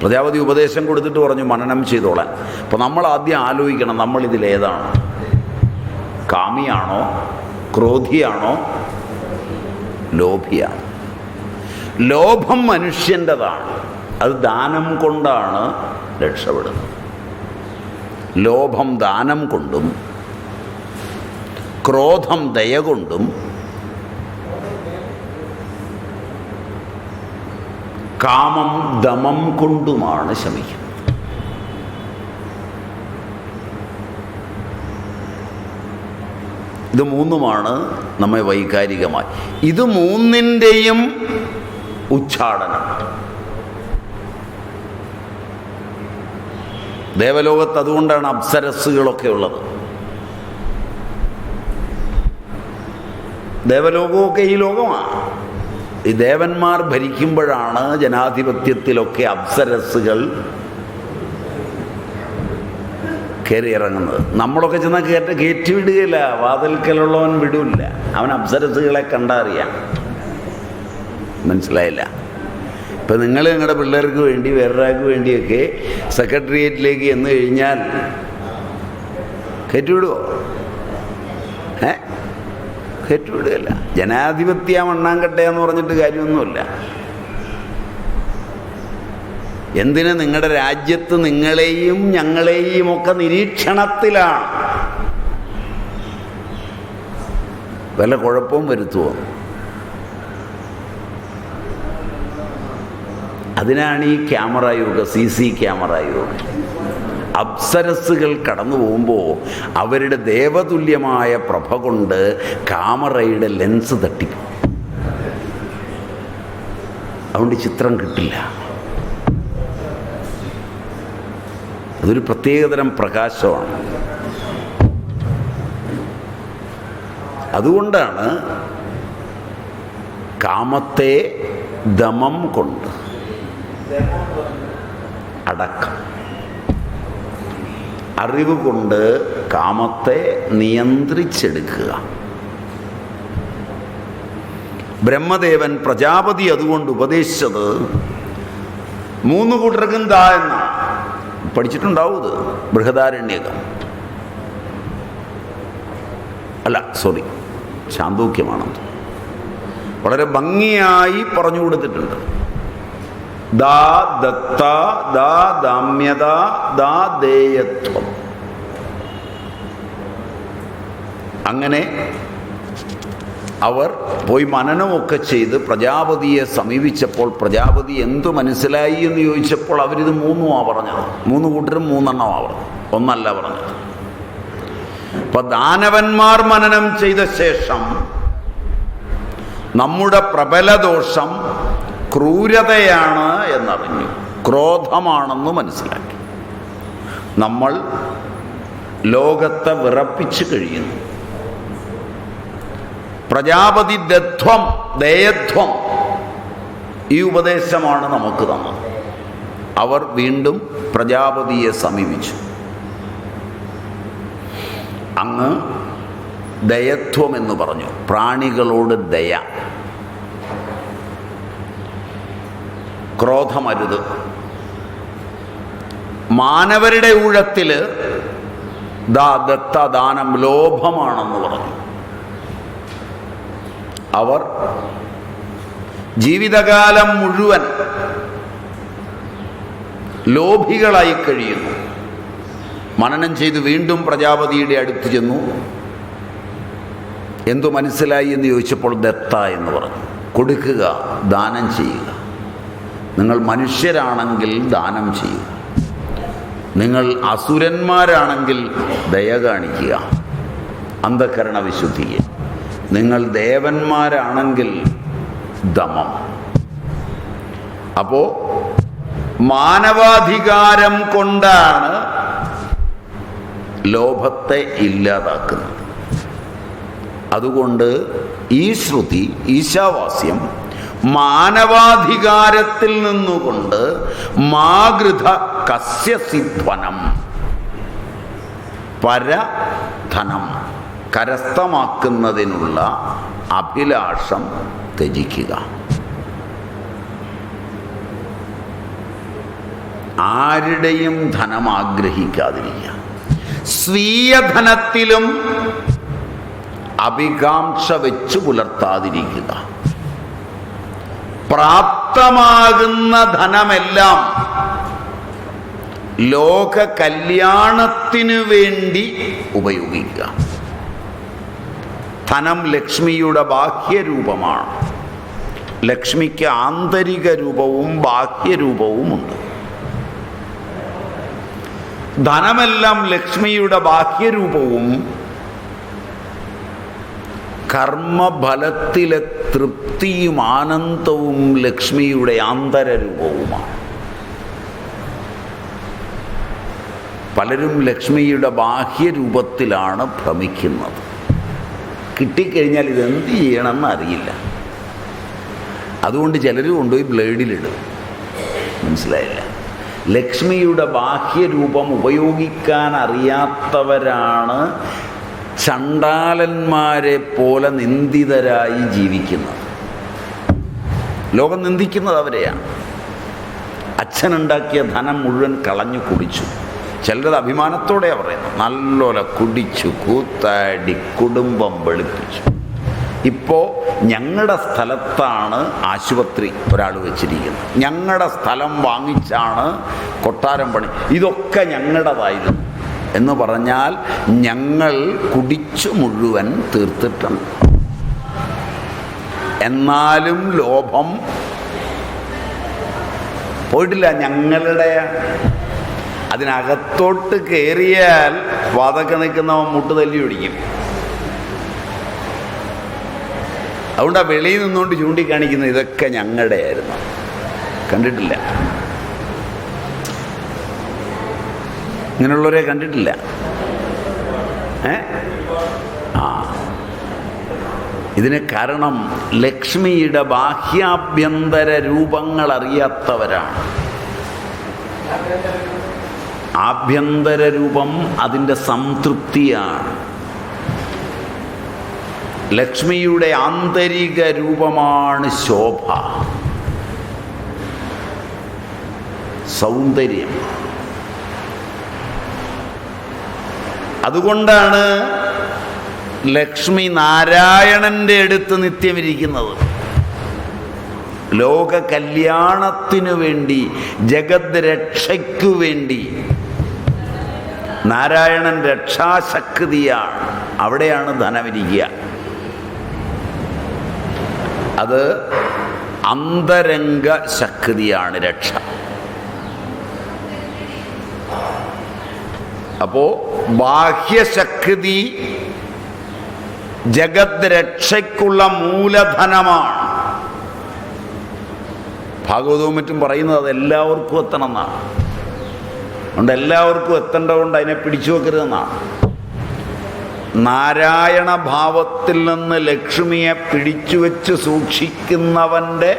പ്രജാപതി ഉപദേശം കൊടുത്തിട്ട് പറഞ്ഞു മനനം ചെയ്തോളാൻ. അപ്പോൾ നമ്മൾ ആദ്യം ആലോചിക്കണം, നമ്മളിതിലേതാണ്? കാമിയാണോ, ക്രോധിയാണോ, ലോഭിയാണോ? ലോഭം മനുഷ്യൻ്റെതാണ്, അത് ദാനം കൊണ്ടാണ് രക്ഷപ്പെടുന്നത്. ലോഭം ദാനം കൊണ്ടും ക്രോധം ദയ കൊണ്ടും കാമം ദമം കൊണ്ടുമാണ് ശമിക്കുന്നത്. ഇത് മൂന്നുമാണ് നമ്മെ വൈകാരികമായി. ഇത് മൂന്നിൻ്റെയും ഉച്ചാടനം. ദേവലോകത്ത് അതുകൊണ്ടാണ് അപ്സരസ്സുകളൊക്കെ ഉള്ളത്. ദേവലോകമൊക്കെ ഈ ലോകമാണ്. ഈ ദേവന്മാർ ഭരിക്കുമ്പോഴാണ് ജനാധിപത്യത്തിലൊക്കെ അപ്സരസ്സുകൾ കയറി ഇറങ്ങുന്നത്. നമ്മളൊക്കെ ചെന്നാൽ കയറ്റി വിടുകയില്ല, വാതിൽക്കലുള്ളവൻ വിടില്ല. അവൻ അപ്സരസ്സുകളെ കണ്ടറിയാം. മനസ്സിലായില്ല? ഇപ്പം നിങ്ങൾ നിങ്ങളുടെ പിള്ളേർക്ക് വേണ്ടി വേറൊരാൾക്ക് വേണ്ടിയൊക്കെ സെക്രട്ടേറിയറ്റിലേക്ക് ചെന്ന് കഴിഞ്ഞാൽ കയറ്റിവിടുമോ? കയറ്റിവിടുകയില്ല. ജനാധിപത്യ മണ്ണാങ്കട്ട എന്ന് പറഞ്ഞിട്ട് കാര്യമൊന്നുമില്ല. എന്തിന്? നിങ്ങളുടെ രാജ്യത്ത് നിങ്ങളെയും ഞങ്ങളെയും ഒക്കെ നിരീക്ഷണത്തിലാണ്. വല്ല കുഴപ്പവും വരുത്തുമോ? അതിനാണ് ഈ ക്യാമറ യുഗം, CC ക്യാമറ യുഗം. അപ്സരസ്സുകൾ കടന്നു പോകുമ്പോൾ അവരുടെ ദേവതുല്യമായ പ്രഭ കൊണ്ട് ക്യാമറയുടെ ലെൻസ് തട്ടിപ്പോകും. അതുകൊണ്ട് ചിത്രം കിട്ടില്ല. അതൊരു പ്രത്യേകതരം പ്രകാശമാണ്. അതുകൊണ്ടാണ് കാമത്തെ ദമം കൊണ്ട് അടക്കം, അറിവ് കൊണ്ട് കാമത്തെ നിയന്ത്രിച്ചെടുക്കുക. ബ്രഹ്മദേവൻ പ്രജാപതി അതുകൊണ്ട് ഉപദേശിച്ചത് 3 കൂട്ടർക്കും എന്നാണ്. പഠിച്ചിട്ടുണ്ടാവും ഇത്. ബൃഹദാരണ്യകം അല്ല, ശാന്തോക്യമാണെന്ന് വളരെ ഭംഗിയായി പറഞ്ഞു കൊടുത്തിട്ടുണ്ട്. ദത്ത, ദാമ്യത, ദേയത്വം. അങ്ങനെ അവർ പോയി മനനമൊക്കെ ചെയ്ത് പ്രജാപതിയെ സമീപിച്ചപ്പോൾ പ്രജാപതി എന്തു മനസ്സിലായി എന്ന് ചോദിച്ചപ്പോൾ അവരിത് 3 പറഞ്ഞത്. 3 കൂട്ടരും 3 പറഞ്ഞത്, ഒന്നല്ല പറഞ്ഞത്. അപ്പൊ ദാനവന്മാർ മനനം ചെയ്ത ശേഷം നമ്മുടെ പ്രബലദോഷം ക്രൂരതയാണ് എന്നറിഞ്ഞു, ക്രോധമാണെന്ന് മനസ്സിലാക്കി. നമ്മൾ ലോകത്തെ വിറപ്പിച്ചു കഴിയുന്നു. പ്രജാപതി ദയത്വം ഈ ഉപദേശമാണ് നമുക്ക് തന്നത്. അവർ വീണ്ടും പ്രജാപതിയെ സമീപിച്ചു. അങ്ങ് ദയത്വം എന്ന് പറഞ്ഞു, പ്രാണികളോട് ദയ, ക്രോധമരുത്. മാനവരുടെ ഊഴത്തിൽ ദാനം ലോഭമാണെന്ന് പറഞ്ഞു. അവർ ജീവിതകാലം മുഴുവൻ ലോഭികളായി കഴിയുന്നു. മനനം ചെയ്ത് വീണ്ടും പ്രജാപതിയുടെ അടുത്ത് ചെന്നു. എന്തു മനസ്സിലായി എന്ന് ചോദിച്ചപ്പോൾ ദത്ത എന്ന് പറഞ്ഞു. കൊടുക്കുക, ദാനം ചെയ്യുക. നിങ്ങൾ മനുഷ്യരാണെങ്കിൽ ദാനം ചെയ്യുക, നിങ്ങൾ അസുരന്മാരാണെങ്കിൽ ദയ കാണിക്കുക, അന്ധകരണ വിശുദ്ധിയെ. നിങ്ങൾ ദേവന്മാരാണെങ്കിൽ ദമം. അപ്പോൾ മാനവാധികാരം കൊണ്ടാണ് ലോഭത്തെ ഇല്ലാതാക്കുന്നത്. അതുകൊണ്ട് ഈ ശ്രുതി, ഈശാവാസ്യം മാനവാധികാരത്തിൽ നിന്നുകൊണ്ട് മാഗൃധ കസ്യസിധ്വനം, പരധനം കരസ്ഥമാക്കുന്നതിനുള്ള അഭിലാഷം ത്യജിക്കുക. ആരുടെയും ധനം ആഗ്രഹിക്കാതിരിക്കുക. സ്വീയധനത്തിലും അഭികാംക്ഷ വെച്ചു പുലർത്താതിരിക്കുക. പ്രാപ്തമാകുന്ന ധനമെല്ലാം ലോക കല്യാണത്തിനു വേണ്ടി ഉപയോഗിക്കുക. ധനം ലക്ഷ്മിയുടെ ബാഹ്യരൂപമാണ്. ലക്ഷ്മിക്ക് ആന്തരിക രൂപവും ബാഹ്യരൂപവുമുണ്ട്. ധനമെല്ലാം ലക്ഷ്മിയുടെ ബാഹ്യരൂപവും കർമ്മഫലത്തിലെ തൃപ്തിയും ആനന്ദവും ലക്ഷ്മിയുടെ ആന്തരരൂപവുമാണ്. പലരും ലക്ഷ്മിയുടെ ബാഹ്യരൂപത്തിലാണ് ഭ്രമിക്കുന്നത്. കിട്ടിക്കഴിഞ്ഞാൽ ഇതെന്ത് ചെയ്യണമെന്ന് അറിയില്ല. അതുകൊണ്ട് ചിലർ കൊണ്ടുപോയി ബ്ലേഡിലിടും. മനസ്സിലായില്ല? ലക്ഷ്മിയുടെ ബാഹ്യരൂപം ഉപയോഗിക്കാൻ അറിയാത്തവരാണ് ചണ്ടാലന്മാരെ പോലെ നിന്ദിതരായി ജീവിക്കുന്നത്. ലോകം നിന്ദിക്കുന്നത് അവരെയാണ്. അച്ഛനുണ്ടാക്കിയ ധനം മുഴുവൻ കളഞ്ഞു കുടിച്ചു. ചിലരത് അഭിമാനത്തോടെയാണ് പറയുന്നത്. നല്ലോല കുടിച്ചു കൂത്താടി കുടുംബം വെളുപ്പിച്ചു. ഇപ്പോൾ ഞങ്ങളുടെ സ്ഥലത്താണ് ആശുപത്രി ഒരാൾ വെച്ചിരിക്കുന്നത്, ഞങ്ങളുടെ സ്ഥലം വാങ്ങിച്ചാണ് കൊട്ടാരം പണി, ഇതൊക്കെ ഞങ്ങളുടേതായിരുന്നു എന്ന് പറഞ്ഞാൽ ഞങ്ങൾ കുടിച്ചു മുഴുവൻ തീർത്തിട്ടുണ്ട്. എന്നാലും ലോഭം പോയിട്ടില്ല. ഞങ്ങളുടെ അതിനകത്തോട്ട് കയറിയാൽ വാതൊക്കെ നിൽക്കുന്നവൻ മുട്ട് തല്ലി പിടിക്കും. അതുകൊണ്ടാണ് വെളിയിൽ നിന്നുകൊണ്ട് ചൂണ്ടിക്കാണിക്കുന്നത് ഇതൊക്കെ ഞങ്ങളുടെ ആയിരുന്നു. കണ്ടിട്ടില്ല, ഇങ്ങനെയുള്ളവരെ കണ്ടിട്ടില്ല. ഇതിന് കാരണം ലക്ഷ്മിയുടെ ബാഹ്യാഭ്യന്തര രൂപങ്ങൾ അറിയാത്തവരാണ്. ആഭ്യന്തര രൂപം അതിൻ്റെ സംതൃപ്തിയാണ്. ലക്ഷ്മിയുടെ ആന്തരിക രൂപമാണ് ശോഭ, സൗന്ദര്യം. അതുകൊണ്ടാണ് ലക്ഷ്മി നാരായണൻ്റെ അടുത്ത് നിത്യം ഇരിക്കുന്നത്. ലോക കല്യാണത്തിനു വേണ്ടി, ജഗത് രക്ഷയ്ക്കു വേണ്ടി നാരായണൻ രക്ഷാശക്തിയാണ്. അവിടെയാണ് ധനമിരിക്കുക. അത് അന്തരംഗ ശക്തിയാണ് രക്ഷ. അപ്പോ ബാഹ്യശക്തി ജഗത് രക്ഷയ്ക്കുള്ള മൂലധനമാണ്. ഭാഗവതവും മറ്റും പറയുന്നത് അത് എല്ലാവർക്കും എത്തണം എന്നാണ്. അതുകൊണ്ട് എല്ലാവർക്കും എത്തേണ്ടതുകൊണ്ട് അതിനെ പിടിച്ചു വെക്കരുതെന്നാണ്. നാരായണ ഭാവത്തിൽ നിന്ന് ലക്ഷ്മിയെ പിടിച്ചു വെച്ച് സൂക്ഷിക്കുന്നവൻ്റെ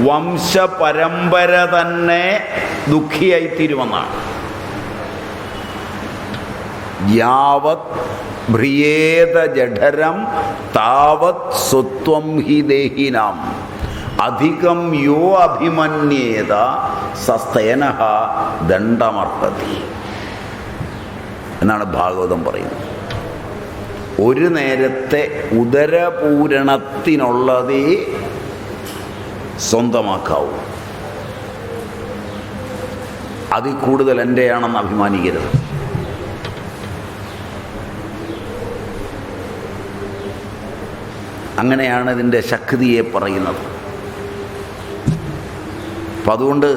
വംശപരമ്പര തന്നെ ദുഃഖിയായിത്തീരുമെന്നാണ്. യാവത് ഭ്രിയേത ജഠരം താവത് സ്വത്വം ഹി ദേഹിനാം അധികം യോ അഭിമന്യേത സസ്തേനഃ ദണ്ഡമർഹതി എന്നാണ് ഭാഗവതം പറയുന്നത്. ഒരു നേരത്തെ ഉദരപൂരണത്തിനുള്ളതേ സ്വന്തമാക്കാവൂ. അതിൽ കൂടുതൽ എൻ്റെയാണെന്ന് അഭിമാനിക്കരുത്. അങ്ങനെയാണ് ഇതിൻ്റെ ശക്തിയെ പറയുന്നത്. അപ്പം അതുകൊണ്ട്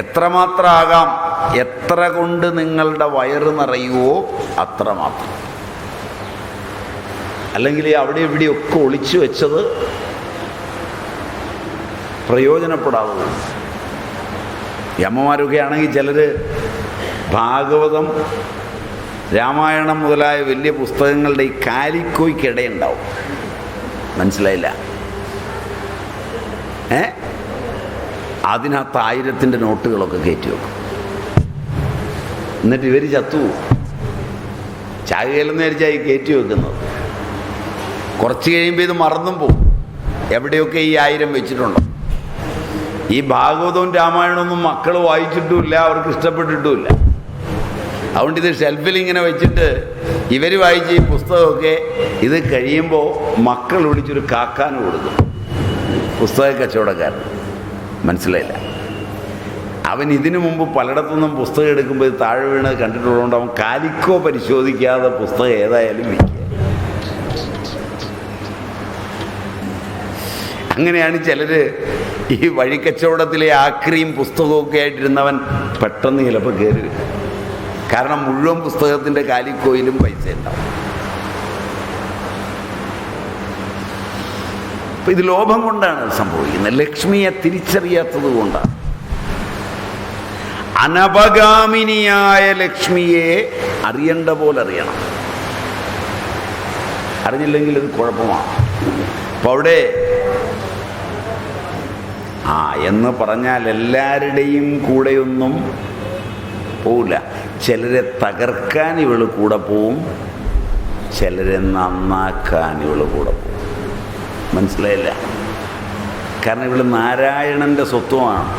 എത്രമാത്രമാകാം, എത്ര കൊണ്ട് നിങ്ങളുടെ വയറ് നിറയുമോ അത്രമാത്രം. അല്ലെങ്കിൽ അവിടെ ഇവിടെയൊക്കെ ഒളിച്ചു വെച്ചത് പ്രയോജനപ്പെടാതെ പോകും. ഈ അമ്മമാരൊക്കെ ആണെങ്കിൽ ചിലർ ഭാഗവതം, രാമായണം മുതലായ വലിയ പുസ്തകങ്ങളുടെ ഈ കാലിക്കോയ്ക്കിടയുണ്ടാവും. മനസ്സിലായില്ല? അതിനകത്ത് 1000-ൻ്റെ നോട്ടുകളൊക്കെ കയറ്റി വെക്കും. എന്നിട്ട് ഇവർ ചത്തു ചാകുകയില്ലെന്ന് വിചാരിച്ചാൽ കയറ്റി വെക്കുന്നത്. കുറച്ച് കഴിയുമ്പോൾ ഇത് മറന്നും പോകും. എവിടെയൊക്കെ ഈ 1000 വെച്ചിട്ടുണ്ടോ? ഈ ഭാഗവതവും രാമായണമൊന്നും മക്കൾ വായിച്ചിട്ടുമില്ല, അവർക്ക് ഇഷ്ടപ്പെട്ടിട്ടുമില്ല. അതുകൊണ്ട് ഇത് ഷെൽഫിൽ ഇങ്ങനെ വെച്ചിട്ട് ഇവർ വായിച്ച ഈ പുസ്തകമൊക്കെ ഇത് കഴിയുമ്പോൾ മക്കൾ വിളിച്ചൊരു കാക്കാന് കൊടുക്കും. പുസ്തക കച്ചവടക്കാരൻ. മനസ്സിലായില്ല. അവൻ ഇതിനു മുമ്പ് പലയിടത്തുനിന്നും പുസ്തകം എടുക്കുമ്പോൾ ഇത് താഴെ വീണത് കണ്ടിട്ടുള്ളതുകൊണ്ട് അവൻ കാലിക്കോ പരിശോധിക്കാതെ പുസ്തകം ഏതായാലും വിൽക്കുക. അങ്ങനെയാണ് ചിലർ ഈ വഴിക്കച്ചവടത്തിലെ ആക്രിയും പുസ്തകമൊക്കെ ആയിട്ടിരുന്നവൻ പെട്ടെന്ന് ചിലപ്പോൾ കയറി. കാരണം മുഴുവൻ പുസ്തകത്തിൻ്റെ കാലിക്കോയിലും പൈസ ഉണ്ടാവും. അപ്പം ഇത് ലോഭം കൊണ്ടാണ് സംഭവിക്കുന്നത്. ലക്ഷ്മിയെ തിരിച്ചറിയാത്തത് കൊണ്ടാണ്. അനപഗാമിനിയായ ലക്ഷ്മിയെ അറിയേണ്ട പോലെ അറിയണം. അറിഞ്ഞില്ലെങ്കിൽ ഇത് കുഴപ്പമാണ്. അപ്പം അവിടെ എന്ന് പറഞ്ഞാൽ എല്ലാവരുടെയും കൂടെയൊന്നും പോവില്ല. ചിലരെ തകർക്കാൻ ഇവള് കൂടെ പോവും, ചിലരെ നന്നാക്കാൻ ഇവള് കൂടെ പോവും. മനസ്സിലായില്ല. കാരണം ഇവള് നാരായണൻ്റെ സ്വത്വമാണ്.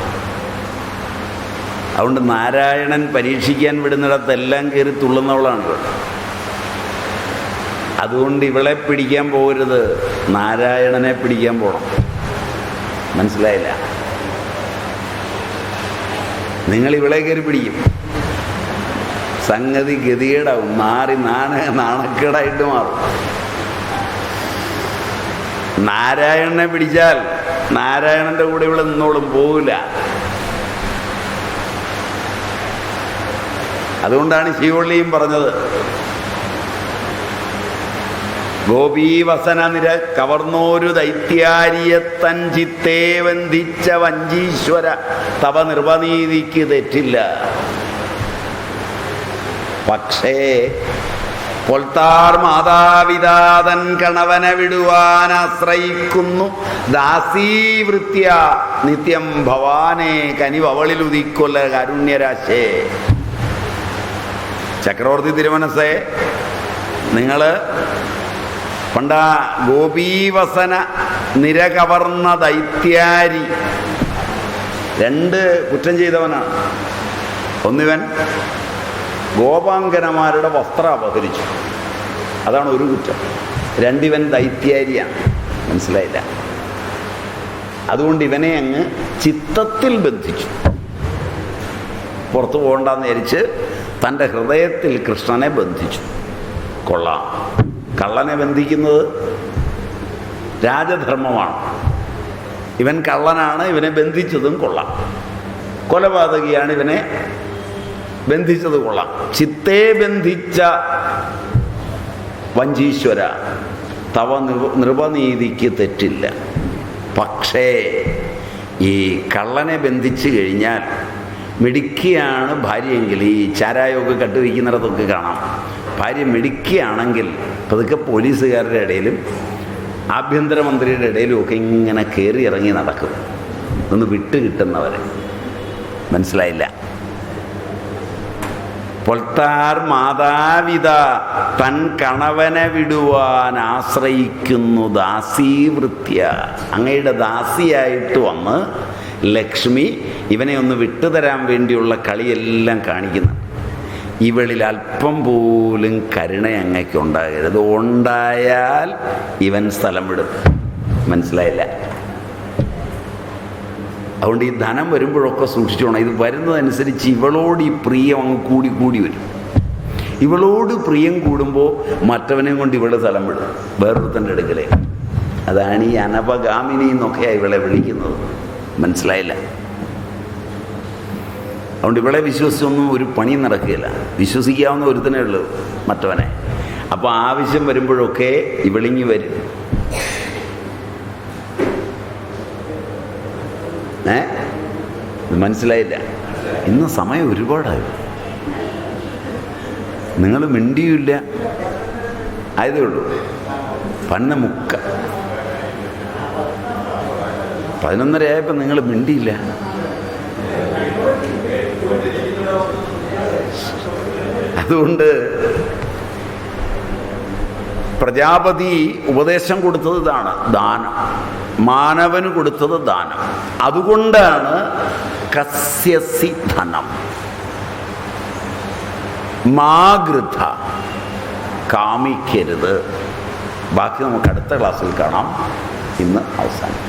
അതുകൊണ്ട് നാരായണൻ പരീക്ഷിക്കാൻ വിടുന്നിടത്തെല്ലാം കയറി തുള്ളുന്നവളാണ്. അതുകൊണ്ട് ഇവളെ പിടിക്കാൻ പോകരുത്, നാരായണനെ പിടിക്കാൻ പോകണം. മനസ്സിലായില്ല. നിങ്ങൾ ഇവളെ കയറി പിടിക്കും, സംഗതി ഗതികേടാവും, നാണക്കേടായിട്ട് മാറും. നാരായണനെ പിടിച്ചാൽ നാരായണന്റെ കൂടെ ഇവിടെ നിന്നോളും, പോവില്ല. അതുകൊണ്ടാണ് ശിവള്ളിയും പറഞ്ഞത്, ഗോപീവസന നിര കവർന്നോരു ദൈത്യാരിയെ തൻ ചിത്തേ വന്ദിച്ച വഞ്ചീശ്വര തവ നിർവനീതിക്ക് തെറ്റില്ല. പക്ഷേ പൊൽത്താർ മാതാപിതാതൻ കണവനെ വിടുവാൻ ആശ്രയിക്കുന്നു ദാസീവൃത്യ നിത്യം ഭവാനെ കനിവളിലുദിക്കൊല്ല കാരുണ്യരാശേ. ചക്രവർത്തി തിരുമനസ്സേ, നിങ്ങൾ പണ്ട ഗോപീവസന നിരകവർന്ന ദൈത്യാരി 2 കുറ്റം ചെയ്തവനാണ്. ഒന്നിവൻ ഗോപാങ്കനമാരുടെ വസ്ത്രം അപഹരിച്ചു, അതാണ് ഒരു കുറ്റം. 2 ഇവൻ ദൈത്യാരിയാണ്. മനസ്സിലായില്ല. അതുകൊണ്ട് ഇവനെ അങ്ങ് ചിത്തത്തിൽ ബന്ധിച്ചു. പുറത്തു പോകണ്ടെന്ന് വിചാരിച്ച് തൻ്റെ ഹൃദയത്തിൽ കൃഷ്ണനെ ബന്ധിച്ചു. കൊള്ളാം. കള്ളനെ ബന്ധിക്കുന്നത് രാജധർമ്മമാണ്. ഇവൻ കള്ളനാണ്, ഇവനെ ബന്ധിച്ചതും കൊള്ളാം. കൊലപാതകിയാണ്, ഇവനെ ബന്ധിച്ചത് കൊള്ളാം. ചിത്തേ ബന്ധിച്ച വഞ്ചീശ്വര തവ നൃപനീതിക്ക് തെറ്റില്ല. പക്ഷേ ഈ കള്ളനെ ബന്ധിച്ചു കഴിഞ്ഞാൽ മിടുക്കിയാണ് ഭാര്യയെങ്കിൽ, ഈ ചാരായമൊക്കെ കട്ടുവയ്ക്കുന്നിടത്തൊക്കെ കാണാം, ഭാര്യ മിടുക്കിയാണെങ്കിൽ പതുക്കെ പോലീസുകാരുടെ ഇടയിലും ആഭ്യന്തരമന്ത്രിയുടെ ഇടയിലും ഒക്കെ ഇങ്ങനെ കയറി ഇറങ്ങി നടക്കും, ഒന്ന് വിട്ട് കിട്ടുന്നവരെ. മനസ്സിലായില്ല. പൊൽത്താർ മാതാപിത തൻ കണവനെ വിടുവാൻ ആശ്രയിക്കുന്നു ദാസീവൃത്യ. അങ്ങയുടെ ദാസിയായിട്ട് വന്ന് ലക്ഷ്മി ഇവനെ ഒന്ന് വിട്ടുതരാൻ വേണ്ടിയുള്ള കളിയെല്ലാം കാണിക്കുന്നു. ഇവളിൽ അല്പം പോലും കരുണ അങ്ങയ്ക്ക് ഉണ്ടാകരുത്. ഉണ്ടായാൽ ഇവൻ സ്ഥലം വിടും. മനസ്സിലായില്ല. അതുകൊണ്ട് ഈ ധനം വരുമ്പോഴൊക്കെ സൂക്ഷിച്ചോണം. ഇത് വരുന്നതനുസരിച്ച് ഇവളോട് ഈ പ്രിയം അങ്ങ് കൂടി കൂടി വരും. ഇവളോട് പ്രിയം കൂടുമ്പോൾ മറ്റവനെയും കൊണ്ട് ഇവളെ സ്ഥലം വിടും, വേറൊരുത്തൻ്റെ അടുക്കലേ. അതാണ് ഈ അനപഗാമിനി എന്നൊക്കെയാണ് ഇവളെ വിളിക്കുന്നത്. മനസ്സിലായില്ല. അതുകൊണ്ട് ഇവളെ വിശ്വസിച്ചൊന്നും ഒരു പണി നടക്കുകയില്ല. വിശ്വസിക്കാവുന്ന ഒരുത്തനേ ഉള്ളൂ, മറ്റവനെ. അപ്പോൾ ആവശ്യം വരുമ്പോഴൊക്കെ ഇവളിങ്ങി വരും. ഇത് മനസ്സിലായില്ല. ഇന്ന് സമയം ഒരുപാടായി, നിങ്ങൾ മിണ്ടിയില്ല, ആയതേ ഉള്ളൂ. പന്ന മുക്ക 11:30 ആയപ്പോൾ നിങ്ങൾ മിണ്ടിയില്ല. അതുകൊണ്ട് പ്രജാപതി ഉപദേശം കൊടുത്തത് ഇതാണ്, ദാനം. മാനവന് കൊടുത്തത് ദാനം. അതുകൊണ്ടാണ് കസ്യസി ധനം മാഗൃഥ, കാമിക്കരുത്. ബാക്കി നമുക്ക് അടുത്ത ക്ലാസ്സിൽ കാണാം. ഇന്ന് അവസാനം.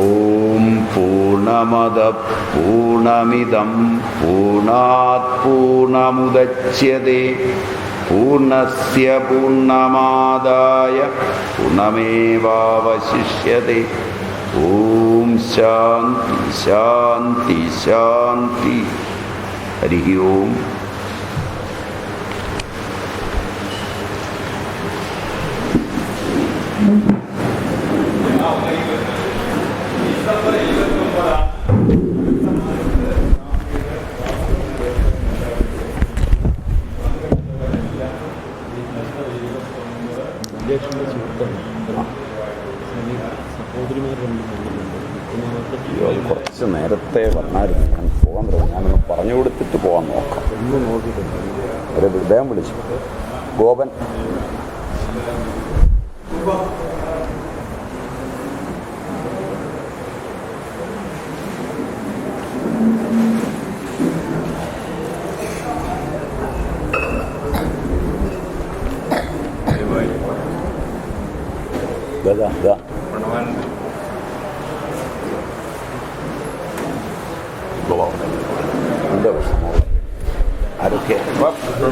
ഓം പൂർണ്ണമദ പൂർണ്ണമിദം പൂർണ്ണാത് പൂർണ്ണമുദച്യതേ പൂർണ്ണസ്യ പൂർണ്ണമാദായ പൂർണ്ണമേവാവശിഷ്യതേ. ഓം ശാന്തി ശാന്തി ശാന്തി. ഹരി ഓം. കുറച്ച് നേരത്തെ വന്നായിരുന്നു. ഞാൻ പോകാൻ തുടങ്ങി. ഞാനൊന്ന് പറഞ്ഞു കൊടുത്തിട്ട് പോകാൻ നോക്കാം. ഒരു ഹൃദയം വിളിച്ചു. ഗോപൻ എൻ്റെ പ്രശ്നമോ ആരൊക്കെ നടക്കും.